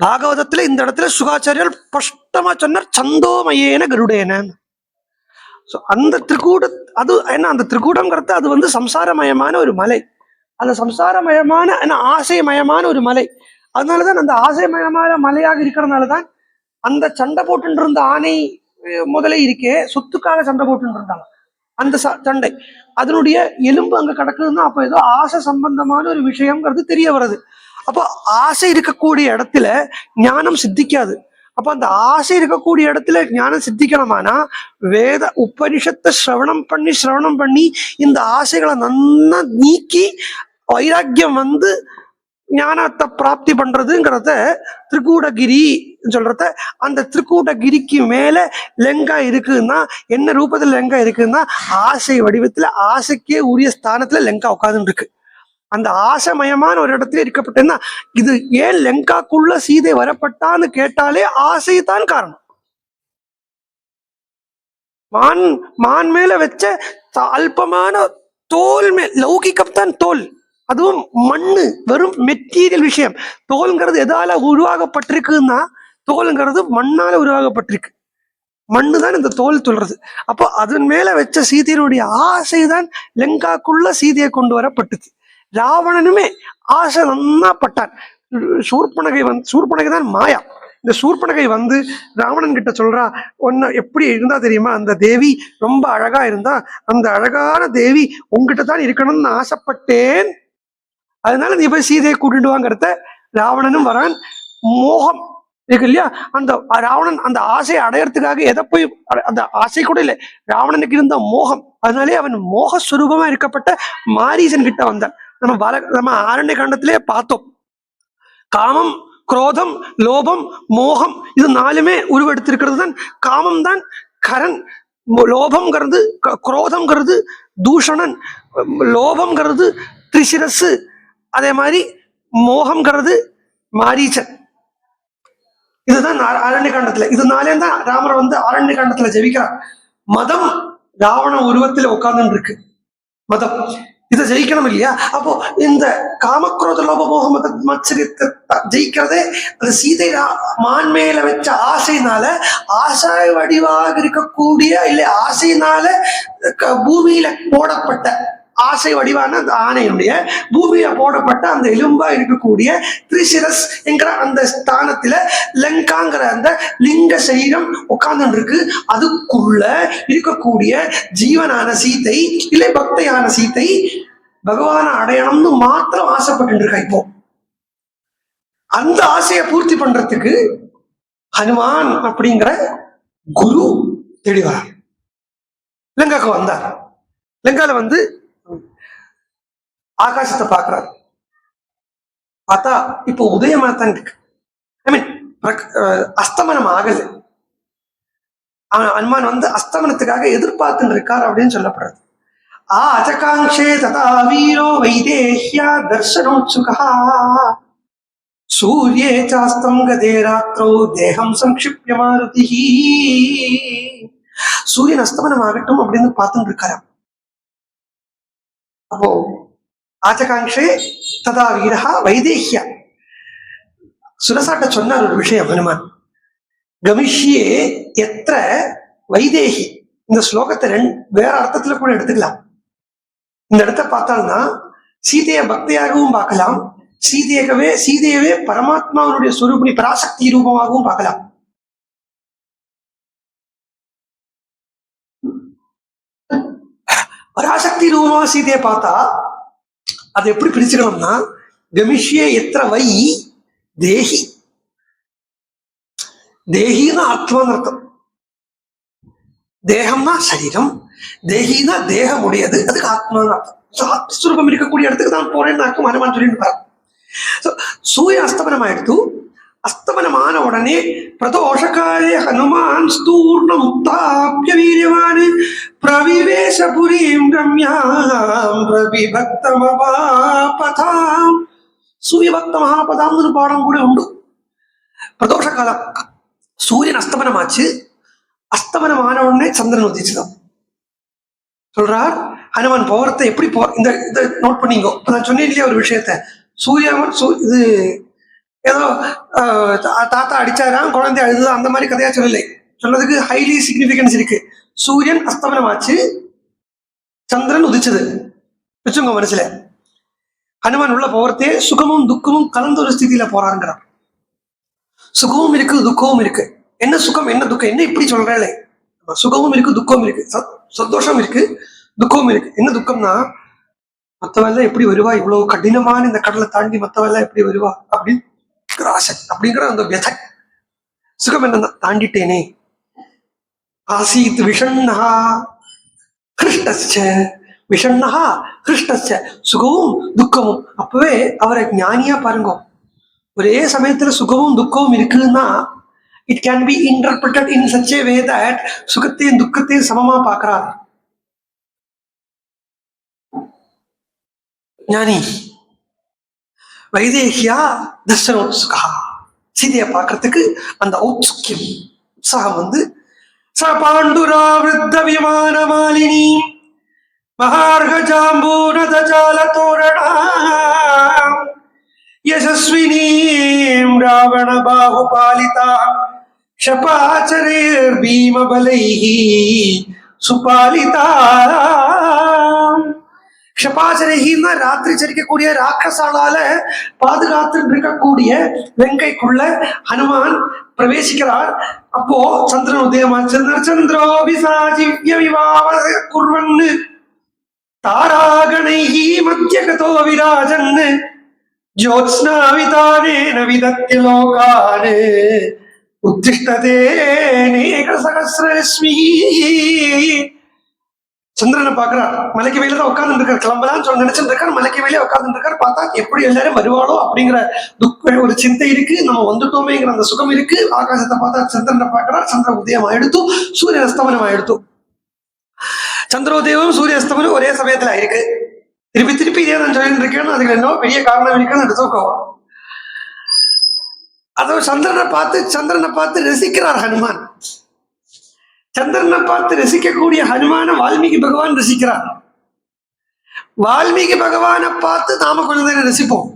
பாகவதத்துல இந்த இடத்துல சுகாச்சாரியர் ஸ்பஷ்டமா சொன்னார், சந்தோமயேன கருடேன. அந்த திரிகூட அது என்ன, அந்த திரிகூடம்ங்கிறது அது சம்சாரமயமான ஒரு மலை. அந்த சம்சாரமயமான ஆசைமயமான ஒரு மலை. அதனாலதான் அந்த ஆசைமயமான மலையாக இருக்கிறதுனாலதான் அந்த சண்டை போட்டு இருந்த ஆணை முதலே இருக்கே, சொத்துக்காக சண்டை போட்டு இருந்தாங்க. அந்த சண்டை அதனுடைய எலும்பு அங்க கிடக்குதுன்னா அப்ப ஏதோ ஆசை சம்பந்தமான ஒரு விஷயம்ங்கிறது தெரிய வருது. அப்போ ஆசை இருக்கக்கூடிய இடத்துல ஞானம் சித்திக்காது. அப்ப அந்த ஆசை இருக்கக்கூடிய இடத்துல ஞானம் சித்திக்கணுமானா வேத உபனிஷத்தை சிரவணம் பண்ணி இந்த ஆசைகளை நன்னா நீக்கி வைராக்கியம் ஞானத்தை பிராப்தி பண்றதுங்கிறத திரிகூடகிரி சொல்றத. அந்த திரிகூடகிரிக்கு மேல லங்கா இருக்குன்னா என்ன ரூபத்துல லங்கா இருக்குன்னா ஆசை வடிவத்துல, ஆசைக்கே உரிய ஸ்தானத்துல லங்கா உட்கார்ந்து இருக்கு. அந்த ஆசைமயமான ஒரு இடத்துல இருக்கப்பட்டேன்னா இது ஏன் லங்காக்குள்ள சீதை வரப்பட்டான்னு கேட்டாலே ஆசைதான் காரணம். மான் மேல வச்ச அல்பமான தோல் லௌகிகம் தான் தோல். அதுவும் மண்ணு, வெறும் மெட்டீரியல் விஷயம். தோல்ங்கிறது எதால உருவாகப்பட்டிருக்குன்னா, தோல்ங்கிறது மண்ணால உருவாகப்பட்டிருக்கு. மண்ணு தான் இந்த தோல் சொல்றது. அப்போ அதன் மேல வச்ச சீதையினுடைய ஆசைதான் லங்காக்குள்ள சீதையை கொண்டு வரப்பட்டுச்சு. ராவணனுமே ஆசை நன்னா பட்டான். சூர்பனகை தான் மாயா. இந்த சூர்பனகை ராவணன் கிட்ட சொல்றா, ஒன்னு எப்படி இருந்தா தெரியுமா, அந்த தேவி ரொம்ப அழகா இருந்தா, அந்த அழகான தேவி உங்ககிட்ட தான் இருக்கணும்னு ஆசைப்பட்டேன், அதனால நீ போய் சீதையை கூட்டிட்டு வாங்கிறத. ராவணனும் வரான். மோகம் இருக்கு இல்லையா, அந்த ராவணன் அந்த ஆசையை அடையறதுக்காக எதை போய், அந்த ஆசை கூட இல்லை, ராவணனுக்கு இருந்த மோகம். அதனாலே அவன் மோகஸ்வரூபமா இருக்கப்பட்ட மாரீசன் கிட்ட வந்தான். நம்ம ஆரண்ய காண்டத்திலே பார்த்தோம். காமம் குரோதம், லோபம், மோகம், இது நாலுமே உருவெடுத்திருக்கிறது தான். காமம் தான் கரன். லோபம்ங்கிறது, குரோதம்ங்கிறது தூஷணன், லோபம்ங்கிறது திரிசிரசு, அதே மாதிரி மோகம்ங்கிறது மாரீச்சன். இதுதான் அரண்ய காண்டத்துல. இதனாலே தான் ராமர் அரண்ய காண்டத்துல ஜெயிக்கிறார். மதம் ராவண உருவத்தில் உட்கார்ந்து இருக்கு. மதம் இதை ஜெயிக்கணும் இல்லையா? அப்போ இந்த காமக்ரோத லோப மோக மத்சரியத்தை ஜெயிக்கிறதே அந்த சீதை மான் மேல வச்ச ஆசையினால, ஆசை வடிவாக இருக்கக்கூடிய இல்லை ஆசையினால பூமியில போடப்பட்ட ஆசை வடிவான அந்த ஆணையுடைய பூமியில போடப்பட்ட அந்த எலும்பா இருக்கக்கூடிய திரிசிரஸ் என்கிற அந்த ஸ்தானத்துல லங்காங்கிற அந்த லிங்க சரீரம் உட்கார்ந்து இருக்கு. அதுக்குள்ள இருக்கக்கூடிய ஜீவனான சீதை இல்லை பக்தையான சீதை பகவான அடையணும்னு மாத்திரம் ஆசைப்பட்டு இருக்கா. இப்போ அந்த ஆசையை பூர்த்தி பண்றதுக்கு ஹனுமான் அப்படிங்கிற குரு தேடி வரார். லங்காக்கு வந்தார். லங்கால ஆகாசத்தை பார்க்கிறார். பார்த்தா இப்போ உதயமா தான் இருக்கு. ஐ மீன் அஸ்தமனம் ஆகல. ஹனுமான் அஸ்தமனத்துக்காக எதிர்பார்த்துட்டு இருக்கார் அப்படின்னு சொல்லப்படுறது. ஆஜகாங்ஷே ததா வீரோ வைதேஹ்யா தர்சனோத்சுகா சூர்யே சாஸ்தம் கதே ராத்ரோ தேகம் சம்க்ஷிப்ய மாருதிஹி. சூரியன் அஸ்தமனம் ஆகட்டும் அப்படின்னு பார்த்துட்டு இருக்காராம். அப்போ ஆஜகாங்ஷே ததா வீரஹா வைதேஹ்யா. சுரசாட்ட சொன்னார் ஒரு விஷயம் ஹனுமான். கமிஷ்யே எத்திர வைதேகி. இந்த ஸ்லோகத்தை வேற அர்த்தத்துல கூட எடுத்துக்கலாம். இந்த இடத்த பார்த்தால்னா சீதைய பக்தியாகவும் பார்க்கலாம், சீதையவே பரமாத்மாவுடைய சொரூபிணி பராசக்தி ரூபமாகவும் பார்க்கலாம். பராசக்தி ரூபமா சீதையை பார்த்தா அதை எப்படி பிரிச்சுக்கணும்னா, கமிஷ்யே எத்திர வை தேகி. தேகின்னா ஆத்மான்னு அர்த்தம். தேகம்னா சரீரம், தேகினா தேகம் உடையது, அதுக்கு ஆத்மான்னு அர்த்தம். ஆத்மஸ்வரூபம் இருக்கக்கூடிய இடத்துக்கு தான் போறேன்னு ஹனுமான் சொல்லிட்டு பாரு. சூரியன் அஸ்தமனம் ஆயிடுத்து. அஸ்தமனமான உடனே பிரதோஷகாலே ஹனுமான் ஸ்தூர்ணம் உத்தாப்ய வீரியவான் பிரவிவேஷபுரீம் ரம்யாம் பிரவிபக்த மகாபதாம். சூரியபக்த மகாபதாம்னு பாடம் கூட உண்டு. பிரதோஷ காலம் சூரியன் அஸ்தமனமாச்சு. அஸ்தமனமான உடனே சந்திரன் உதிச்சுதான் சொல்றார். ஹனுமான் போறத எப்படி இந்த இதை நோட் பண்ணிங்கோ. இப்ப நான் சொன்னேன் இல்லையா ஒரு விஷயத்த, சூரியன் இது ஏதோ தாத்தா அடிச்சாராம், குழந்தை அழுதுதான், அந்த மாதிரி கதையா சொல்லலை. சொன்னதுக்கு ஹைலி சிக்னிபிகன்ஸ் இருக்கு. சூரியன் அஸ்தமனமாச்சு, சந்திரன் உதிச்சது வச்சுங்க மனசுல. ஹனுமான் உள்ள போறதே சுகமும் துக்கமும் கலந்த ஒரு ஸ்திதியில போறாங்கிறார். சுகமும் இருக்கு, துக்கமும் இருக்கு. என்ன சுகம் என்ன துக்கம் என்ன இப்படி சொல்றேன்? சுகமும் இருக்கு, துக்கமும் இருக்கு, சந்தோஷம் இருக்கு, துக்கமும் இருக்கு. என்ன துக்கம்னா, மத்தவெல்லாம் எப்படி வருவா, இவ்வளவு கடினமான இந்த கடலை தாண்டி மத்தவெல்லாம் எப்படி வருவா அப்படின்னு ஆசை, அப்படிங்கிற அந்த வியதை. சுகம் என்ன, தாண்டிட்டேனே. ஆசீத் விஷண்ணா ஹிருஷ்டச்ச, விஷண்ணா ஹிருஷ்டச்ச, சுகமும் துக்கமும். அப்பவே அவரை ஞானியா பாருங்க. ஒரே சமயத்துல சுகமும் துக்கமும் இருக்குன்னா it can be interpreted in such a way that சுகத்தையும் துக்கத்தையும் சமமா பார்க்கிறார் ஞானி. வைதேகியா தர்சனோத்சுகா, சீதையை பார்க்கறதுக்கு அந்த ஔத்சுக்கியம் உற்சாகம் ச பாண்டுரா விருத்த விமான மாலினி மகார்க ஜாம்பூனத ஜால தோரணா யசஸ்வினீம் ராவண பாகுபாலிதா ஷபாச்சரேர் பீமபலைஹி சுபாலிதா. ஷபாச்சரேகின்னா ராத்திரி சரிக்கக்கூடிய ராட்சசாலால பாதுகாத்து இருக்கக்கூடிய வெங்கைக்குள்ள ஹனுமான் பிரவேசிக்கிறார். அப்போ சந்திரன் உதயமாச்சு. சந்திரோ விசாஜிவ்ய விவாவ குர்வன்னு தாராகணைஹி மத்யகதோ விராஜன் ஜோத்ஸ்னாவிதானேன விதத்ய லோகான் உத்திஷ்டதே நேக சகஸ்ரஸ்மிஹி. சந்திரனை பாக்குறார். மலைக்கு மேல தான் உட்கார்ந்து இருக்காரு. கிளம்பலான்னு சொல்லி நினைச்சிட்டு இருக்காரு. மலைக்கு மேலே உட்கார்ந்து இருக்காரு. பார்த்தா எப்படி எல்லாரும் வருவாளோ அப்படிங்கிற ஒரு சிந்தை இருக்கு. நம்ம வந்துட்டோமேங்கிற அந்த சுகம் இருக்கு. ஆகாசத்தை பார்த்தா சந்திரனை பாக்குறார். சந்திர உதயம் ஆயிடுத்து, சூரிய அஸ்தமனம் ஆயிடுத்து. சந்திரோதயமும் சூரிய அஸ்தமனம் ஒரே சமயத்துல இருக்கு. திருப்பி திருப்பி இதே நான் சொல்லிட்டு இருக்கேன்னு அதுக்கு என்ன பெரிய காரணம் இருக்குன்னு எடுத்துக்கோ. அதோ சந்திரனை பார்த்து ரசிக்கிறார் ஹனுமான். சந்திரனை பார்த்து ரசிக்கக்கூடிய ஹனுமான வால்மீகி பகவான் ரசிக்கிறார். வால்மீகி பகவானை பார்த்து நாம கொஞ்ச நேரம் ரசிப்போம்.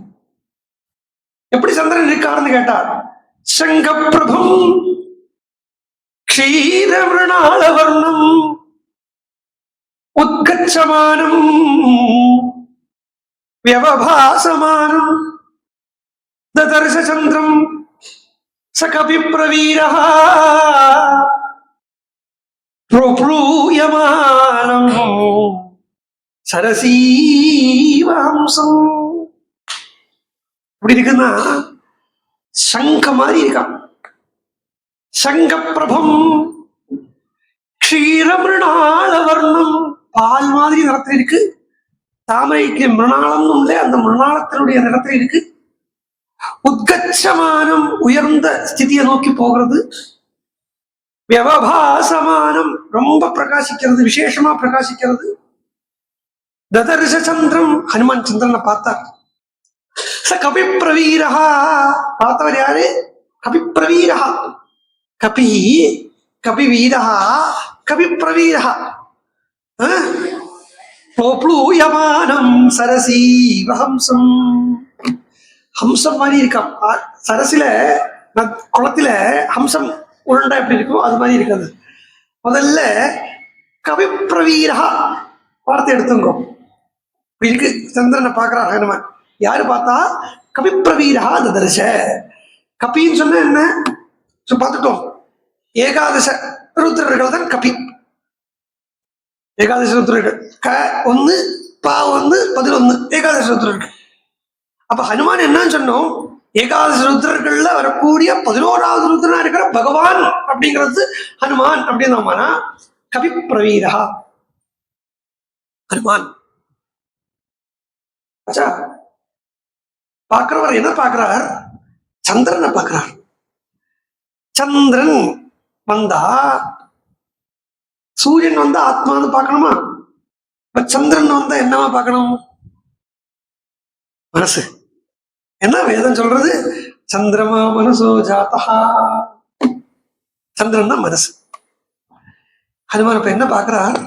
எப்படி சந்திரன் இருக்காருன்னு கேட்டார். சங்க பிரபம் க்ஷீரவர்ணம் உத்கச்சமானம் வியவபாசமானம் ததர்ஷ சந்திரம் சகபி பிரவீரஹ ப்ரூயமானம் சரசீவம்சம். இப்படி இருக்குன்னா சங்க மாதிரி இருக்கான். சங்க பிரபம் க்ஷீரமிருணாள வர்ணம், பால் மாதிரி நிறத்தில் இருக்கு. தாமரைக்கு மிருணாளம் உண்டு, அந்த மிருணாளத்தினுடைய நிறத்தில் இருக்கு. உத்கச்சமானம், உயர்ந்த ஸ்திதியை நோக்கி போகிறது. வியவபாசமானம், ரொம்ப பிரகாசிக்கிறது, விசேஷமா பிரகாசிக்கிறது. ததர்ஷ சந்திரம், ஹனுமான் சந்திரனை பார்த்தார். ச கபி பிரவீரஹா, பார்த்தவர் யாரு? கபி பிரவீரஹா. கபி கபி வீரஹா கபி பிரவீரஹா. ப்ளூயமானம் சரசீவஹம்சம், ஹம்சம் மாதிரி இருக்கான். சரசில குளத்துல ஹம்சம் உருண்டா எப்படி இருக்கும் அது மாதிரி இருக்காது. முதல்ல கவி பிரவீரஹா வார்த்தை எடுத்துங்கோ. இப்படி இருக்கு. சந்திரனை பார்க்கிறார் ஹனுமான். யாரு பார்த்தா? கவி பிரவீரஹா ததர்ஷ. கபின்னு சொன்ன என்ன பார்த்துட்டோம். ஏகாதச ருத்ரர்கள் தான் கபி. ஏகாதச ருத்ரர்கள் க 1 பா 1 11 ஏகாதச ருத்ரர்கள். அப்ப ஹனுமான் என்னன்னு சொன்னோம்? ஏகாதச ருத்ரர்கள்ல வரக்கூடிய 11வது ருத்ரனா இருக்கிற பகவான் அப்படிங்கிறது ஹனுமான் அப்படின்னா கவி பிரவீரா ஹனுமான். ஆச்சா, பார்க்கிறவர் என்ன பார்க்கிறார்? சந்திரனை பார்க்கிறார். சந்திரன் வந்தா சூரியன் வந்தா ஆத்மான்னு பார்க்கணுமா? இப்ப சந்திரன் வந்தா என்னவா பார்க்கணும்? மனசு. என்ன வேதம் சொல்றது? சந்திரமா மனசோ ஜாதா. சந்திரன் தான் மனசு. ஹனுமான் இப்ப என்ன பார்க்கிறார்?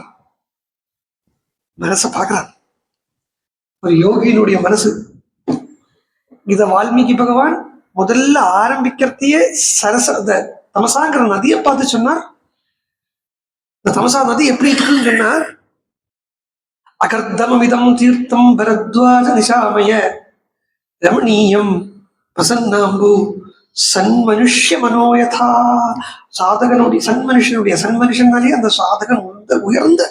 மனசை பார்க்கிறார். ஒரு யோகியினுடைய மனசு. இத வால்மீகி பகவான் முதல்ல ஆரம்பிக்கிறதையே தமசாங்கிற நதியை பார்த்து சொன்னார். இந்த தமசா நதி எப்படி இருக்குன்னு சொன்னார். அகர்தமிதம் தீர்த்தம் பரத்வாஜ நிஷாமய ரமணீயம் பிரசன்னாம்பு சன்மனுஷ்ய மனோயதா. சாதகனுடைய சன்மனுஷனாலே அந்த சாதகன் உயர்ந்த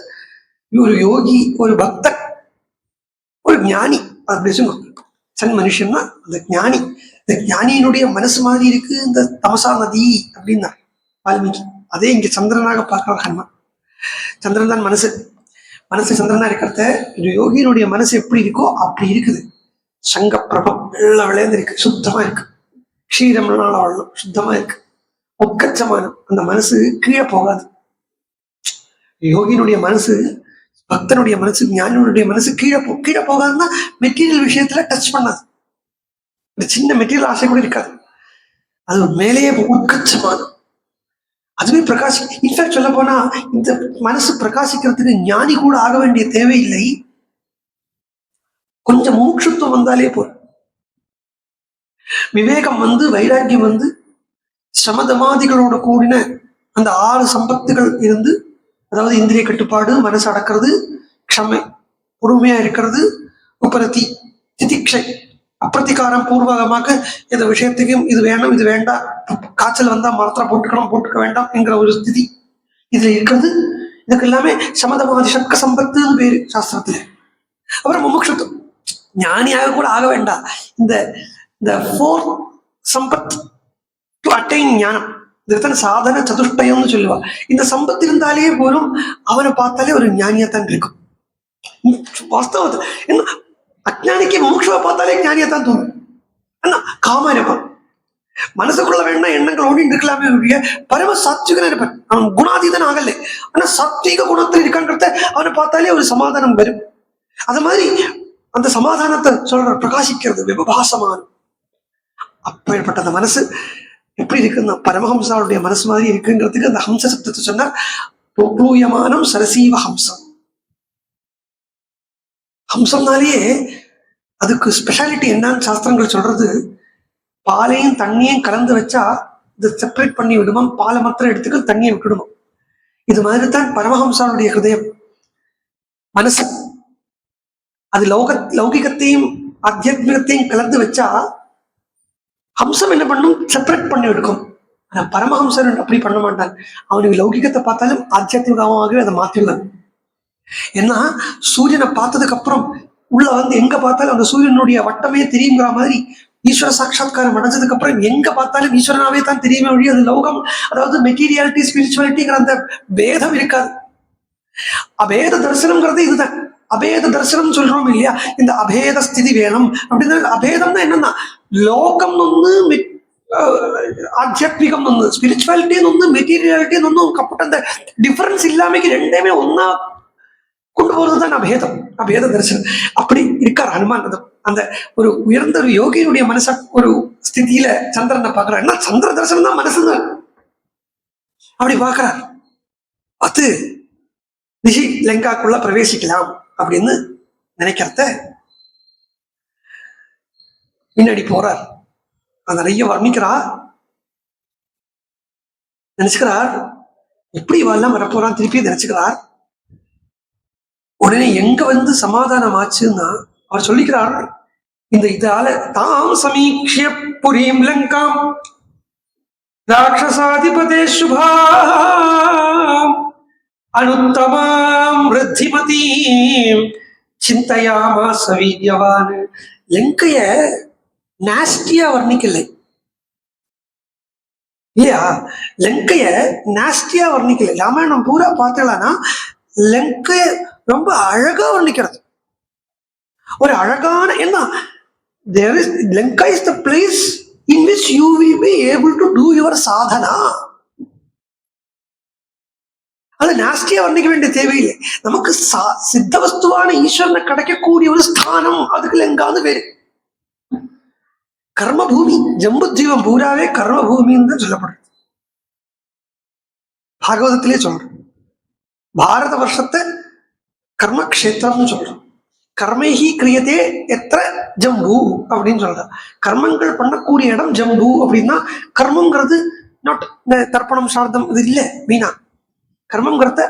ஒரு யோகி, ஒரு பக்தன், ஒரு ஞானி. அப்படி சொல்லுங்க. சன்மனுஷன்னா அந்த ஞானி. இந்த ஞானியினுடைய மனசு மாதிரி இருக்கு இந்த தமசா நதி அப்படின்னா வால்மீகி. அதே இங்க சந்திரனாக பார்க்கிறார் ஹனுமான். சந்திரன் தான் மனசு. சந்திரனா இருக்கிறத ஒரு யோகியினுடைய மனசு எப்படி இருக்கோ அப்படி இருக்குது. சங்க பிரபம் வெள்ள விளையாந்து இருக்கு, சுத்தமா இருக்கு. க்ஷீரம் வெள்ளம் சுத்தமா இருக்கு. உட்கச்சமானம், அந்த மனசு கீழே போகாது. யோகியினுடைய மனசு, பக்தனுடைய மனசு, ஞானியுடைய மனசு கீழே போகாதுன்னா மெட்டீரியல் விஷயத்துல டச் பண்ணாது. இந்த சின்ன மெட்டீரியல் ஆசை கூட இருக்காது. அது மேலேயே உட்கச்சமானம், அதுவே பிரகாசி. இன்ஃபேக்ட் சொல்ல போனா இந்த மனசு பிரகாசிக்கிறதுக்கு ஞானி கூட ஆக வேண்டிய தேவையில்லை. கொஞ்சம் மூக்ஷத்துவம் வந்தாலே போதும். விவேகம் வைராக்கியம் சமதமாதிகளோட கூடின அந்த 6 சம்பத்துகள் இருந்து, அதாவது இந்திரிய கட்டுப்பாடு, மனசு அடக்கிறது, க்ஷமை பொறுமையா இருக்கிறது, உபரதி திதிக்ஷை அப்பிரதிகாரம் பூர்வகமாக இந்த விஷயத்துக்கும் இது வேணும் இது வேண்டாம், காய்ச்சல் வந்தா மாத்திரை போட்டுக்க வேண்டாம் என்கிற ஒரு ஸ்திதி இதுல இருக்கிறது. இதுக்கு எல்லாமே சமதமாதி சட்க சம்பத்துன்னு பேரு சாஸ்திரத்துல. அப்புறம் முமுட்சுத்துவம், ஞானியாக கூட ஆக வேண்டாம். இந்த 4 சம்பத் டு அட்டைன் ஞானம், இதுதான் சாதன சதுஷ்டயம்னு சொல்லுவா. இந்த சம்பத்து இருந்தாலே போலும் அவனை பார்த்தாலே ஒரு ஞானியத்தான் இருக்கும். வாஸ்தவத்தை என்ன, அஜ்ஞானிக்கு மோட்சத்தை பார்த்தாலே ஞானியத்தான் தோணும். ஆனா காமா இருப்பான், மனசுக்குள்ள வேணா எண்ணங்கள் ஓடி இருக்கலாமே ஒழிய பரம சாத்விகனா இருப்பான். அவன் குணாதீதன் ஆகல, ஆனா சாத்விக குணத்தில் இருக்கான்றத அவனை பார்த்தாலே ஒரு சமாதானம் வரும். அது மாதிரி அந்த சமாதானத்தை சொல்ற பிரகாசிக்கிறது விபபாசமான. அப்பேற்பட்ட அந்த மனசு எப்படி இருக்குன்னா பரமஹம்சாவுடைய மனசு மாதிரி இருக்குங்கிறதுக்கு அந்த ஹம்ச சப்தத்தை சொன்னார். பூயமானம் சரசீவ ஹம்சம். ஹம்சம்னாலேயே அதுக்கு ஸ்பெஷாலிட்டி என்னன்னு சாஸ்திரங்கள் சொல்றது, பாலையும் தண்ணியும் கலந்து வச்சா இது செப்பரேட் பண்ணி விடுமா, பாலை மாத்திரம் எடுத்துக்க தண்ணியை விட்டுடுமா. இது மாதிரி தான் பரமஹம்சாவுடைய ஹிருதயம் மனசு. அது லௌகிகத்தையும் ஆத்தியாத்மிகத்தையும் கலந்து வச்சா ஹம்சம் என்ன பண்ணும், செப்பரேட் பண்ணி எடுக்கும். ஆனா பரமஹம்சன் அப்படி பண்ண மாட்டான். அவனுக்கு லௌகிகத்தை பார்த்தாலும் ஆத்தியாத்மிகமாகவே அதை மாத்திடுவான். ஏன்னா சூரியனை பார்த்ததுக்கு அப்புறம் உள்ள எங்க பார்த்தாலும் அந்த சூரியனுடைய வட்டமே தெரியுங்கிற மாதிரி ஈஸ்வர சாட்சா்காரம் அடைஞ்சதுக்கு அப்புறம் எங்க பார்த்தாலும் ஈஸ்வரனாவே தான் தெரியுமே ஒழிய அது லௌகம், அதாவது மெட்டீரியாலிட்டி ஸ்பிரிச்சுவாலிட்டிங்கிற அந்த பேதம் இருக்காது. அபேத தரிசனம்ங்கிறது இதுதான். அபேத தரிசனம் சொல்றோம் இல்லையா, இந்த அபேத ஸ்திதி வேணும் அப்படின்னா அபேதம்னா என்னன்னா லோகம் ஒண்ணு, ஆத்தியாத்மிகம் ஒண்ணு, ஸ்பிரிச்சுவாலிட்டின்னு ஒண்ணு, மெட்டீரியாலிட்டின்னு ஒண்ணு கப்பட்ட அந்த டிஃபரன்ஸ் இல்லாமக்கு ரெண்டையுமே ஒன்னா கொண்டு போறதுதான் அபேதம், அபேத தரிசனம். அப்படி இருக்கார் ஹனுமான். அந்த ஒரு உயர்ந்த ஒரு யோகியினுடைய மனச ஒரு ஸ்திதியில சந்திரனை பாக்குறாருன்னா சந்திர தரிசனம் தான் மனசுதான். அப்படி பாக்குறார். அது ரிஷி லங்காக்குள்ள பிரவேசிக்கலாம் அப்படின்னு நினைக்கிறத பின்னாடி போறார். நிறைய வர்ணிக்கிறார். நினைச்சுக்கிறார் எப்படி இவெல்லாம் வரப்போறான் திருப்பி நினைச்சுக்கிறார். உடனே எங்க சமாதானம் ஆச்சுன்னா அவர் சொல்லிக்கிறார், இந்த இதால தாம் சமீக்ஷிய புரீம் லங்காம் ராட்சசாதிபதே சுபாம் அனுத்தமாம் ரித்திமதீம் சிந்தையாமாஸ வீர்யவான். லங்கைய நாஸ்டியா வர்ணிக்கலை இல்லையா, லங்கைய நாஸ்டியா வர்ணிக்கலை. ராமாயணம் பூரா பார்த்தலாம்னா லங்கைய ரொம்ப அழகா வர்ணிக்கிறது. ஒரு அழகான என்ன, there is Lanka is the place in which you will be able to do your sadhana. அது நாஸ்டியா வர்ணிக்க வேண்டிய தேவையில்லை. நமக்கு சித்த வஸ்துவான ஈஸ்வரனை கிடைக்கக்கூடிய ஒரு ஸ்தானம் அதுக்கு லங்கான்னு பேரு. கர்மபூமி, ஜம்பு ஜீவம் பூராவே கர்மபூமின்னு தான் சொல்லப்படுறது. பாகவதத்திலே சொல்றோம், பாரத வருஷத்தை கர்மக்ஷேத்திரம்னு சொல்றோம். கர்மைஹி கிரியதே எத்திர ஜம்பு அப்படின்னு சொல்றான். கர்மங்கள் பண்ணக்கூடிய இடம் ஜம்பு. அப்படின்னா கர்மங்கிறது நாட் தர்ப்பணம் சார்த்தம் இது இல்லை, வீணா. கர்மங்கிறத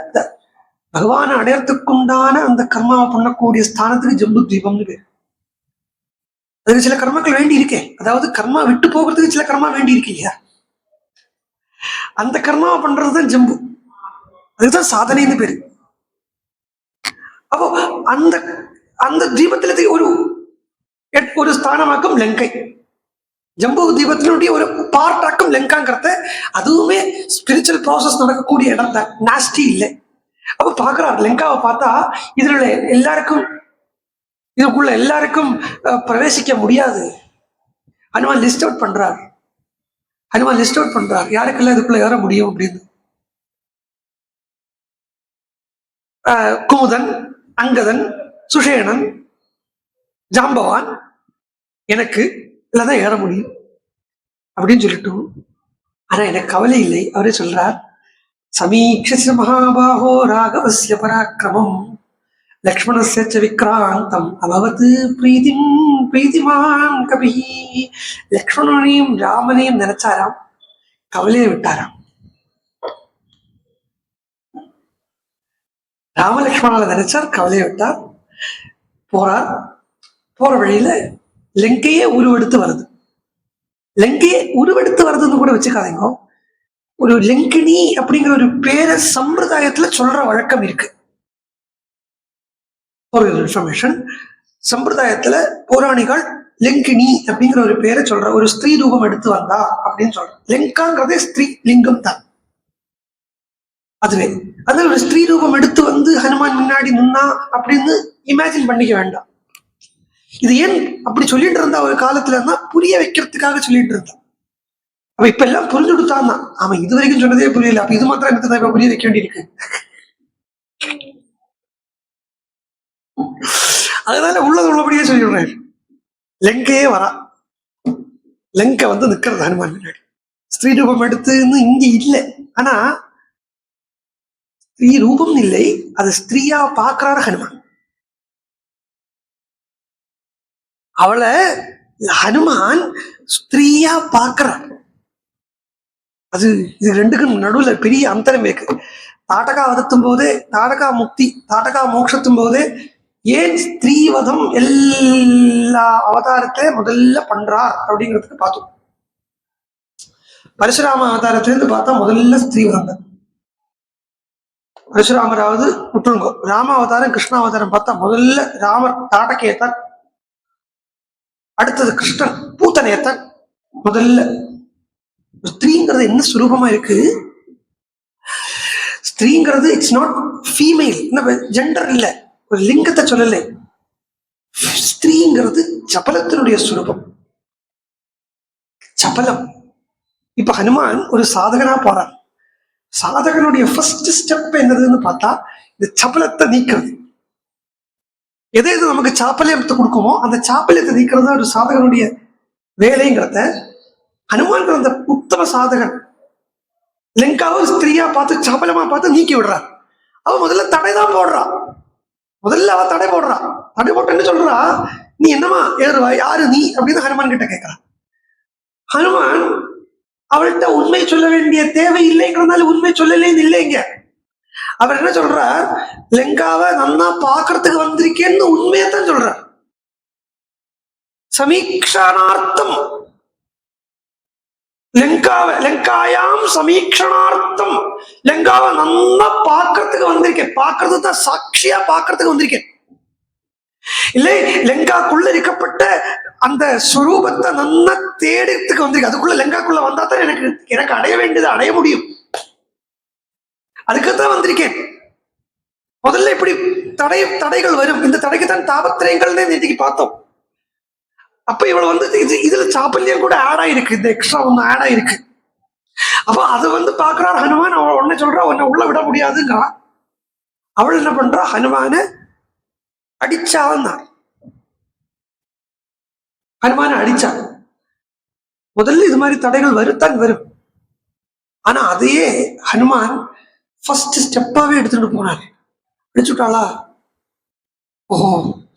பகவானை அடையறதுக்குண்டான அந்த கர்மாவை பண்ணக்கூடிய ஸ்தானத்துக்கு ஜம்பு தீபம்னு பேர். அதுக்கு சில கர்மங்கள் வேண்டி இருக்கேன், அதாவது கர்மா விட்டு போகிறதுக்கு சில கர்மா வேண்டி இருக்கு இல்லையா, அந்த கர்மாவை பண்றதுதான் ஜம்பு. அதுதான் சாதனைன்னு பேரு. அப்போ அந்த அந்த தீபத்துல ஒரு ஸ்தானமாக்கும் லங்கை, ஜம்பு தீபத்தினுடைய ஒரு பார்ட்டாக்கும் லங்காங்கிறத. அதுவுமே ஸ்பிரிச்சுவல் ப்ராசஸ் நடக்கக்கூடிய இடம் தான், நாஸ்டி இல்லை. அப்ப பாக்குறாரு லங்காவை பார்த்தா இதுக்குள்ள எல்லாருக்கும் பிரவேசிக்க முடியாது. ஹனுமான் லிஸ்ட் அவுட் பண்றார். யாருக்கெல்லாம் இதுக்குள்ள ஏற முடியும் அப்படின்னு. குமுதன், அங்கதன், சுஷேணன், ஜாம்பவான், எனக்கு இல்லதான் ஏற முடியும் அப்படின்னு சொல்லிட்டு. ஆனா எனக்கு கவலை இல்லை. அவரே சொல்றார், சமீக்ஷ மகாபாஹோ ராகவஸ்ய பராக்கிரமம் லக்ஷ்மணஸ்ய விக்ராந்தம் அபவத் பிரீதிமான் கபி. லக்ஷ்மணனையும் ராமனையும் நினைச்சாராம், கவலையை விட்டாராம். ராமலக்ஷ்மணால நினைச்சார், கவலையை விட்டார். போற வழியில லங்கையே உருவெடுத்து வருது. லங்கையே உருவெடுத்து வருதுன்னு கூட வச்சுக்காதீங்க. ஒரு லங்கினி அப்படிங்கிற ஒரு பேரை சம்பிரதாயத்துல சொல்ற வழக்கம் இருக்கு. ஒரு இன்ஃபர்மேஷன், சம்பிரதாயத்துல பௌராணிகள் லெங்கினி அப்படிங்கிற ஒரு பேரை சொல்ற, ஒரு ஸ்திரீ ரூபம் எடுத்து வந்தா அப்படின்னு சொல்ற. லெங்காங்கிறதே ஸ்திரீ லிங்கம் தான். அதுவே அதனால ஒரு ஸ்திரீ ரூபம் எடுத்து வந்து ஹனுமான் முன்னாடி நின்னா அப்படின்னு இமேஜின் பண்ணிக்க வேண்டாம். இது ஏன் அப்படி சொல்லிட்டு இருந்தா ஒரு காலத்துல இருந்தா புரிய வைக்கிறதுக்காக சொல்லிட்டு இருந்தான். அவ இப்ப எல்லாம் புரிஞ்சு கொடுத்தான் தான். அவன் இது வரைக்கும் சொன்னதே புரியல, அப்ப இது மாத்திரம் எனக்கு இப்ப புரிய வைக்க வேண்டியிருக்கு. அதனால உள்ளது உள்ளபடியே சொல்லிடுறேன். லங்கையே வரா, லங்கை வந்து நிக்கிறது ஹனுமான் முன்னாடி ஸ்திரீ ரூபம் எடுத்துன்னு இங்க இல்லை. ஆனா ஸ்திரீ ரூபம் இல்லை, அது ஸ்திரீயா பாக்குறாரு ஹனுமான். அவளை ஹனுமான் ஸ்திரீயா பார்க்கிறான். அது இது ரெண்டுக்கும் நடுவுல பெரிய அந்தரம் இருக்கு. தாடகா வதத்தும் போதே, தாடகா முக்தி, தாடகா மோட்சத்தும் போதே ஏன் ஸ்திரீவதம் எல்லா அவதாரத்தை முதல்ல பண்றார் அப்படிங்கிறதுக்கு பார்த்தோம். பரசுராம அவதாரத்திலிருந்து பார்த்தா முதல்ல ஸ்திரீவதம் தான். பரசுராமராவது விட்டுருங்கோ, ராம அவதாரம் கிருஷ்ண அவதாரம் பார்த்தா முதல்ல ராமர் தாடகையத்தான், அடுத்தது கிருஷ்ணன் பூத்தனையத்தான். முதல்ல ஸ்திரீங்கிறது என்ன சுரூபமா இருக்கு? ஸ்திரீங்கிறது இட்ஸ் நாட் ஃபீமேல், ஜெண்டர் இல்ல, ஒரு லிங்கத்தை சொல்லலை. ஸ்திரீங்கிறது சபலத்தினுடைய சுரூபம், சபலம். இப்ப ஹனுமான் ஒரு சாதகனா போறார். சாதகனுடைய ஃபர்ஸ்ட் ஸ்டெப் என்னதுன்னு பார்த்தா இந்த சபலத்தை நீக்கிறது. எது எது நமக்கு சாப்பல்யத்தை கொடுக்குமோ அந்த சாப்பல்யத்தை நீக்கிறது ஒரு சாதகனுடைய வேலைங்கிறத ஹனுமான் அந்த உத்தம சாதகன் லங்காவை ஸ்திரீயா பார்த்து சாப்பலமா பார்த்து நீக்கி விடுறார். அவ முதல்ல தடைதான் போடுறா, முதல்ல அவ தடை போடுறா. தடை போட்டு என்ன சொல்றா, நீ என்னமா ஏறுவா, யாரு நீ அப்படின்னு ஹனுமான் கிட்ட கேட்கிறான். ஹனுமான் அவள்கிட்ட உண்மை சொல்ல வேண்டிய தேவை இல்லைங்கிறதுனால உண்மை சொல்லலேன்னு இல்லைங்க. அவர் என்ன சொல்றார், லங்காவை நன்னா பாக்குறதுக்கு வந்திருக்கேன்னு உண்மையத்தான் சொல்றார். சமீக்ஷணார்த்தம் லங்காயாம் சமீக்ஷணார்த்தம், லங்காவை நன்னா பாக்குறதுக்கு வந்திருக்கேன். பாக்குறது தான் சாட்சியா பாக்குறதுக்கு வந்திருக்கேன். இல்லை லங்காக்குள்ள இருக்கப்பட்ட அந்த ஸ்வரூபத்தை நன்னா தேடுறதுக்கு வந்திருக்கேன். அதுக்குள்ள லங்காக்குள்ள வந்தா தான் எனக்கு அடைய வேண்டியது அடைய முடியும். அதுக்குத்தான் வந்திருக்கேன். முதல்ல இப்படி தடைகள் வரும். இந்த தடைக்கு தான் தாபத்திரயங்கள் நேற்றுக்கு பார்த்தோம். அப்ப இவளை வந்து இதுல சாப்பல்யம் கூட ஆட் ஆயிருக்கு, இந்த எக்ஸ்ட்ரா ஒண்ணு ஆட் ஆயிருக்கு. அப்ப அது வந்து பாக்குறாரு ஹனுமான். அவள் உடனே சொல்றா, உன்னை உள்ள விட முடியாதுங்கிறா. அவள் என்ன பண்றா, ஹனுமான அடிச்சான். ஹனுமான அடிச்சா. முதல்ல இது மாதிரி தடைகள் வருத்தான் வரும். ஆனா அதையே ஹனுமான் ஃபர்ஸ்ட் ஸ்டெப்பாவே எடுத்துட்டு போனாரு. அடிச்சுட்டாளா, ஓஹோ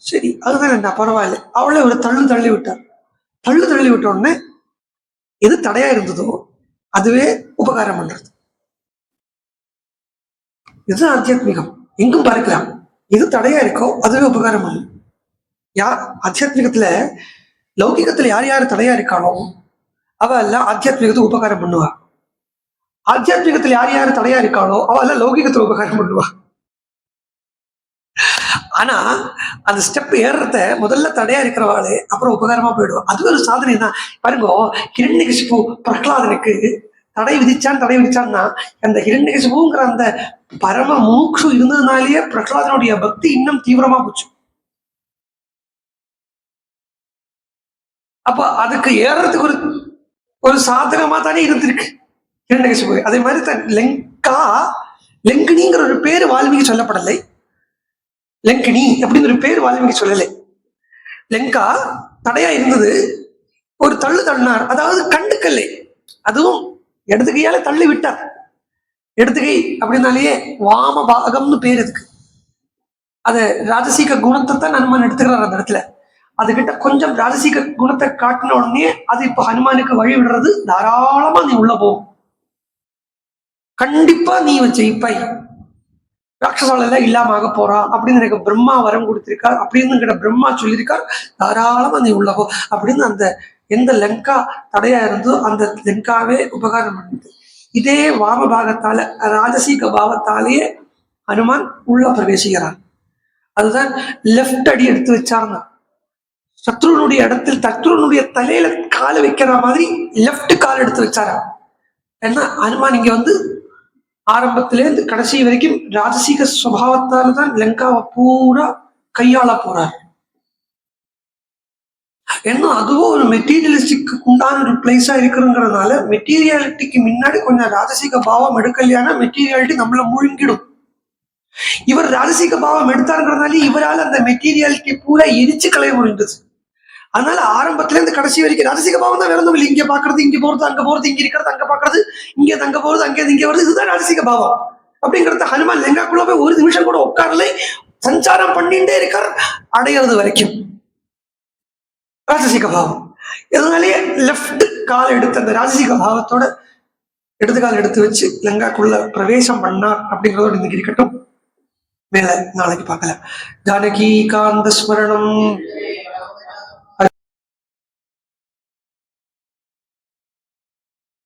சரி அதுதான் என்ன பரவாயில்ல, அவளை ஒரு தள்ளி விட்டார். தள்ளி விட்ட உடனே எது தடையா இருந்ததோ அதுவே உபகாரம் பண்றது. இதுதான் ஆத்தியாத்மிகம். எங்கும் பார்க்கலாம், எது தடையா இருக்கோ அதுவே உபகாரம் பண்ணும். ஆத்தியாத்மிகத்துல லௌகிகத்துல யார் யார் தடையா இருக்காளோ அவ எல்லாம் ஆத்தியாத்மிகத்துக்கு உபகாரம் பண்ணுவா. ஆத்தியாத்மிகத்துல யார் யார் தடையா இருக்காளோ அவ எல்லாம் லௌகிகத்துல உபகாரம் பண்ணுவா. ஆனா அந்த ஸ்டெப் ஏறுறத முதல்ல தடையா இருக்கிறவாளே அப்புறம் உபகாரமா போயிடுவா. அது ஒரு சாதனை தான். பாருங்க, ஹிரண்யகசிபு பிரகலாதனுக்கு தடை விதிச்சான்னா அந்த ஹிரண்யகசிபுங்கிற அந்த பரம மூக்ஷு இருந்ததுனாலேயே பிரகலாதனுடைய பக்தி இன்னும் தீவிரமா போச்சு. அப்ப அதுக்கு ஏறுறதுக்கு ஒரு சாதகமா தானே இருந்திருக்கு ஹிரண்யகசிபு. அதே மாதிரி தான் லங்கினிங்கிற ஒரு பேரு வால்மீகி சொல்லப்படலை. லங்கினி அப்படின்னு ஒரு பேர் வால்மீகி சொல்லலை. லங்கா தடையா இருந்தது, ஒரு தள்ளினார். அதாவது கண்டுக்கல்லை, அதுவும் இடது கையால தள்ளி விட்டார். இடது கை அப்படின்னாலேயே வாம பாகம்னு பேர் அதுக்கு. அது ராஜசீக குணத்தை தான் ஹனுமான் எடுத்துக்கிறார் அந்த இடத்துல. அதுகிட்ட கொஞ்சம் ராஜசீக குணத்தை காட்டின உடனே அது இப்ப ஹனுமானுக்கு வழி விடுறது, தாராளமா நீ உள்ள போ, கண்டிப்பா நீ ஜெயிப்பாய், ராட்சசால எல்லாம் இல்லாம ஆக போறா அப்படின்னு எனக்கு பிரம்மா வரம் கொடுத்திருக்கார் அப்படின்னு பிரம்மா சொல்லியிருக்கார். தாராளமா நீ உள்ளகோ அப்படின்னு அந்த எந்த லங்கா தடையா இருந்தோ அந்த லங்காவே உபகாரம் பண்ணுது. இதே வாம பாகத்தால ராஜசீக பாவத்தாலேயே ஹனுமான் உள்ள பிரவேசிக்கிறார். அதுதான் லெஃப்ட் அடி எடுத்து வச்சார்னா. சத்ருனுடைய இடத்தில் சத்ருனுடைய தலையில காலை வைக்கிற மாதிரி லெப்ட் கால் எடுத்து வச்சாரா. ஏன்னா ஹனுமான் இங்க வந்து ஆரம்பத்திலேருந்து கடைசி வரைக்கும் ராஜசீக சுபாவத்தால தான் லங்காவை பூரா கையாள போறார். ஏன்னா அதுவும் ஒரு மெட்டீரியலிஸ்டிக்கு உண்டான ஒரு பிளேஸா இருக்குங்கிறதுனால மெட்டீரியாலிட்டிக்கு முன்னாடி கொஞ்சம் ராஜசீக பாவம் எடுக்கலையானா மெட்டீரியாலிட்டி நம்மள முழுங்கிடும். இவர் ராஜசீக பாவம் எடுத்தாருங்கிறதுனால இவரால் அந்த மெட்டீரியாலிட்டி பூரா எரிச்சு களைய முடிந்தது. அதனால ஆரம்பத்துல இருந்து கடைசி வரைக்கும் ராஜசீக பாவம் தான் வேற ஒன்றும் இல்லை. இங்க பாக்குறது, இங்க போறது, அங்க போறது, இங்க இருக்கிறது, அங்க பாக்குறது, இங்க தங்க போறது, அங்கே இங்க வருது, இதுதான் ராஜசீக பாவம். அப்படிங்கறத ஹனுமான் லங்காக்குள்ள போய் ஒரு நிமிஷம் கூட உட்காரலை, சஞ்சாரம் பண்ணிட்டே இருக்கார் அடையிறது வரைக்கும். ராஜசீக பாவம் இதனாலேயே லெப்ட் கால் எடுத்து அந்த ராஜசீக பாவத்தோட இடது கால் எடுத்து வச்சு லங்காக்குள்ள பிரவேசம் பண்ணார் அப்படிங்கிறதோட இன்னைக்கு இருக்கட்டும். மேல நாளைக்கு பார்க்கலாம். ஜானகி காந்த ஸ்மரணம்.